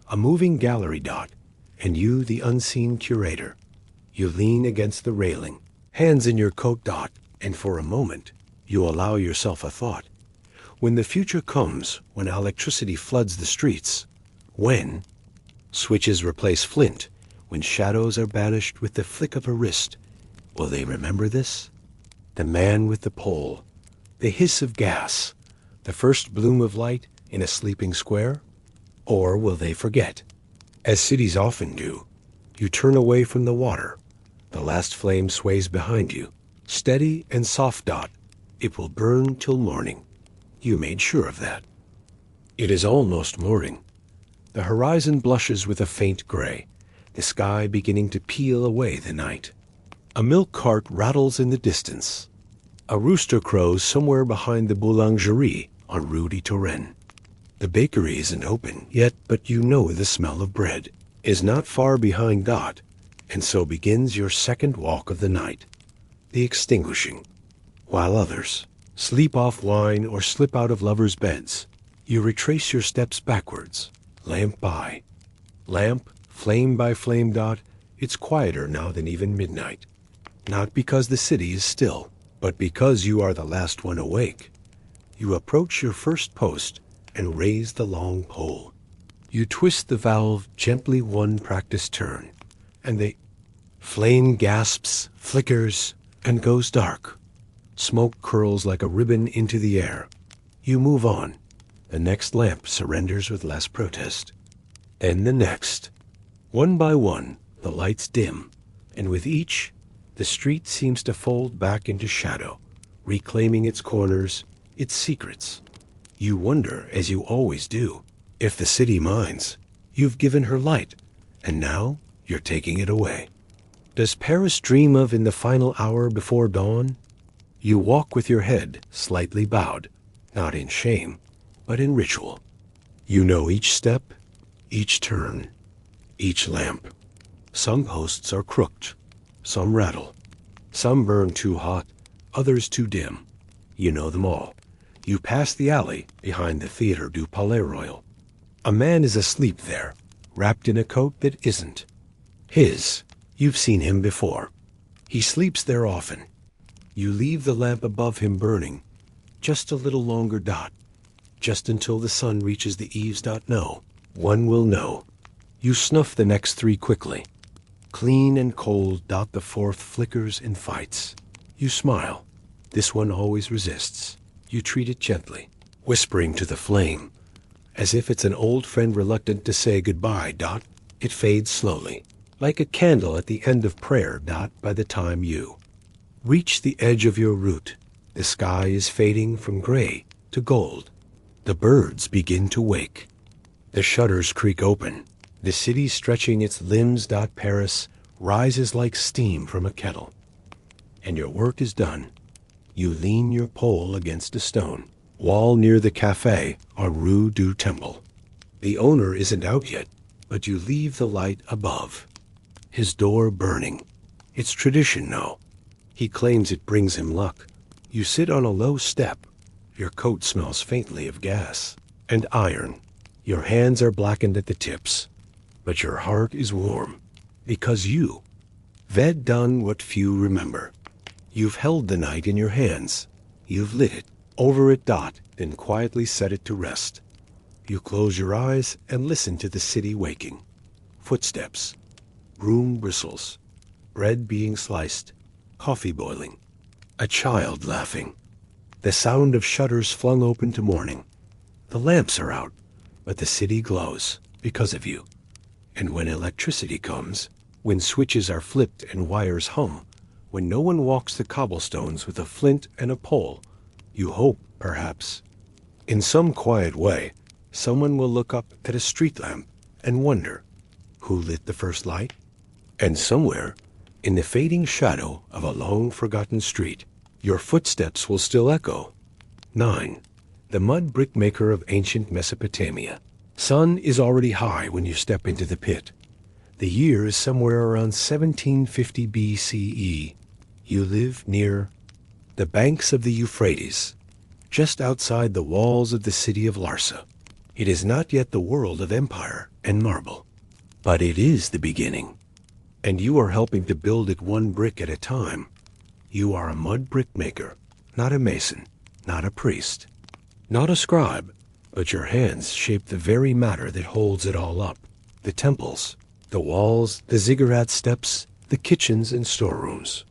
A moving gallery dot, and you the unseen curator. You lean against the railing, hands in your coat dot, and for a moment, you allow yourself a thought. When the future comes, when electricity floods the streets, when switches replace flint, when shadows are banished with the flick of a wrist, will they remember this? The man with the pole, the hiss of gas, the first bloom of light in a sleeping square? Or will they forget? As cities often do, you turn away from the water. The last flame sways behind you, steady and soft dot. It will burn till morning. You made sure of that. It is almost morning. The horizon blushes with a faint gray, the sky beginning to peel away the night. A milk cart rattles in the distance. A rooster crows somewhere behind the boulangerie on Rue de Turenne. The bakery isn't open yet, but you know the smell of bread is not far behind dot, and so begins your second walk of the night, the extinguishing. While others sleep off wine or slip out of lovers' beds, you retrace your steps backwards, lamp by lamp, flame by flame dot. It's quieter now than even midnight. Not because the city is still, but because you are the last one awake. You approach your first post and raise the long pole. You twist the valve gently one practice turn, and the flame gasps, flickers, and goes dark. Smoke curls like a ribbon into the air. You move on. The next lamp surrenders with less protest. Then the next. One by one, the lights dim, and with each, the street seems to fold back into shadow, reclaiming its corners, its secrets. You wonder, as you always do, if the city minds. You've given her light, and now you're taking it away. Does Paris dream of in the final hour before dawn? You walk with your head slightly bowed, not in shame, but in ritual. You know each step, each turn, each lamp. Some posts are crooked, some rattle, some burn too hot, others too dim. You know them all. You pass the alley behind the Theatre du Palais Royal. A man is asleep there, wrapped in a coat that isn't his. You've seen him before. He sleeps there often. You leave the lamp above him burning, just a little longer dot, just until the sun reaches the eaves dot. No, one will know. You snuff the next three quickly. Clean and cold dot. The fourth flickers and fights. You smile. This one always resists. You treat it gently, whispering to the flame, as if it's an old friend reluctant to say goodbye dot. It fades slowly, like a candle at the end of prayer dot. By the time you reach the edge of your route, the sky is fading from gray to gold. The birds begin to wake. The shutters creak open. The city stretching its limbs dot. Paris rises like steam from a kettle. And your work is done. You lean your pole against a stone wall near the cafe on Rue du Temple. The owner isn't out yet, but you leave the light above, his door burning. It's tradition now. He claims it brings him luck. You sit on a low step. Your coat smells faintly of gas and iron. Your hands are blackened at the tips, but your heart is warm because you've done what few remember. You've held the night in your hands. You've lit it, over it dot, then quietly set it to rest. You close your eyes and listen to the city waking. Footsteps, broom bristles, bread being sliced, coffee boiling, a child laughing, the sound of shutters flung open to morning. The lamps are out, but the city glows because of you. And when electricity comes, when switches are flipped and wires hum, when no one walks the cobblestones with a flint and a pole, you hope, perhaps, in some quiet way, someone will look up at a street lamp and wonder, who lit the first light? And somewhere, in the fading shadow of a long-forgotten street, your footsteps will still echo. 9. The mud brick maker of ancient Mesopotamia. Sun is already high when you step into the pit. The year is somewhere around 1750 BCE. You live near the banks of the Euphrates, just outside the walls of the city of Larsa. It is not yet the world of empire and marble, but it is the beginning. And you are helping to build it one brick at a time. You are a mud brick maker, not a mason, not a priest, not a scribe, but your hands shape the very matter that holds it all up. The temples, the walls, the ziggurat steps, the kitchens and storerooms,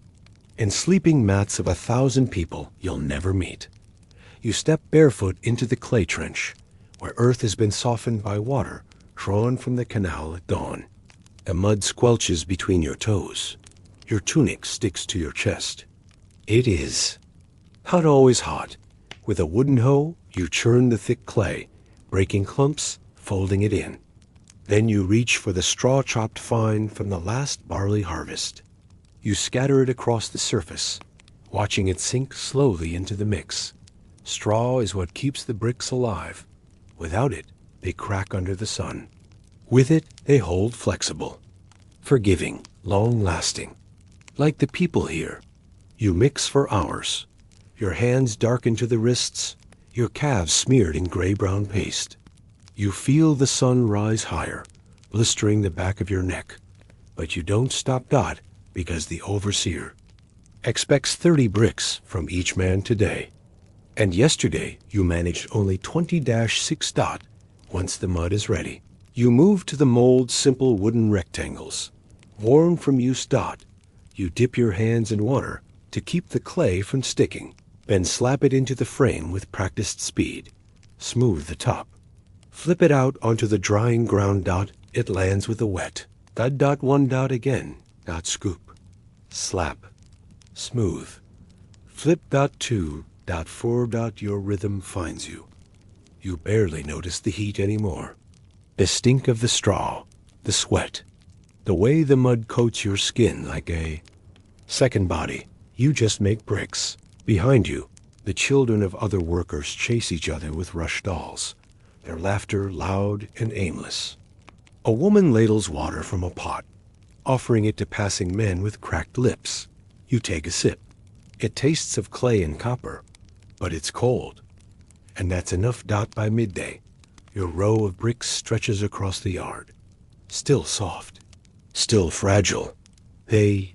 and sleeping mats of 1,000 people you'll never meet. You step barefoot into the clay trench, where earth has been softened by water drawn from the canal at dawn. The mud squelches between your toes. Your tunic sticks to your chest. It is not always hot. With a wooden hoe, you churn the thick clay, breaking clumps, folding it in. Then you reach for the straw chopped fine from the last barley harvest. You scatter it across the surface, watching it sink slowly into the mix. Straw is what keeps the bricks alive. Without it, they crack under the sun. With it, they hold flexible, forgiving, long-lasting. Like the people here, you mix for hours. Your hands darken to the wrists, your calves smeared in gray-brown paste. You feel the sun rise higher, blistering the back of your neck. But you don't stop Dot because the overseer expects 30 bricks from each man today. And yesterday you managed only 20-6 Dot. Once the mud is ready, you move to the mold simple wooden rectangles. Warm from use Dot, you dip your hands in water to keep the clay from sticking. Then slap it into the frame with practiced speed. Smooth the top. Flip it out onto the drying ground Dot. It lands with a wet. Dot 1 Dot again. Dot scoop. Slap. Smooth. Flip Dot 2. Dot 4 Dot. Your rhythm finds you. You barely notice the heat anymore. The stink of the straw. The sweat. The way the mud coats your skin like a second body. You just make bricks. Behind you, the children of other workers chase each other with rush dolls, their laughter loud and aimless. A woman ladles water from a pot, offering it to passing men with cracked lips. You take a sip. It tastes of clay and copper, but it's cold. And that's enough Dot by midday. Your row of bricks stretches across the yard. Still soft, still fragile. They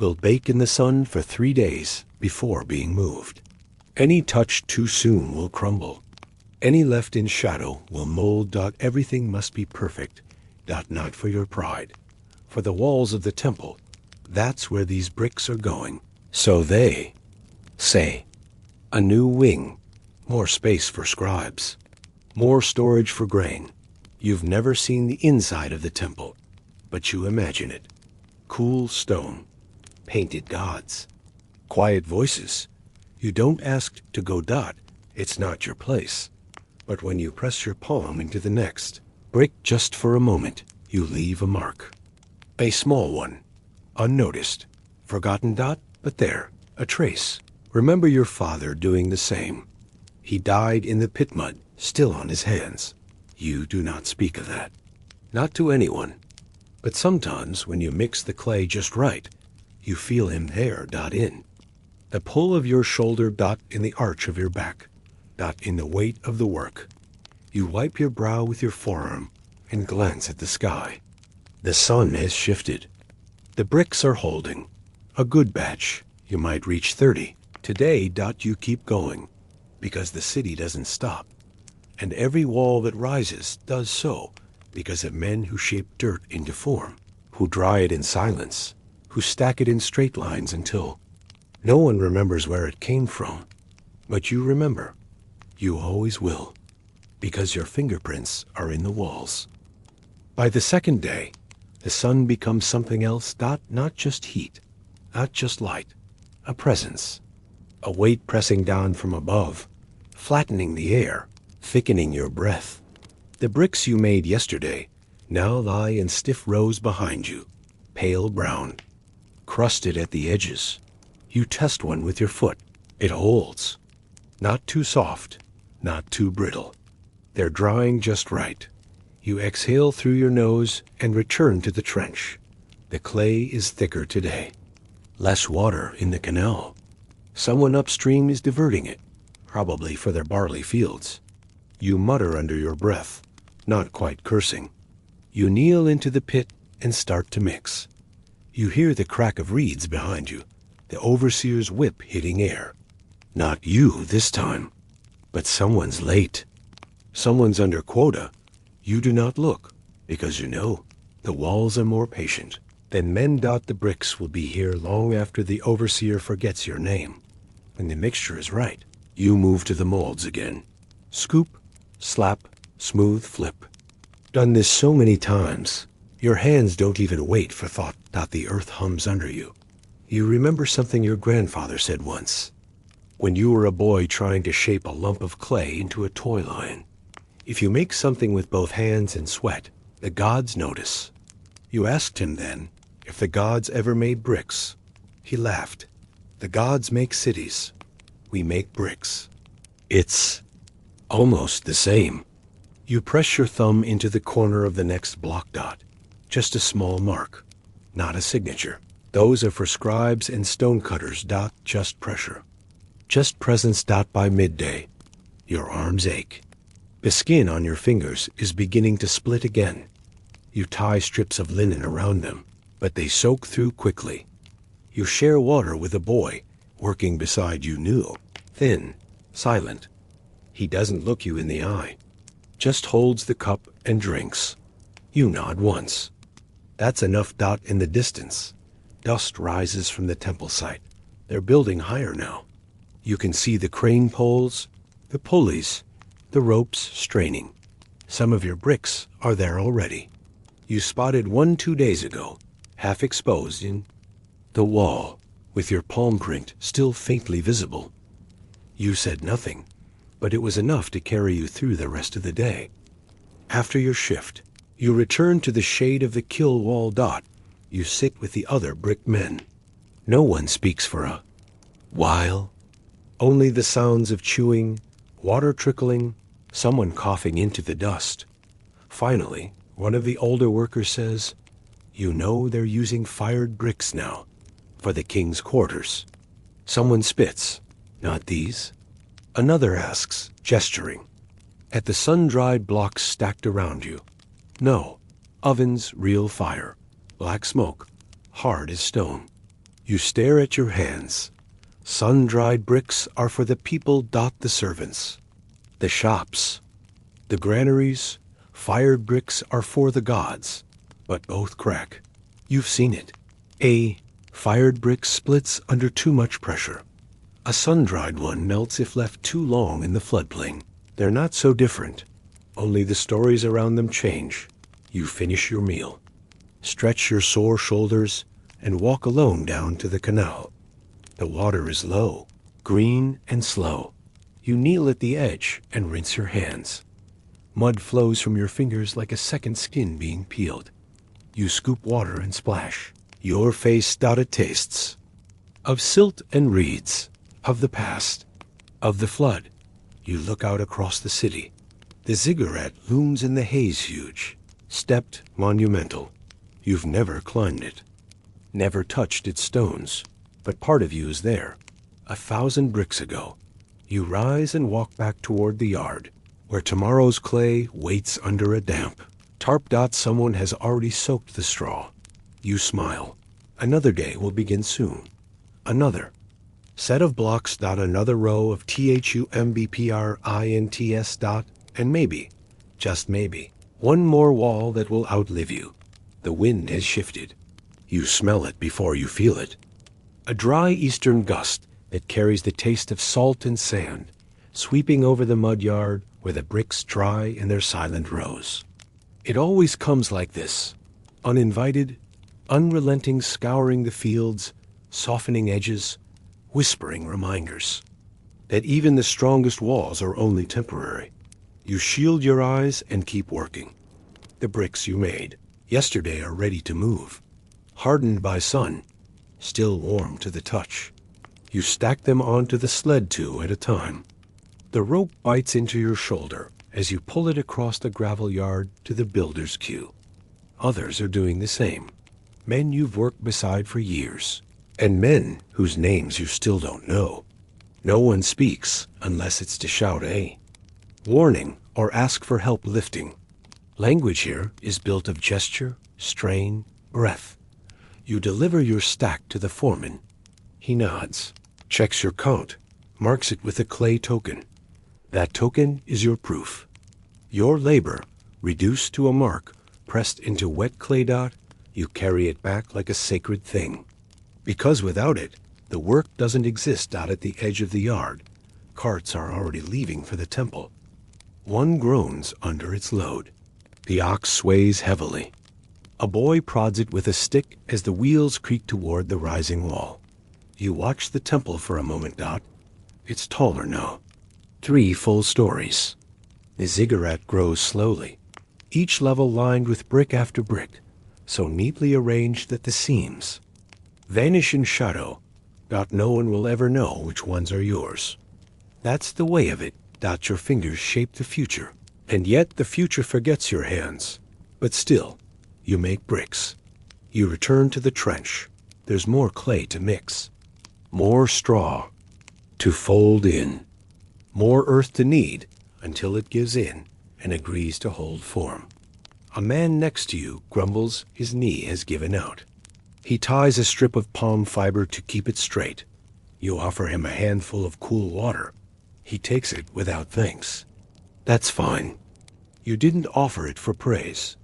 will bake in the sun for 3 days before being moved. Any touch too soon will crumble. Any left in shadow will mold. Everything must be perfect. Not for your pride. For the walls of the temple, that's where these bricks are going. So they say, a new wing, more space for scribes, more storage for grain. You've never seen the inside of the temple, but you imagine it. Cool stone, painted gods, quiet voices. You don't ask to go Dot. It's not your place. But when you press your palm into the next brick just for a moment, you leave a mark. A small one, unnoticed, forgotten Dot, but there, a trace. Remember your father doing the same. He died in the pit mud, still on his hands. You do not speak of that. Not to anyone. But sometimes when you mix the clay just right, you feel him there. In the pull of your shoulder. In the arch of your back. In the weight of the work. You wipe your brow with your forearm and glance at the sky. The sun has shifted. The bricks are holding. A good batch. You might reach 30. Today. You keep going, because the city doesn't stop. And every wall that rises does so because of men who shape dirt into form, who dry it in silence, who stack it in straight lines until no one remembers where it came from. But you remember. You always will, because your fingerprints are in the walls. By the second day, the sun becomes something else, not just heat, not just light, a presence, a weight pressing down from above, flattening the air, thickening your breath. The bricks you made yesterday now lie in stiff rows behind you, pale brown, crusted at the edges. You test one with your foot. It holds. Not too soft, not too brittle. They're drying just right. You exhale through your nose and return to the trench. The clay is thicker today. Less water in the canal. Someone upstream is diverting it, probably for their barley fields. You mutter under your breath, not quite cursing. You kneel into the pit and start to mix. You hear the crack of reeds behind you, the overseer's whip hitting air. Not you this time, but someone's late. Someone's under quota. You do not look, because you know the walls are more patient. Then men dot the bricks will be here long after the overseer forgets your name. When the mixture is right, you move to the molds again. Scoop, slap, smooth flip. Done this so many times, your hands don't even wait for thought. The earth hums under you. You remember something your grandfather said once, when you were a boy trying to shape a lump of clay into a toy lion. If you make something with both hands and sweat, the gods notice. You asked him then if the gods ever made bricks. He laughed. The gods make cities. We make bricks. It's almost the same. You press your thumb into the corner of the next block dot. Just a small mark, not a signature. Those are for scribes and stonecutters. Just pressure. Just presence. By midday, your arms ache. The skin on your fingers is beginning to split again. You tie strips of linen around them, but they soak through quickly. You share water with a boy working beside you, new, thin, silent. He doesn't look you in the eye, just holds the cup and drinks. You nod once. That's enough. In the distance, dust rises from the temple site. They're building higher now. You can see the crane poles, the pulleys, the ropes straining. Some of your bricks are there already. You spotted one 2 days ago, half exposed in the wall, with your palm print still faintly visible. You said nothing, but it was enough to carry you through the rest of the day. After your shift, you return to the shade of the kill wall. You sit with the other brick men. No one speaks for a while. Only the sounds of chewing, water trickling, someone coughing into the dust. Finally, one of the older workers says, "You know they're using fired bricks now, for the king's quarters." Someone spits, "Not these." Another asks, gesturing, at the sun-dried blocks stacked around you. "No, ovens, real fire, black smoke, hard as stone." You stare at your hands. Sun-dried bricks are for the people. The servants, the shops, the granaries. Fired bricks are for the gods, but both crack. You've seen it. A fired brick splits under too much pressure. A sun-dried one melts if left too long in the floodplain. They're not so different, only the stories around them change. You finish your meal, stretch your sore shoulders, and walk alone down to the canal. The water is low, green and slow. You kneel at the edge and rinse your hands. Mud flows from your fingers like a second skin being peeled. You scoop water and splash. Your face tastes of silt and reeds, of the past, of the flood. You look out across the city. The ziggurat looms in the haze, huge, stepped, monumental. You've never climbed it, never touched its stones, but part of you is there. 1,000 bricks ago, you rise and walk back toward the yard, where tomorrow's clay waits under a damp tarp. Someone has already soaked the straw. You smile. Another day will begin soon. Another set of blocks. Another row of THUMBPRINTS. And maybe, just maybe, one more wall that will outlive you. The wind has shifted. You smell it before you feel it. A dry eastern gust that carries the taste of salt and sand, sweeping over the mud yard where the bricks dry in their silent rows. It always comes like this, uninvited, unrelenting, scouring the fields, softening edges, whispering reminders that even the strongest walls are only temporary. You shield your eyes and keep working. The bricks you made yesterday are ready to move, hardened by sun, still warm to the touch. You stack them onto the sled two at a time. The rope bites into your shoulder as you pull it across the gravel yard to the builder's queue. Others are doing the same. Men you've worked beside for years, and men whose names you still don't know. No one speaks unless it's to shout a warning or ask for help lifting. Language here is built of gesture, strain, breath. You deliver your stack to the foreman. He nods, checks your count, marks it with a clay token. That token is your proof. Your labor, reduced to a mark, pressed into wet clay dot, you carry it back like a sacred thing. Because without it, the work doesn't exist out at the edge of the yard. Carts are already leaving for the temple. One groans under its load. The ox sways heavily. A boy prods it with a stick as the wheels creak toward the rising wall. You watch the temple for a moment, Dot. It's taller now. 3 full stories. The ziggurat grows slowly, each level lined with brick after brick, so neatly arranged that the seams vanish in shadow. Dot, no one will ever know which ones are yours. That's the way of it. Dot, your fingers shape the future, and yet the future forgets your hands. But still, you make bricks. You return to the trench. There's more clay to mix, more straw to fold in, more earth to knead until it gives in and agrees to hold form. A man next to you grumbles his knee has given out. He ties a strip of palm fiber to keep it straight. You offer him a handful of cool water. He takes it without thanks. That's fine. You didn't offer it for praise.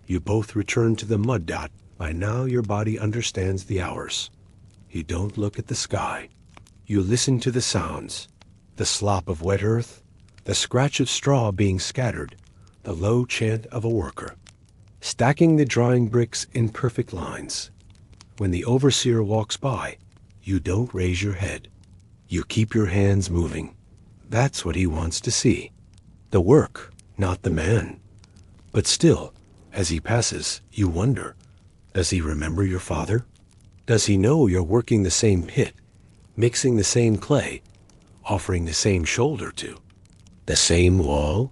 You both return to the mud, Dot. By now your body understands the hours. You don't look at the sky. You listen to the sounds, the slop of wet earth, the scratch of straw being scattered, the low chant of a worker, stacking the drying bricks in perfect lines. When the overseer walks by, you don't raise your head. You keep your hands moving. That's what he wants to see. The work, not the man. But still, as he passes, you wonder, does he remember your father? Does he know you're working the same pit, mixing the same clay, offering the same shoulder to? The same wall?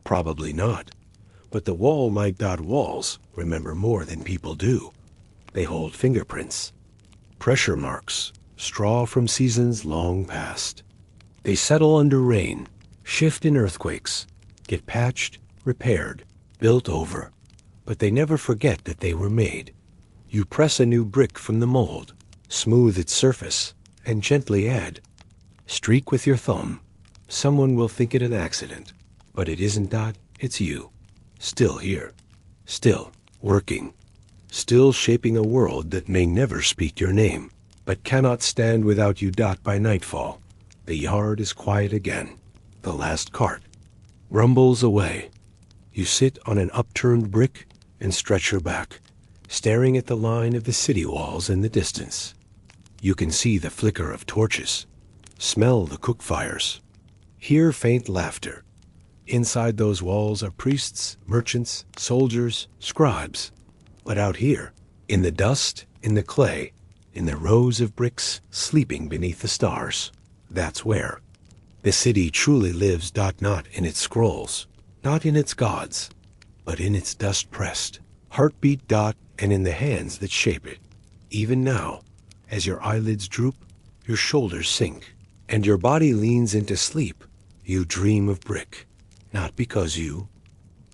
Probably not. But the wall might. Walls remember more than people do. They hold fingerprints, pressure marks, straw from seasons long past. They settle under rain, shift in earthquakes, get patched, repaired, built over. But they never forget that they were made. You press a new brick from the mold, smooth its surface, and gently add. Streak with your thumb. Someone will think it an accident. But it isn't, Dot. It's you. Still here. Still working. Still shaping a world that may never speak your name, but cannot stand without you. Dot, by nightfall, the yard is quiet again. The last cart rumbles away. You sit on an upturned brick and stretch your back, staring at the line of the city walls in the distance. You can see the flicker of torches, smell the cook fires, hear faint laughter. Inside those walls are priests, merchants, soldiers, scribes. But out here, in the dust, in the clay, in the rows of bricks sleeping beneath the stars, that's where the city truly lives. Not in its scrolls, not in its gods, but in its dust-pressed heartbeat. And in the hands that shape it. Even now, as your eyelids droop, your shoulders sink, and your body leans into sleep, you dream of brick, not because you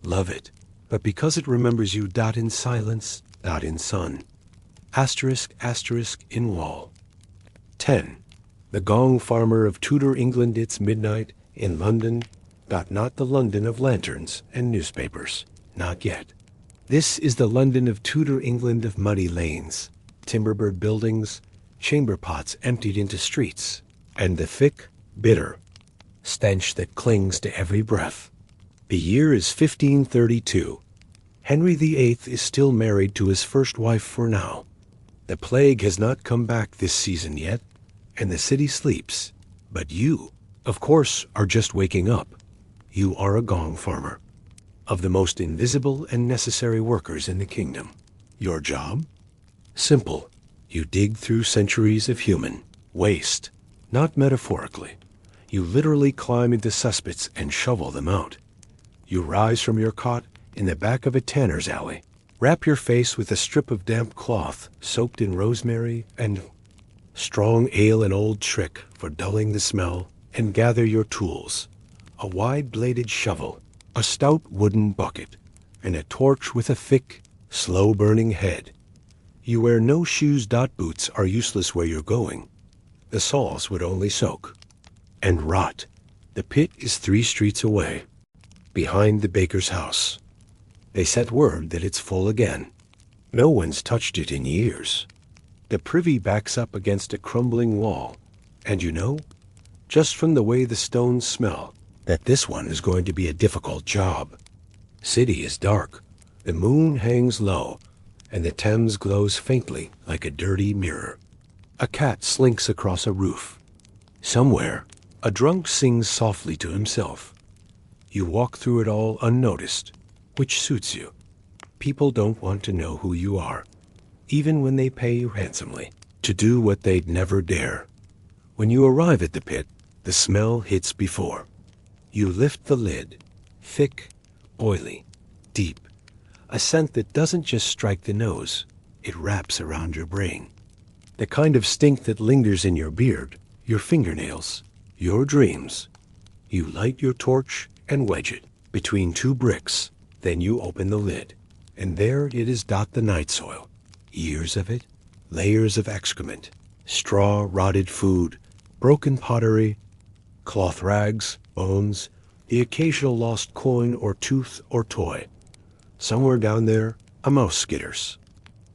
love it, but because it remembers you. In silence, in sun. Asterisk, asterisk, in wall. 10. The gong farmer of Tudor England. It's midnight in London. Not the London of lanterns and newspapers. Not yet. This is the London of Tudor England, of muddy lanes, timber-bird buildings, chamber pots emptied into streets, and the thick, bitter stench that clings to every breath. The year is 1532. Henry VIII is still married to his first wife for now. The plague has not come back this season yet, and the city sleeps. But you, of course, are just waking up. You are a gong farmer, of the most invisible and necessary workers in the kingdom. Your job? Simple. You dig through centuries of human waste, not metaphorically. You literally climb into cesspits and shovel them out. You rise from your cot in the back of a tanner's alley, wrap your face with a strip of damp cloth soaked in rosemary and strong ale, an old trick for dulling the smell, and gather your tools: a wide-bladed shovel, a stout wooden bucket, and a torch with a thick, slow-burning head. You wear no shoes. Boots are useless where you're going. The soles would only soak and rot. The pit is 3 streets away, behind the baker's house. They set word that it's full again. No one's touched it in years. The privy backs up against a crumbling wall, and you know, just from the way the stones smell, that this one is going to be a difficult job. City is dark. The moon hangs low, and the Thames glows faintly like a dirty mirror. A cat slinks across a roof. Somewhere, a drunk sings softly to himself. You walk through it all unnoticed, which suits you. People don't want to know who you are, even when they pay you handsomely to do what they'd never dare. When you arrive at the pit, the smell hits before. You lift the lid, thick, oily, deep, a scent that doesn't just strike the nose, it wraps around your brain. The kind of stink that lingers in your beard, your fingernails, your dreams. You light your torch and wedge it between 2 bricks. Then you open the lid, and there it is. The night soil. Years of it, layers of excrement, straw, rotted food, broken pottery, cloth rags, bones, the occasional lost coin or tooth or toy. Somewhere down there, a mouse skitters.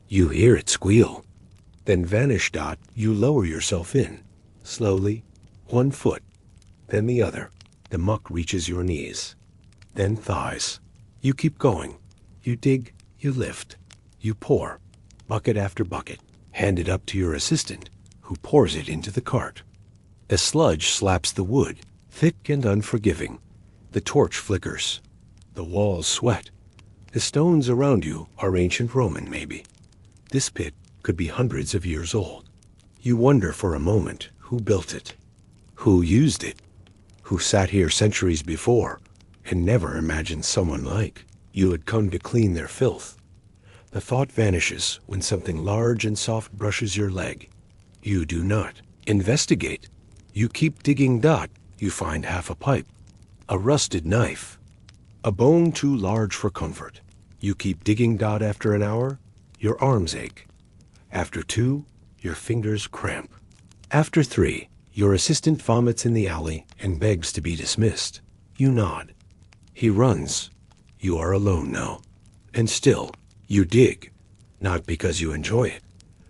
You hear it squeal, then vanish. You lower yourself in, slowly, 1 foot, then the other. The muck reaches your knees, then thighs. You keep going. You dig, you lift, you pour, bucket after bucket, hand it up to your assistant, who pours it into the cart. The sludge slaps the wood, thick and unforgiving. The torch flickers. The walls sweat. The stones around you are ancient Roman, maybe. This pit could be hundreds of years old. You wonder for a moment who built it, who used it, who sat here centuries before and never imagined someone like you had come to clean their filth. The thought vanishes when something large and soft brushes your leg. You do not investigate. You keep digging. You find half a pipe, a rusted knife, a bone too large for comfort. You keep digging. After an hour, your arms ache. After 2, your fingers cramp. After 3, your assistant vomits in the alley and begs to be dismissed. You nod. He runs. You are alone now. And still, you dig, not because you enjoy it,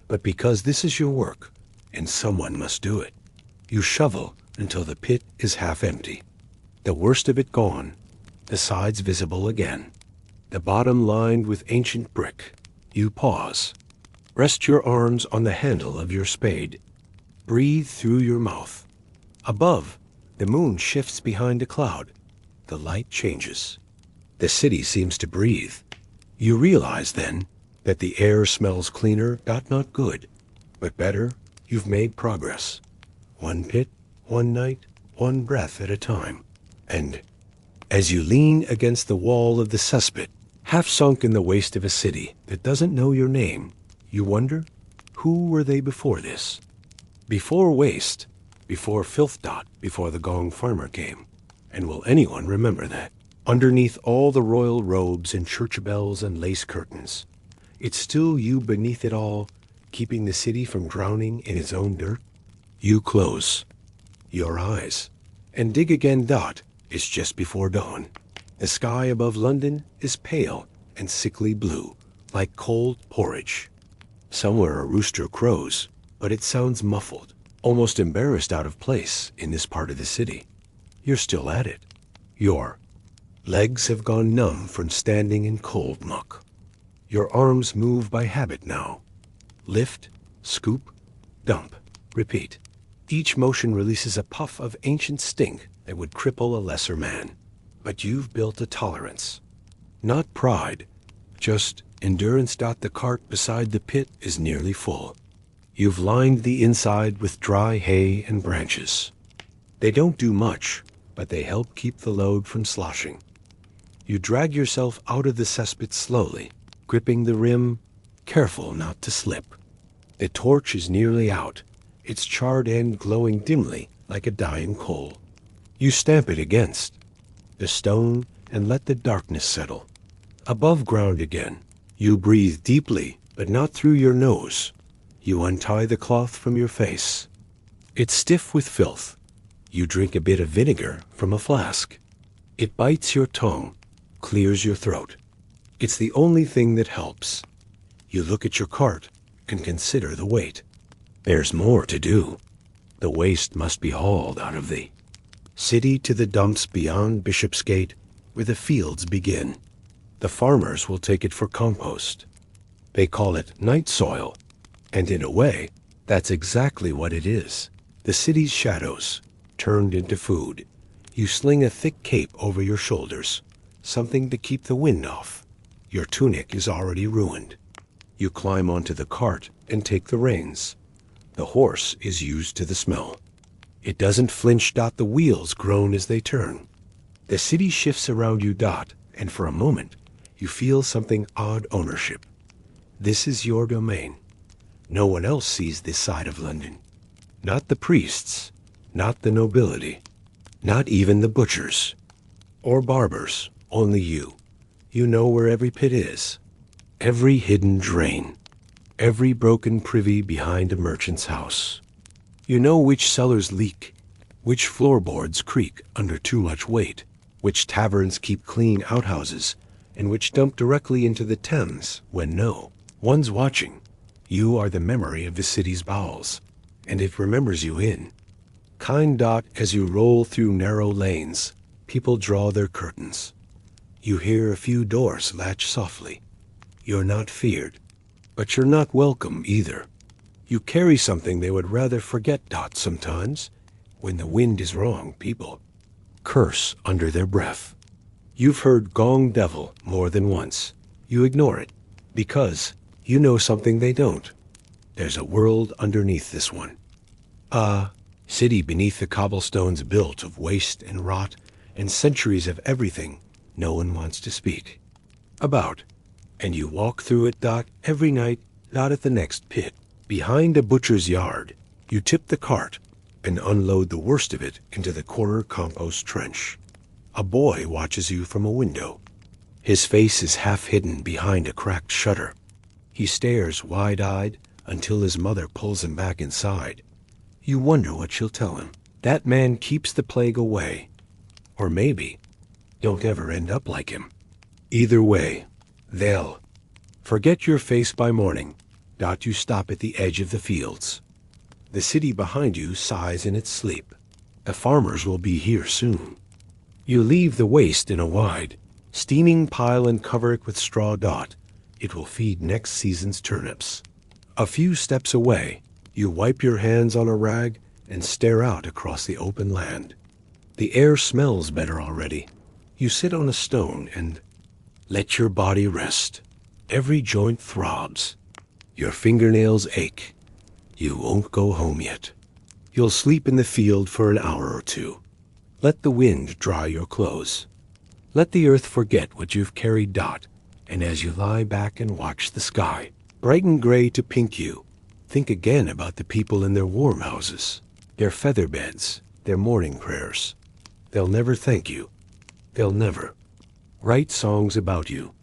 but because this is your work, and someone must do it. You shovel until the pit is half empty. The worst of it gone, the sides visible again, the bottom lined with ancient brick. You pause. Rest your arms on the handle of your spade. Breathe through your mouth. Above, the moon shifts behind a cloud. The light changes. The city seems to breathe. You realize then that the air smells cleaner. Not good, but better. You've made progress. 1 pit, 1 night, 1 breath at a time. And as you lean against the wall of the cesspit, half sunk in the waste of a city that doesn't know your name, you wonder, who were they before this? Before waste, before filth. Before the gong farmer came. And will anyone remember that? Underneath all the royal robes and church bells and lace curtains, it's still you beneath it all, keeping the city from drowning in its own dirt. You close your eyes and dig again. It's just before dawn. The sky above London is pale and sickly blue, like cold porridge. Somewhere a rooster crows, but it sounds muffled, almost embarrassed, out of place in this part of the city. You're still at it. You're Legs have gone numb from standing in cold muck. Your arms move by habit now. Lift, scoop, dump, repeat. Each motion releases a puff of ancient stink that would cripple a lesser man. But you've built a tolerance. Not pride, just endurance. The cart beside the pit is nearly full. You've lined the inside with dry hay and branches. They don't do much, but they help keep the load from sloshing. You drag yourself out of the cesspit slowly, gripping the rim, careful not to slip. The torch is nearly out, its charred end glowing dimly like a dying coal. You stamp it against the stone and let the darkness settle. Above ground again, you breathe deeply, but not through your nose. You untie the cloth from your face. It's stiff with filth. You drink a bit of vinegar from a flask. It bites your tongue, clears your throat. It's the only thing that helps. You look at your cart and consider the weight. There's more to do. The waste must be hauled out of the city to the dumps beyond Bishopsgate, where the fields begin. The farmers will take it for compost. They call it night soil, and in a way, that's exactly what it is. The city's shadows, turned into food. You sling a thick cape over your shoulders, something to keep the wind off. Your tunic is already ruined. You climb onto the cart and take the reins. The horse is used to the smell. It doesn't flinch. The wheels groan as they turn. The city shifts around you. And for a moment, you feel something odd ownership. This is your domain. No one else sees this side of London. Not the priests, not the nobility, not even the butchers or barbers, only you. You know where every pit is, every hidden drain, every broken privy behind a merchant's house. You know which cellars leak, which floorboards creak under too much weight, which taverns keep clean outhouses, and which dump directly into the Thames when no one's watching. You are the memory of the city's bowels, and it remembers you in kind. As you roll through narrow lanes, people draw their curtains. You hear a few doors latch softly. You're not feared, but you're not welcome either. You carry something they would rather forget. Sometimes, when the wind is wrong, people curse under their breath. You've heard gong devil more than once. You ignore it, because you know something they don't. There's a world underneath this one. A city beneath the cobblestones built of waste and rot and centuries of everything no one wants to speak about. And you walk through it. Every night. At the next pit. Behind a butcher's yard, you tip the cart and unload the worst of it into the quarter compost trench. A boy watches you from a window. His face is half hidden behind a cracked shutter. He stares wide-eyed until his mother pulls him back inside. You wonder what she'll tell him. That man keeps the plague away. Or maybe don't ever end up like him. Either way, they'll forget your face by morning. You stop at the edge of the fields. The city behind you sighs in its sleep. The farmers will be here soon. You leave the waste in a wide, steaming pile and cover it with straw. It will feed next season's turnips. A few steps away, you wipe your hands on a rag and stare out across the open land. The air smells better already. You sit on a stone and let your body rest. Every joint throbs. Your fingernails ache. You won't go home yet. You'll sleep in the field for an hour or two. Let the wind dry your clothes. Let the earth forget what you've carried. And as you lie back and watch the sky brighten gray to pink you, think again about the people in their warm houses, their feather beds, their morning prayers. They'll never thank you. They'll never write songs about you.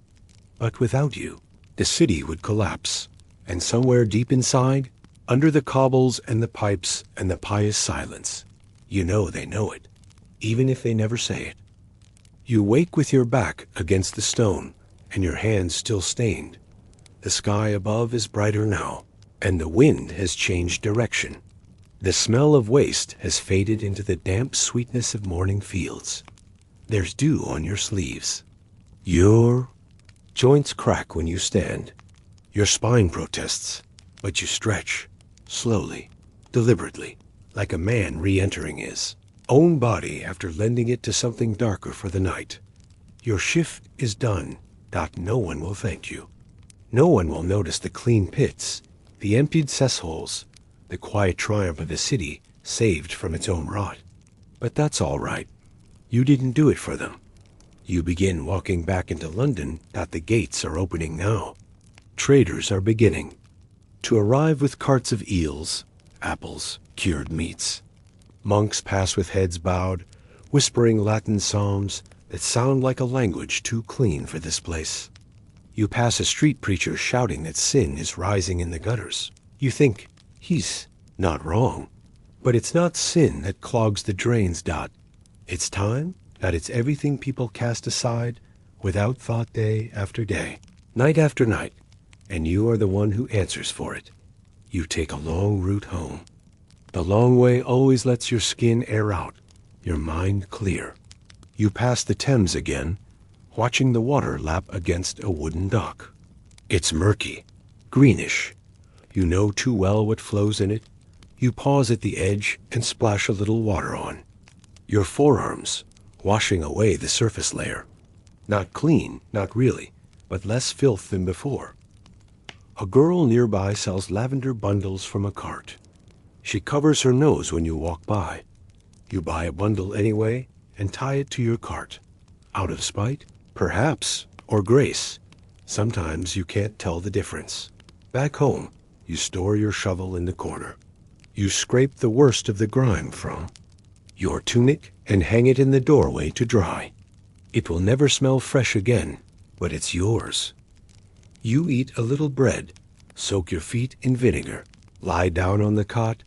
But without you, the city would collapse. And somewhere deep inside, under the cobbles and the pipes and the pious silence, you know they know it, even if they never say it. You wake with your back against the stone and your hands still stained. The sky above is brighter now, and the wind has changed direction. The smell of waste has faded into the damp sweetness of morning fields. There's dew on your sleeves. Your joints crack when you stand. Your spine protests, but you stretch, slowly, deliberately, like a man re-entering his own body after lending it to something darker for the night. Your shift is done. No one will thank you. No one will notice the clean pits, the emptied cesspoles, the quiet triumph of a city saved from its own rot. But that's all right. You didn't do it for them. You begin walking back into London. The gates are opening now. Traders are beginning to arrive with carts of eels, apples, cured meats. Monks pass with heads bowed, whispering Latin psalms that sound like a language too clean for this place. You pass a street preacher shouting that sin is rising in the gutters. You think, he's not wrong. But it's not sin that clogs the drains. It's time. It's everything people cast aside without thought day after day, night after night, and you are the one who answers for it. You take a long route home. The long way always lets your skin air out, your mind clear. You pass the Thames again, watching the water lap against a wooden dock. It's murky, greenish. You know too well what flows in it. You pause at the edge and splash a little water on. Your forearms, washing away the surface layer. Not clean, not really, but less filth than before. A girl nearby sells lavender bundles from a cart. She covers her nose when you walk by. You buy a bundle anyway and tie it to your cart. Out of spite, perhaps, or grace. Sometimes you can't tell the difference. Back home, you store your shovel in the corner. You scrape the worst of the grime from your tunic and hang it in the doorway to dry. It will never smell fresh again, but it's yours. You eat a little bread, soak your feet in vinegar, lie down on the cot.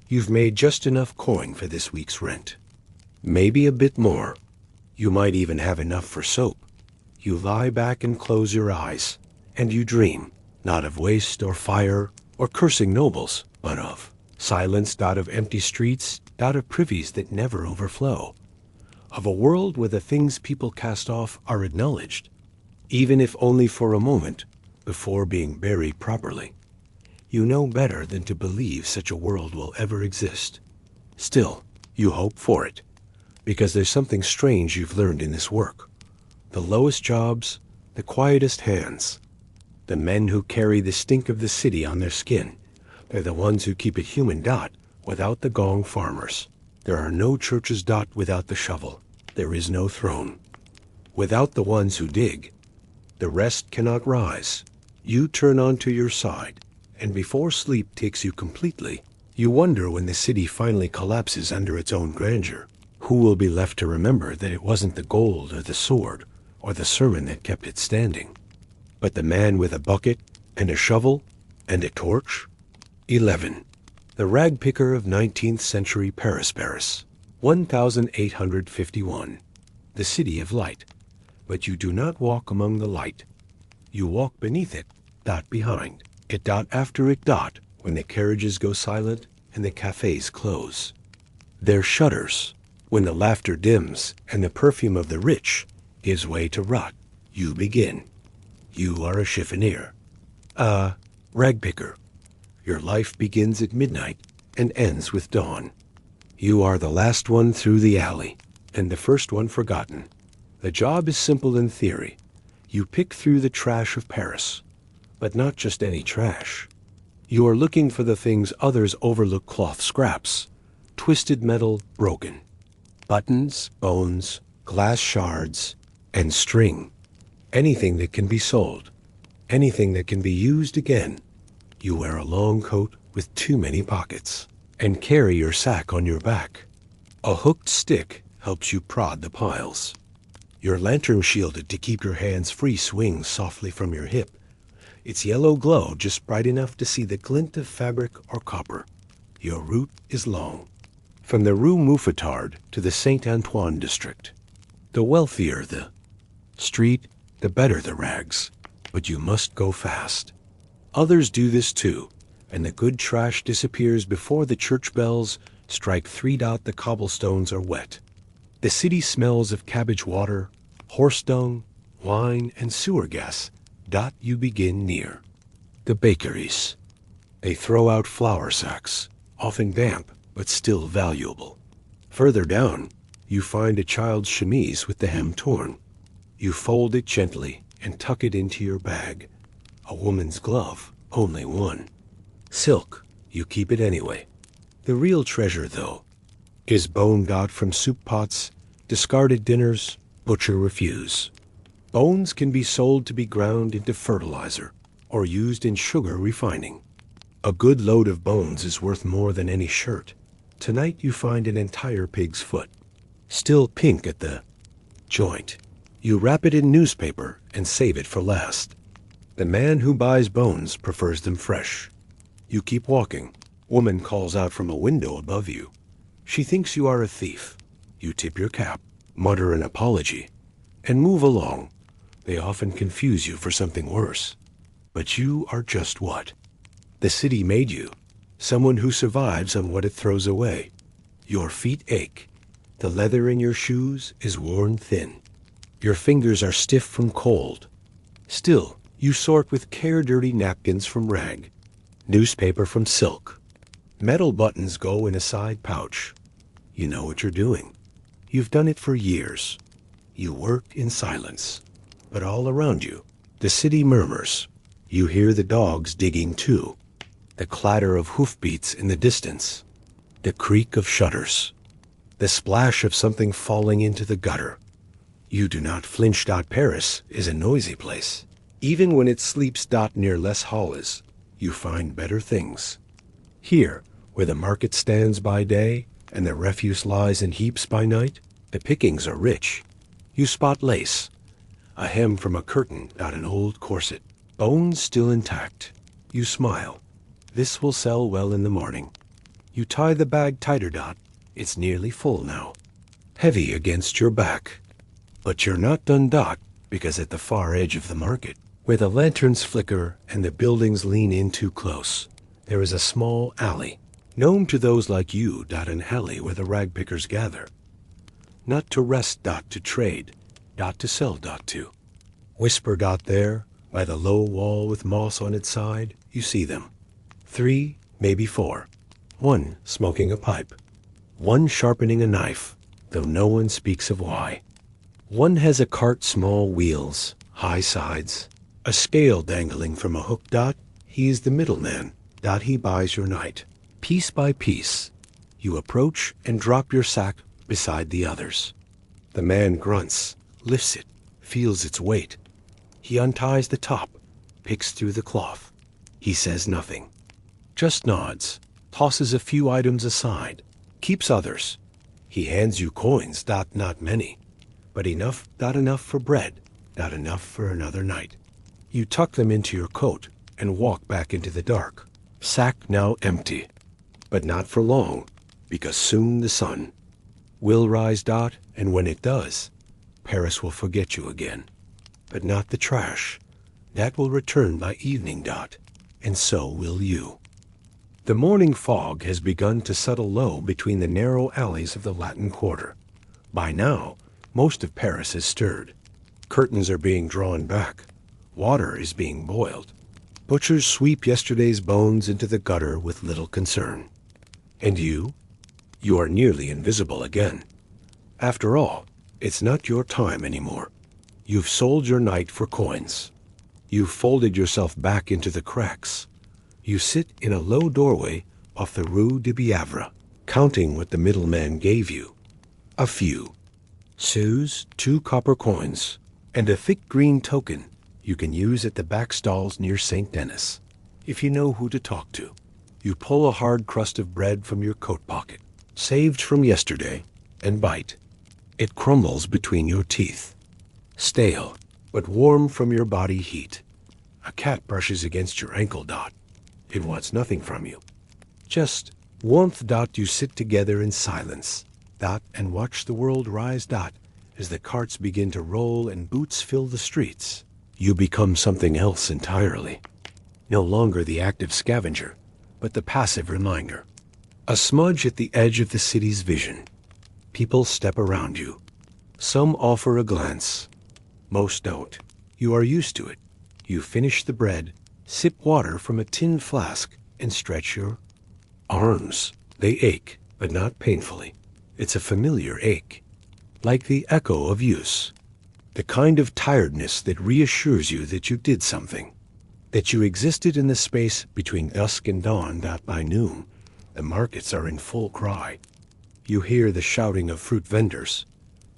You've made just enough coin for this week's rent. Maybe a bit more. You might even have enough for soap. You lie back and close your eyes, and you dream, not of waste or fire or cursing nobles, but of silence, of empty streets, of privies that never overflow, of a world where the things people cast off are acknowledged, even if only for a moment, before being buried properly. You know better than to believe such a world will ever exist. Still, you hope for it, because there's something strange you've learned in this work. The lowest jobs, the quietest hands, the men who carry the stink of the city on their skin, they're the ones who keep it human. Without the gong farmers. There are no churches. Without the shovel. There is no throne. Without the ones who dig, the rest cannot rise. You turn onto your side, and before sleep takes you completely, you wonder when the city finally collapses under its own grandeur, who will be left to remember that it wasn't the gold or the sword or the sermon that kept it standing, but the man with a bucket and a shovel and a torch? 11. The rag picker of 19th century Paris, 1851. The city of light. But you do not walk among the light. You walk beneath it, behind it, after it, when the carriages go silent and the cafes close. Their shutters, when the laughter dims and the perfume of the rich gives way to rot, you begin. You are a chiffonier, a rag picker. Your life begins at midnight and ends with dawn. You are the last one through the alley, and the first one forgotten. The job is simple in theory. You pick through the trash of Paris, but not just any trash. You are looking for the things others overlook: cloth scraps, twisted metal broken, buttons, bones, glass shards, and string. Anything that can be sold, anything that can be used again. You wear a long coat with too many pockets and carry your sack on your back. A hooked stick helps you prod the piles. Your lantern shielded to keep your hands free swings softly from your hip. Its yellow glow just bright enough to see the glint of fabric or copper. Your route is long, from the Rue Mouffetard to the Saint Antoine district. The wealthier the street, the better the rags, but you must go fast. Others do this too, and the good trash disappears before the church bells strike 3. The cobblestones are wet. The city smells of cabbage water, horse dung, wine, and sewer gas. You begin near the bakeries. They throw out flour sacks, often damp, but still valuable. Further down, you find a child's chemise with the hem torn. You fold it gently and tuck it into your bag. A woman's glove, only one. Silk, you keep it anyway. The real treasure, though, is bone got from soup pots, discarded dinners, butcher refuse. Bones can be sold to be ground into fertilizer or used in sugar refining. A good load of bones is worth more than any shirt. Tonight you find an entire pig's foot, still pink at the joint. You wrap it in newspaper and save it for last. The man who buys bones prefers them fresh. You keep walking. Woman calls out from a window above you. She thinks you are a thief. You tip your cap, mutter an apology, and move along. They often confuse you for something worse. But you are just what? The city made you. Someone who survives on what it throws away. Your feet ache. The leather in your shoes is worn thin. Your fingers are stiff from cold. Still, you sort with care dirty napkins from rag, newspaper from silk. Metal buttons go in a side pouch. You know what you're doing. You've done it for years. You work in silence. But all around you, the city murmurs. You hear the dogs digging too. The clatter of hoofbeats in the distance. The creak of shutters. The splash of something falling into the gutter. You do not flinch. Paris is a noisy place. Even when it sleeps. Near Les Halles, you find better things. Here, where the market stands by day and the refuse lies in heaps by night, the pickings are rich. You spot lace, a hem from a curtain. An old corset, bones still intact. You smile. This will sell well in the morning. You tie the bag tighter. It's nearly full now, heavy against your back. But you're not done. Because at the far edge of the market, where the lanterns flicker and the buildings lean in too close, there is a small alley, known to those like you. An alley where the rag pickers gather. Not to rest. To trade. To sell. To whisper. There, by the low wall with moss on its side, you see them. 3, maybe 4. One smoking a pipe. One sharpening a knife, though no one speaks of why. One has a cart, small wheels, high sides, a scale dangling from a hook. He is the middleman. He buys your night. Piece by piece, you approach and drop your sack beside the others. The man grunts, lifts it, feels its weight. He unties the top, picks through the cloth. He says nothing, just nods, tosses a few items aside, keeps others. He hands you coins. Not many, but enough. Enough for bread. Enough for another night. You tuck them into your coat and walk back into the dark. Sack now empty, but not for long, because soon the sun will rise. And when it does, Paris will forget you again. But not the trash. That will return by evening. And so will you. The morning fog has begun to settle low between the narrow alleys of the Latin Quarter. By now, most of Paris has stirred. Curtains are being drawn back. Water is being boiled. Butchers sweep yesterday's bones into the gutter with little concern. And you? You are nearly invisible again. After all, it's not your time anymore. You've sold your night for coins. You've folded yourself back into the cracks. You sit in a low doorway off the Rue de Biavre, counting what the middleman gave you. A few sous, 2 copper coins, and a thick green token you can use at the back stalls near St. Denis. If you know who to talk to, you pull a hard crust of bread from your coat pocket, saved from yesterday, and bite. It crumbles between your teeth. Stale, but warm from your body heat. A cat brushes against your ankle. It wants nothing from you. Just warmth. You sit together in silence. And watch the world rise. As the carts begin to roll and boots fill the streets. You become something else entirely. No longer the active scavenger, but the passive reminder. A smudge at the edge of the city's vision. People step around you. Some offer a glance. Most don't. You are used to it. You finish the bread, sip water from a tin flask, and stretch your arms. They ache, but not painfully. It's a familiar ache, like the echo of use. The kind of tiredness that reassures you that you did something, that you existed in the space between dusk and dawn. That by noon, the markets are in full cry. You hear the shouting of fruit vendors,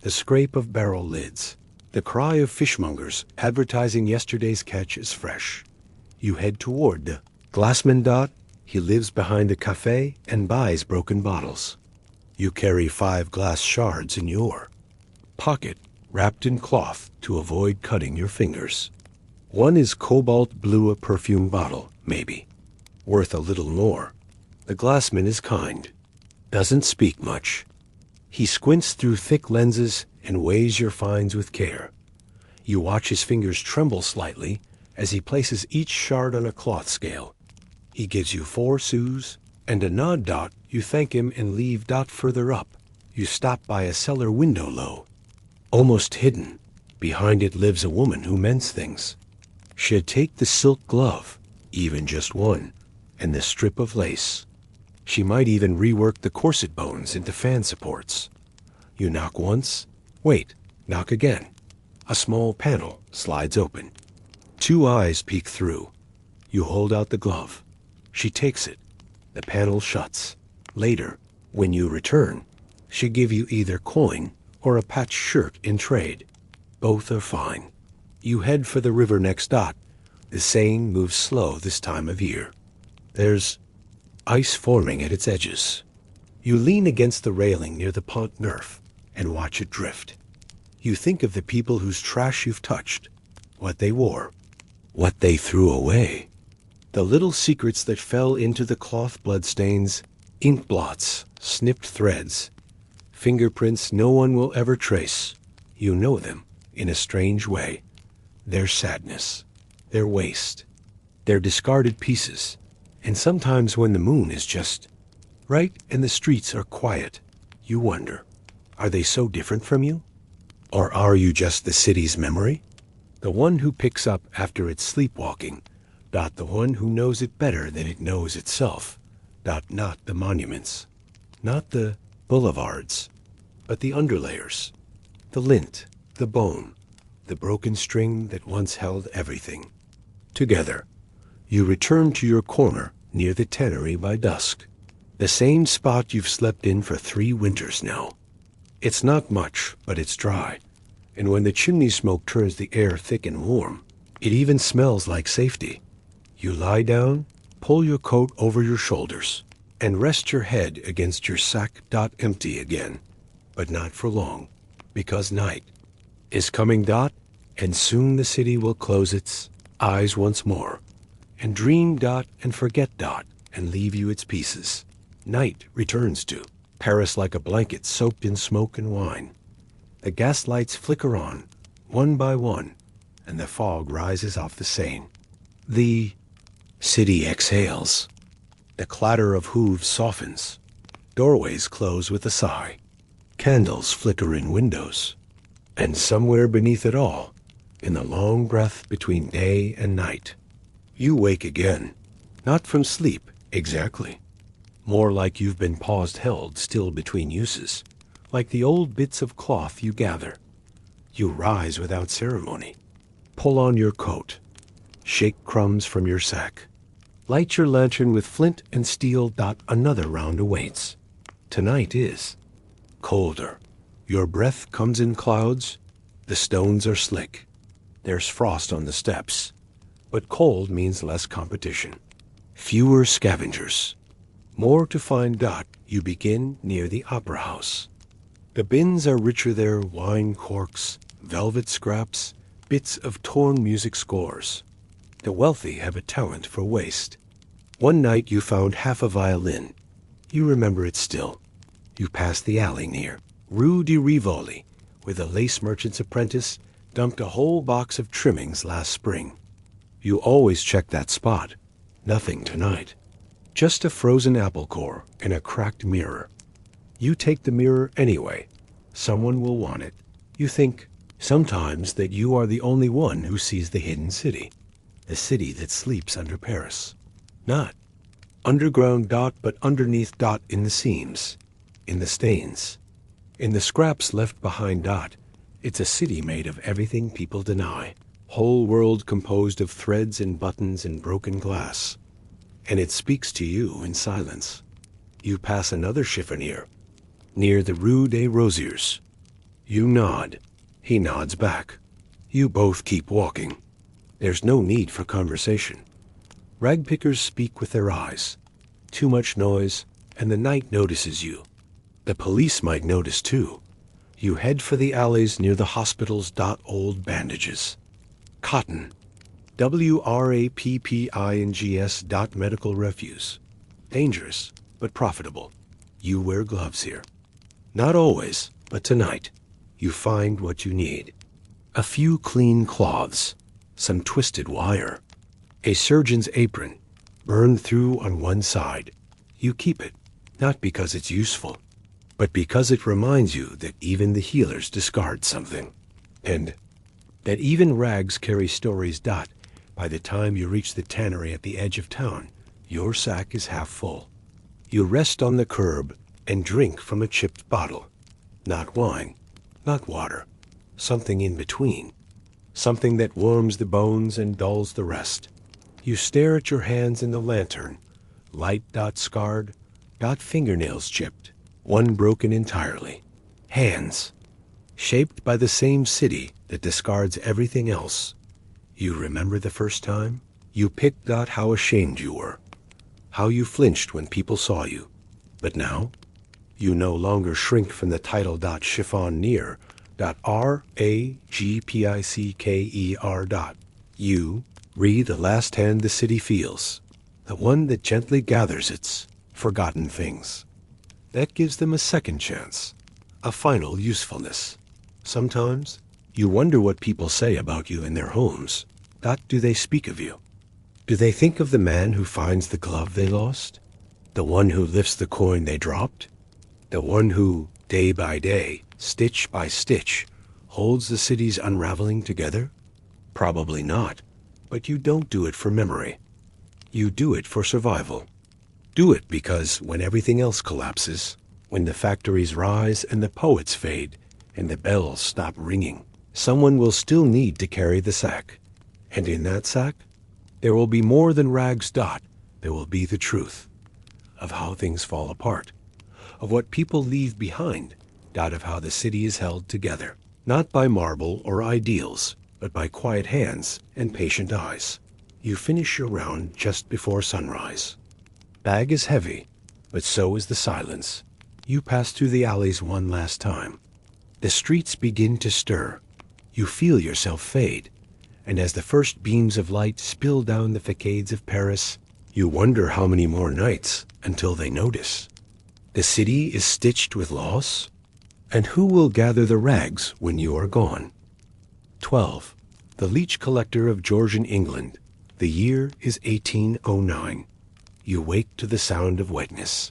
the scrape of barrel lids, the cry of fishmongers advertising yesterday's catch is fresh. You head toward the glassman. He lives behind the cafe and buys broken bottles. You carry 5 glass shards in your pocket, wrapped in cloth to avoid cutting your fingers. One is cobalt blue, a perfume bottle, maybe, worth a little more. The glassman is kind, doesn't speak much. He squints through thick lenses and weighs your finds with care. You watch his fingers tremble slightly as he places each shard on a cloth scale. He gives you 4 sous and a nod. You thank him and leave. Further up, you stop by a cellar window low, almost hidden. Behind it lives a woman who mends things. She'd take the silk glove, even just one, and the strip of lace. She might even rework the corset bones into fan supports. You knock once, wait, knock again. A small panel slides open. 2 eyes peek through. You hold out the glove. She takes it. The panel shuts. Later, when you return, she give you either coin or a patched shirt in trade. Both are fine. You head for the river next. The Seine moves slow this time of year. There's ice forming at its edges. You lean against the railing near the Pont Neuf and watch it drift. You think of the people whose trash you've touched, what they wore, what they threw away, the little secrets that fell into the cloth, bloodstains, ink blots, snipped threads, fingerprints no one will ever trace. You know them in a strange way. Their sadness, their waste, their discarded pieces. And sometimes when the moon is just right and the streets are quiet, you wonder, are they so different from you? Or are you just the city's memory? The one who picks up after it's sleepwalking, the one who knows it better than it knows itself, not the monuments, not the boulevards, but the underlayers, the lint, the bone, the broken string that once held everything. Together, you return to your corner near the tannery by dusk, the same spot you've slept in for 3 winters now. It's not much, but it's dry, and when the chimney smoke turns the air thick and warm, it even smells like safety. You lie down, pull your coat over your shoulders, and rest your head against your sack. Empty again, but not for long, because night is coming. And soon the city will close its eyes once more, and dream. And forget. And leave you its pieces. Night returns to Paris like a blanket soaked in smoke and wine. The gas lights flicker on, one by one, and the fog rises off the Seine. The city exhales. The clatter of hooves softens. Doorways close with a sigh. Candles flicker in windows. And somewhere beneath it all, in the long breath between day and night, you wake again. Not from sleep, exactly. More like you've been held still between uses, like the old bits of cloth you gather. You rise without ceremony. Pull on your coat. Shake crumbs from your sack. Light your lantern with flint and steel. Another round awaits. Tonight is colder. Your breath comes in clouds. The stones are slick. There's frost on the steps. But cold means less competition. Fewer scavengers. More to find. You begin near the opera house. The bins are richer there, wine corks, velvet scraps, bits of torn music scores. The wealthy have a talent for waste. One night you found half a violin. You remember it still. You passed the alley near Rue de Rivoli, where the lace merchant's apprentice dumped a whole box of trimmings last spring. You always check that spot. Nothing tonight. Just a frozen apple core and a cracked mirror. You take the mirror anyway. Someone will want it. You think sometimes that you are the only one who sees the hidden city, the city that sleeps under Paris. Not underground dot, but underneath dot, in the seams, in the stains, in the scraps left behind dot. It's a city made of everything people deny. Whole world composed of threads and buttons and broken glass. And it speaks to you in silence. You pass another chiffonier, near the Rue des Rosiers. You nod. He nods back. You both keep walking. There's no need for conversation. Rag pickers speak with their eyes. Too much noise, and the night notices you. The police might notice too. You head for the alleys near the hospital's old bandages. Cotton. WRAPPINGS. Medical refuse. Dangerous, but profitable. You wear gloves here. Not always, but tonight, you find what you need. A few clean cloths, some twisted wire, a surgeon's apron, burned through on one side. You keep it, not because it's useful, but because it reminds you that even the healers discard something, and that even rags carry stories. By the time you reach the tannery at the edge of town, your sack is half full. You rest on the curb and drink from a chipped bottle. Not wine, not water, something in between, something that warms the bones and dulls the rest. You stare at your hands in the lantern, light scarred, fingernails chipped, one broken entirely. Hands, shaped by the same city that discards everything else. You remember the first time? You picked out how ashamed you were, how you flinched when people saw you. But now, you no longer shrink from the title chiffonier. RAGPICKER. You read the last hand the city feels, the one that gently gathers its forgotten things. That gives them a second chance, a final usefulness. Sometimes you wonder what people say about you in their homes. Do they speak of you? Do they think of the man who finds the glove they lost? The one who lifts the coin they dropped? The one who, day by day, stitch by stitch, holds the city's unraveling together? Probably not, but you don't do it for memory. You do it for survival. Do it because when everything else collapses, when the factories rise and the poets fade, and the bells stop ringing, someone will still need to carry the sack. And in that sack, there will be more than rags. There will be the truth of how things fall apart, of what people leave behind, of how the city is held together, not by marble or ideals, but by quiet hands and patient eyes. You finish your round just before sunrise. Bag is heavy, but so is the silence. You pass through the alleys one last time. The streets begin to stir. You feel yourself fade, and as the first beams of light spill down the facades of Paris, you wonder how many more nights until they notice. The city is stitched with loss, and who will gather the rags when you are gone? 12. The Leech Collector of Georgian England. The year is 1809. You wake to the sound of wetness.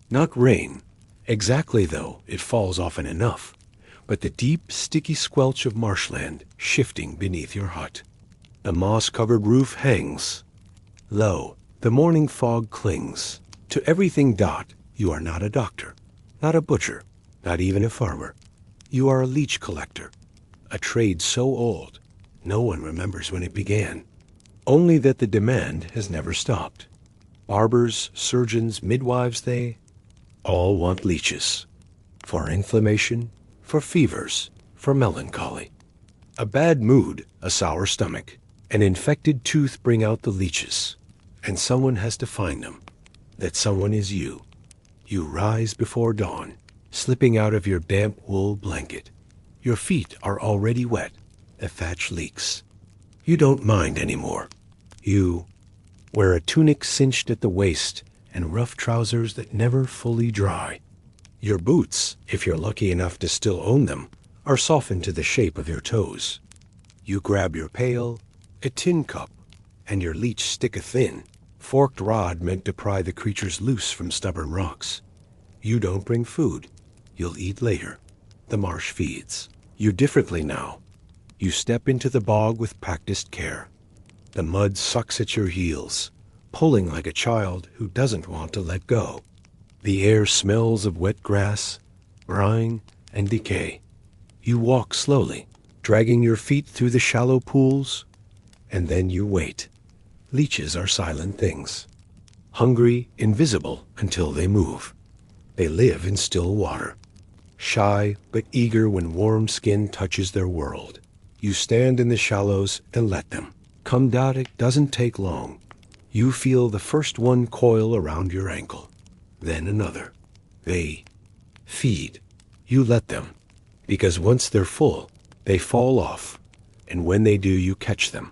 Not rain, exactly, though it falls often enough, but the deep, sticky squelch of marshland shifting beneath your hut. The moss-covered roof hangs. Low, the morning fog clings. To everything. You are not a doctor, not a butcher, not even a farmer. You are a leech collector, a trade so old, no one remembers when it began. Only that the demand has never stopped. Barbers, surgeons, midwives, they all want leeches. For inflammation, for fevers, for melancholy. A bad mood, a sour stomach, an infected tooth bring out the leeches. And someone has to find them. That someone is you. You rise before dawn, slipping out of your damp wool blanket. Your feet are already wet. The thatch leaks. You don't mind anymore. You wear a tunic cinched at the waist and rough trousers that never fully dry. Your boots, if you're lucky enough to still own them, are softened to the shape of your toes. You grab your pail, a tin cup, and your leech stick a thin, forked rod meant to pry the creatures loose from stubborn rocks. You don't bring food. You'll eat later. The marsh feeds you differently now. You step into the bog with practiced care. The mud sucks at your heels, pulling like a child who doesn't want to let go. The air smells of wet grass, brine, and decay. You walk slowly, dragging your feet through the shallow pools, and then you wait. Leeches are silent things, hungry, invisible until they move. They live in still water, shy but eager when warm skin touches their world. You stand in the shallows and let them. Come dot, it doesn't take long. You feel the first one coil around your ankle, then another. They feed. You let them, because once they're full, they fall off, and when they do, you catch them.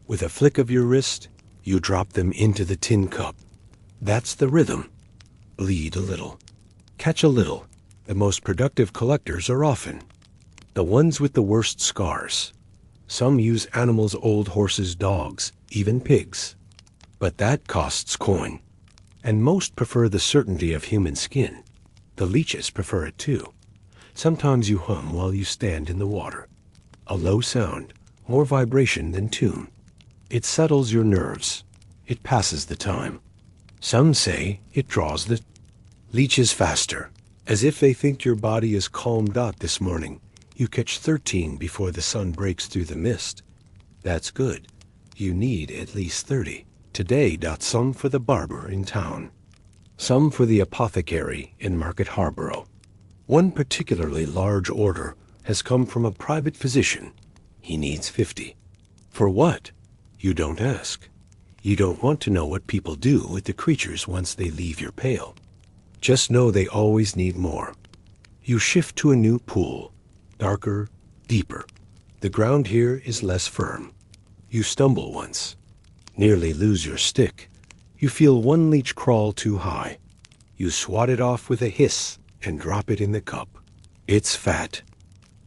With a flick of your wrist, you drop them into the tin cup. That's the rhythm. Bleed a little. Catch a little. The most productive collectors are often the ones with the worst scars. Some use animals, old horses, dogs, even pigs. But that costs coin. And most prefer the certainty of human skin. The leeches prefer it too. Sometimes you hum while you stand in the water. A low sound, more vibration than tune. It settles your nerves. It passes the time. Some say it draws the leeches faster, as if they think your body is calmed out this morning. You catch 13 before the sun breaks through the mist. That's good. You need at least 30. Today, some for the barber in town. Some for the apothecary in Market Harborough. One particularly large order has come from a private physician. He needs 50. For what? You don't ask. You don't want to know what people do with the creatures once they leave your pail. Just know they always need more. You shift to a new pool. Darker, deeper. The ground here is less firm. You stumble once. Nearly lose your stick. You feel one leech crawl too high. You swat it off with a hiss and drop it in the cup. It's fat,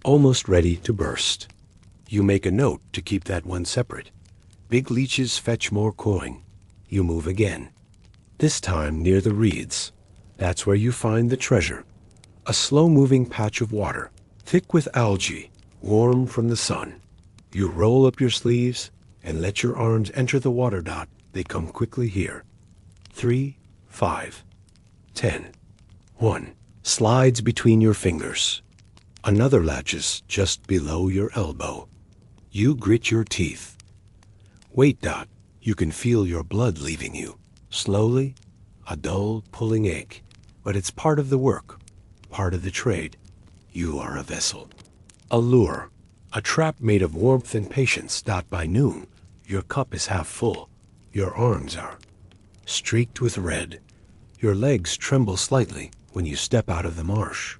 almost ready to burst. You make a note to keep that one separate. Big leeches fetch more coin. You move again. This time near the reeds. That's where you find the treasure. A slow-moving patch of water, thick with algae, warm from the sun. You roll up your sleeves and let your arms enter the water. They come quickly here. 3, 5, 10. 1 slides between your fingers. Another latches just below your elbow. You grit your teeth. Wait. You can feel your blood leaving you. Slowly, a dull pulling ache. But it's part of the work, part of the trade. You are a vessel. A lure, a trap made of warmth and patience. By noon, your cup is half full. Your arms are streaked with red. Your legs tremble slightly when you step out of the marsh.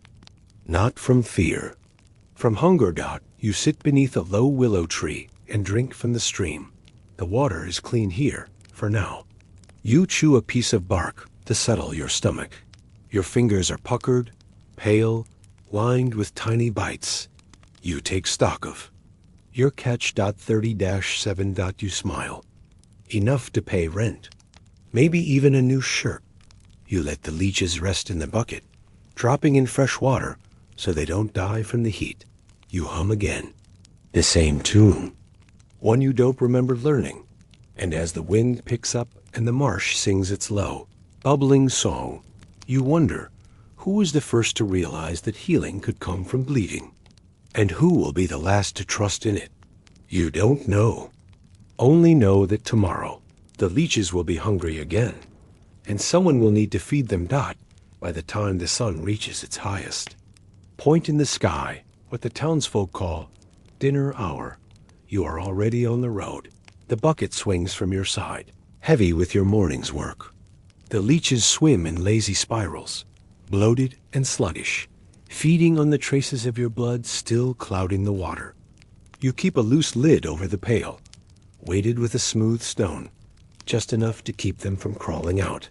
Not from fear. From hunger. You sit beneath a low willow tree and drink from the stream. The water is clean here, for now. You chew a piece of bark to settle your stomach. Your fingers are puckered, pale, lined with tiny bites. You take stock of your catch. 30-7. You smile. Enough to pay rent. Maybe even a new shirt. You let the leeches rest in the bucket, dropping in fresh water so they don't die from the heat. You hum again. The same tune. One you don't remember learning. And as the wind picks up and the marsh sings its low, bubbling song, you wonder who was the first to realize that healing could come from bleeding, and who will be the last to trust in it. You don't know. Only know that tomorrow the leeches will be hungry again, and someone will need to feed them. By the time the sun reaches its highest point in the sky, what the townsfolk call dinner hour, you are already on the road. The bucket swings from your side, heavy with your morning's work. The leeches swim in lazy spirals, bloated and sluggish, feeding on the traces of your blood still clouding the water. You keep a loose lid over the pail, weighted with a smooth stone, just enough to keep them from crawling out.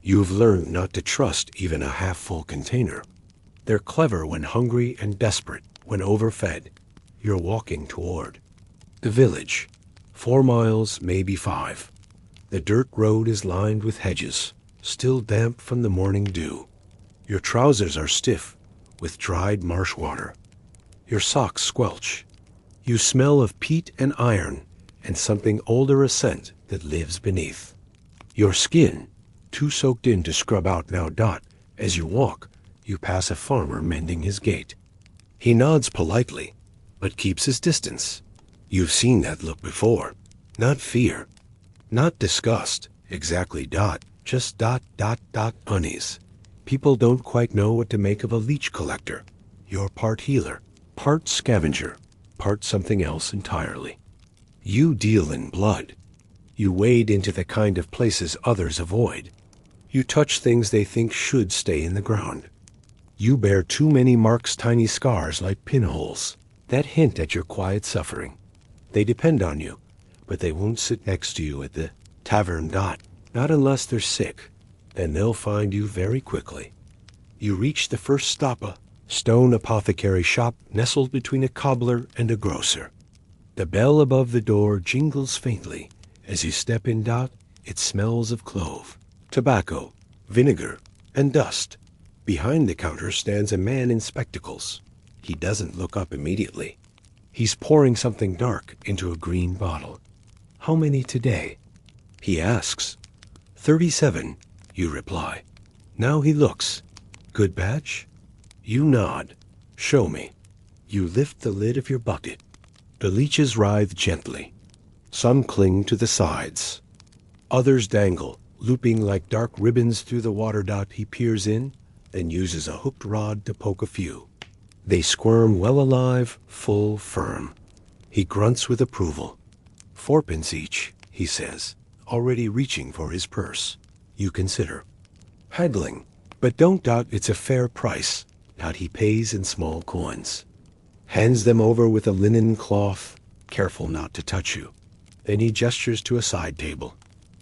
You've learned not to trust even a half-full container. They're clever when hungry and desperate when overfed. You're walking toward the village. 4 miles, maybe 5. The dirt road is lined with hedges, still damp from the morning dew. Your trousers are stiff with dried marsh water. Your socks squelch. You smell of peat and iron and something older a scent that lives beneath. Your skin, too soaked in to scrub out now. As you walk, you pass a farmer mending his gate. He nods politely, but keeps his distance. You've seen that look before. Not fear, not disgust, exactly. Just unease. People don't quite know what to make of a leech collector. You're part healer, part scavenger, part something else entirely. You deal in blood. You wade into the kind of places others avoid. You touch things they think should stay in the ground. You bear too many marks, tiny scars like pinholes, that hint at your quiet suffering. They depend on you, but they won't sit next to you at the tavern. Not unless they're sick. Then they'll find you very quickly. You reach the first stop, a stone apothecary shop nestled between a cobbler and a grocer. The bell above the door jingles faintly. As you step in. It smells of clove, tobacco, vinegar, and dust. Behind the counter stands a man in spectacles. He doesn't look up immediately. He's pouring something dark into a green bottle. How many today? He asks. 37, you reply. Now he looks. Good batch? You nod. Show me. You lift the lid of your bucket. The leeches writhe gently. Some cling to the sides. Others dangle, looping like dark ribbons through the water. He peers in, then uses a hooked rod to poke a few. They squirm well alive, full, firm. He grunts with approval. 4p each, he says, already reaching for his purse. You consider. Haggling, but don't doubt it's a fair price. He pays in small coins. Hands them over with a linen cloth, careful not to touch you. Then he gestures to a side table.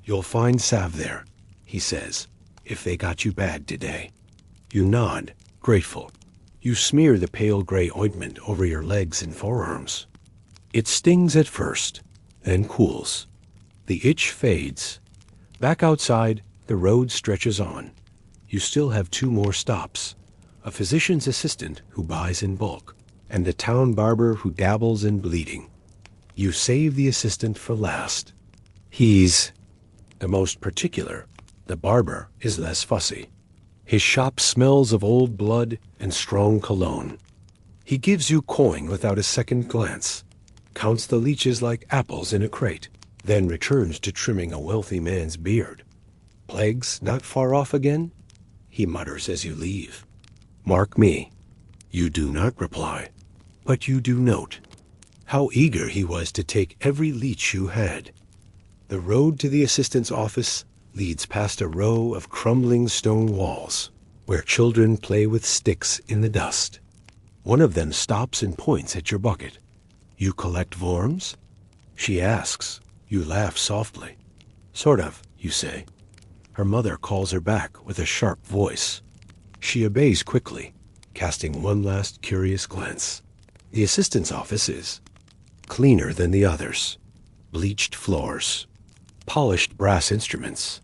You'll find salve there, he says, if they got you bad today. You nod, grateful. You smear the pale gray ointment over your legs and forearms. It stings at first, then cools. The itch fades. Back outside, the road stretches on. You still have 2 more stops. A physician's assistant who buys in bulk, and the town barber who dabbles in bleeding. You save the assistant for last. He's the most particular. The barber is less fussy. His shop smells of old blood and strong cologne. He gives you coin without a second glance, counts the leeches like apples in a crate, then returns to trimming a wealthy man's beard. Plagues not far off again? He mutters as you leave. Mark me. You do not reply, but you do note how eager he was to take every leech you had. The road to the assistant's office leads past a row of crumbling stone walls where children play with sticks in the dust. One of them stops and points at your bucket. You collect worms? She asks. You laugh softly. Sort of, you say. Her mother calls her back with a sharp voice. She obeys quickly, casting one last curious glance. The assistant's office is cleaner than the others. Bleached floors, polished brass instruments,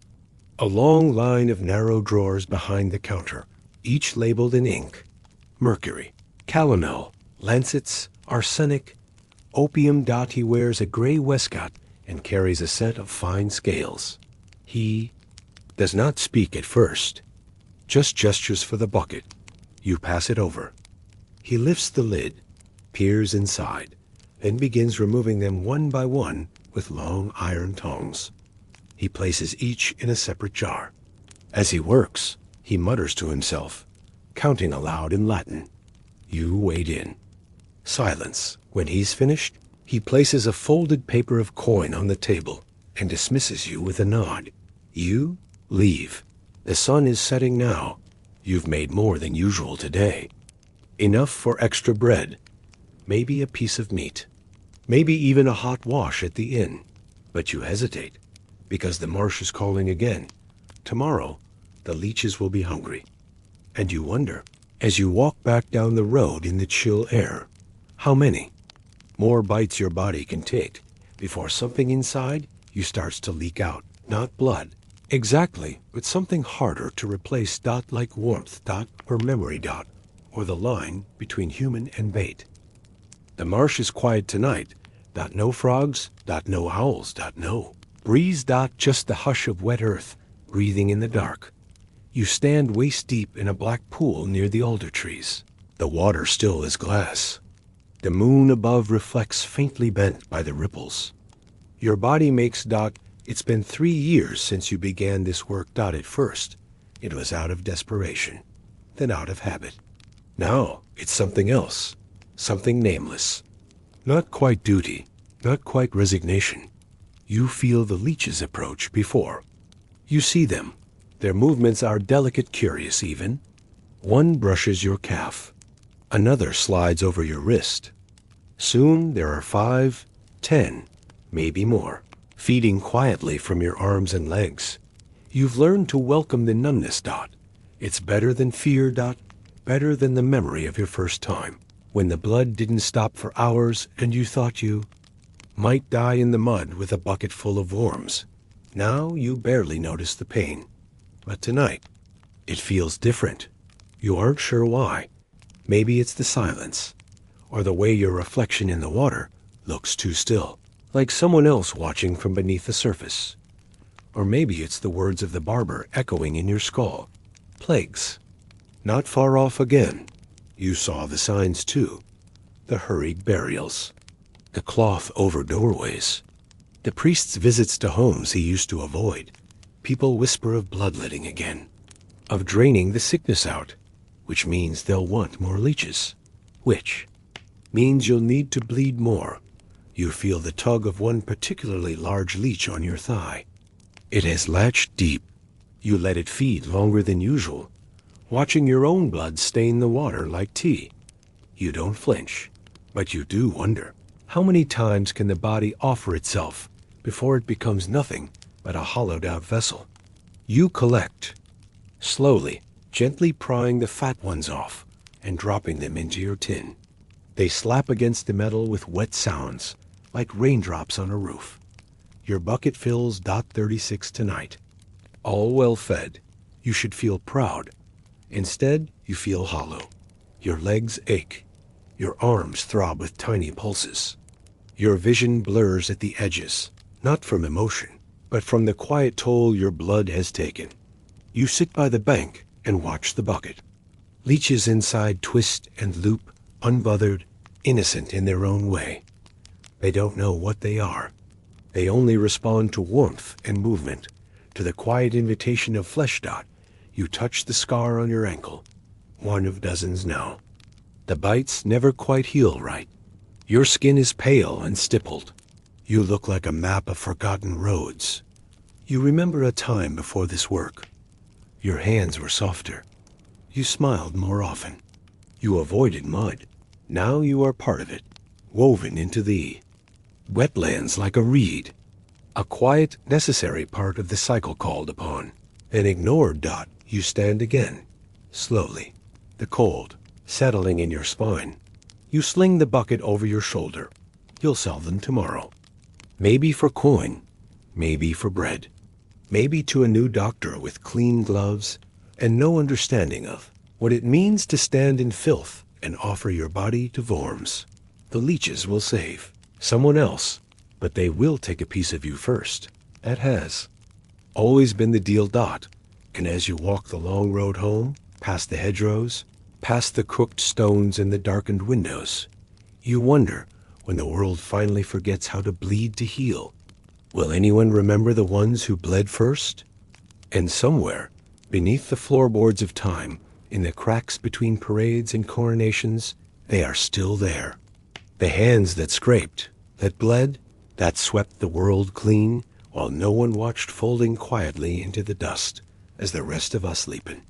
a long line of narrow drawers behind the counter, each labeled in ink. Mercury, calomel, lancets, arsenic, opium. He wears a gray waistcoat and carries a set of fine scales. He does not speak at first, just gestures for the bucket. You pass it over. He lifts the lid, peers inside, then begins removing them one by one with long iron tongs. He places each in a separate jar. As he works, he mutters to himself, counting aloud in Latin. You wade in. Silence. When he's finished, he places a folded paper of coin on the table and dismisses you with a nod. You leave. The sun is setting now. You've made more than usual today. Enough for extra bread, maybe a piece of meat, maybe even a hot wash at the inn. But you hesitate, because the marsh is calling again. Tomorrow, the leeches will be hungry. And you wonder, as you walk back down the road in the chill air, how many more bites your body can take before something inside you starts to leak out. Not blood, Exactly, but something harder to replace dot like warmth dot or memory dot, or the line between human and bait. The marsh is quiet tonight, dot no frogs, dot no owls, dot no. Breeze dot just the hush of wet earth, breathing in the dark. You stand waist deep in a black pool near the alder trees. The water still as glass. The moon above reflects faintly bent by the ripples. Your body makes dot. It's been 3 years since you began this work dot at first. It was out of desperation, then out of habit. Now it's something else, something nameless. Not quite duty, not quite resignation. You feel the leeches approach before. You see them. Their movements are delicate, curious even. One brushes your calf. Another slides over your wrist. Soon there are 5, 10, maybe more, feeding quietly from your arms and legs. You've learned to welcome the numbness dot. It's better than fear dot, better than the memory of your first time, when the blood didn't stop for hours and you thought you might die in the mud with a bucket full of worms. Now you barely notice the pain. But tonight, it feels different. You aren't sure why. Maybe it's the silence, or the way your reflection in the water looks too still, like someone else watching from beneath the surface. Or maybe it's the words of the barber echoing in your skull. Plagues. Not far off again. You saw the signs too. The hurried burials. The cloth over doorways. The priest's visits to homes he used to avoid. People whisper of bloodletting again. Of draining the sickness out. Which means they'll want more leeches. Which means you'll need to bleed more. You feel the tug of one particularly large leech on your thigh. It has latched deep. You let it feed longer than usual, watching your own blood stain the water like tea. You don't flinch, but you do wonder, how many times can the body offer itself before it becomes nothing but a hollowed-out vessel? You collect, slowly, gently prying the fat ones off and dropping them into your tin. They slap against the metal with wet sounds, like raindrops on a roof. Your bucket fills dot 36 tonight. All well fed. You should feel proud. Instead, you feel hollow. Your legs ache. Your arms throb with tiny pulses. Your vision blurs at the edges, not from emotion, but from the quiet toll your blood has taken. You sit by the bank and watch the bucket. Leeches inside twist and loop, unbothered, innocent in their own way. They don't know what they are. They only respond to warmth and movement, to the quiet invitation of flesh dot. You touch the scar on your ankle, one of dozens now. The bites never quite heal right. Your skin is pale and stippled. You look like a map of forgotten roads. You remember a time before this work. Your hands were softer. You smiled more often. You avoided mud. Now you are part of it, woven into the wetlands like a reed. A quiet, necessary part of the cycle called upon. An ignored dot, you stand again, slowly, the cold settling in your spine. You sling the bucket over your shoulder. You'll sell them tomorrow. Maybe for coin, maybe for bread. Maybe to a new doctor with clean gloves and no understanding of what it means to stand in filth and offer your body to worms. The leeches will save someone else, but they will take a piece of you first. That has always been the deal dot. And as you walk the long road home, past the hedgerows, past the crooked stones and the darkened windows, you wonder, when the world finally forgets how to bleed to heal, will anyone remember the ones who bled first? And somewhere, beneath the floorboards of time, in the cracks between parades and coronations, they are still there. The hands that scraped, that bled, that swept the world clean, while no one watched folding quietly into the dust as the rest of us sleepin'.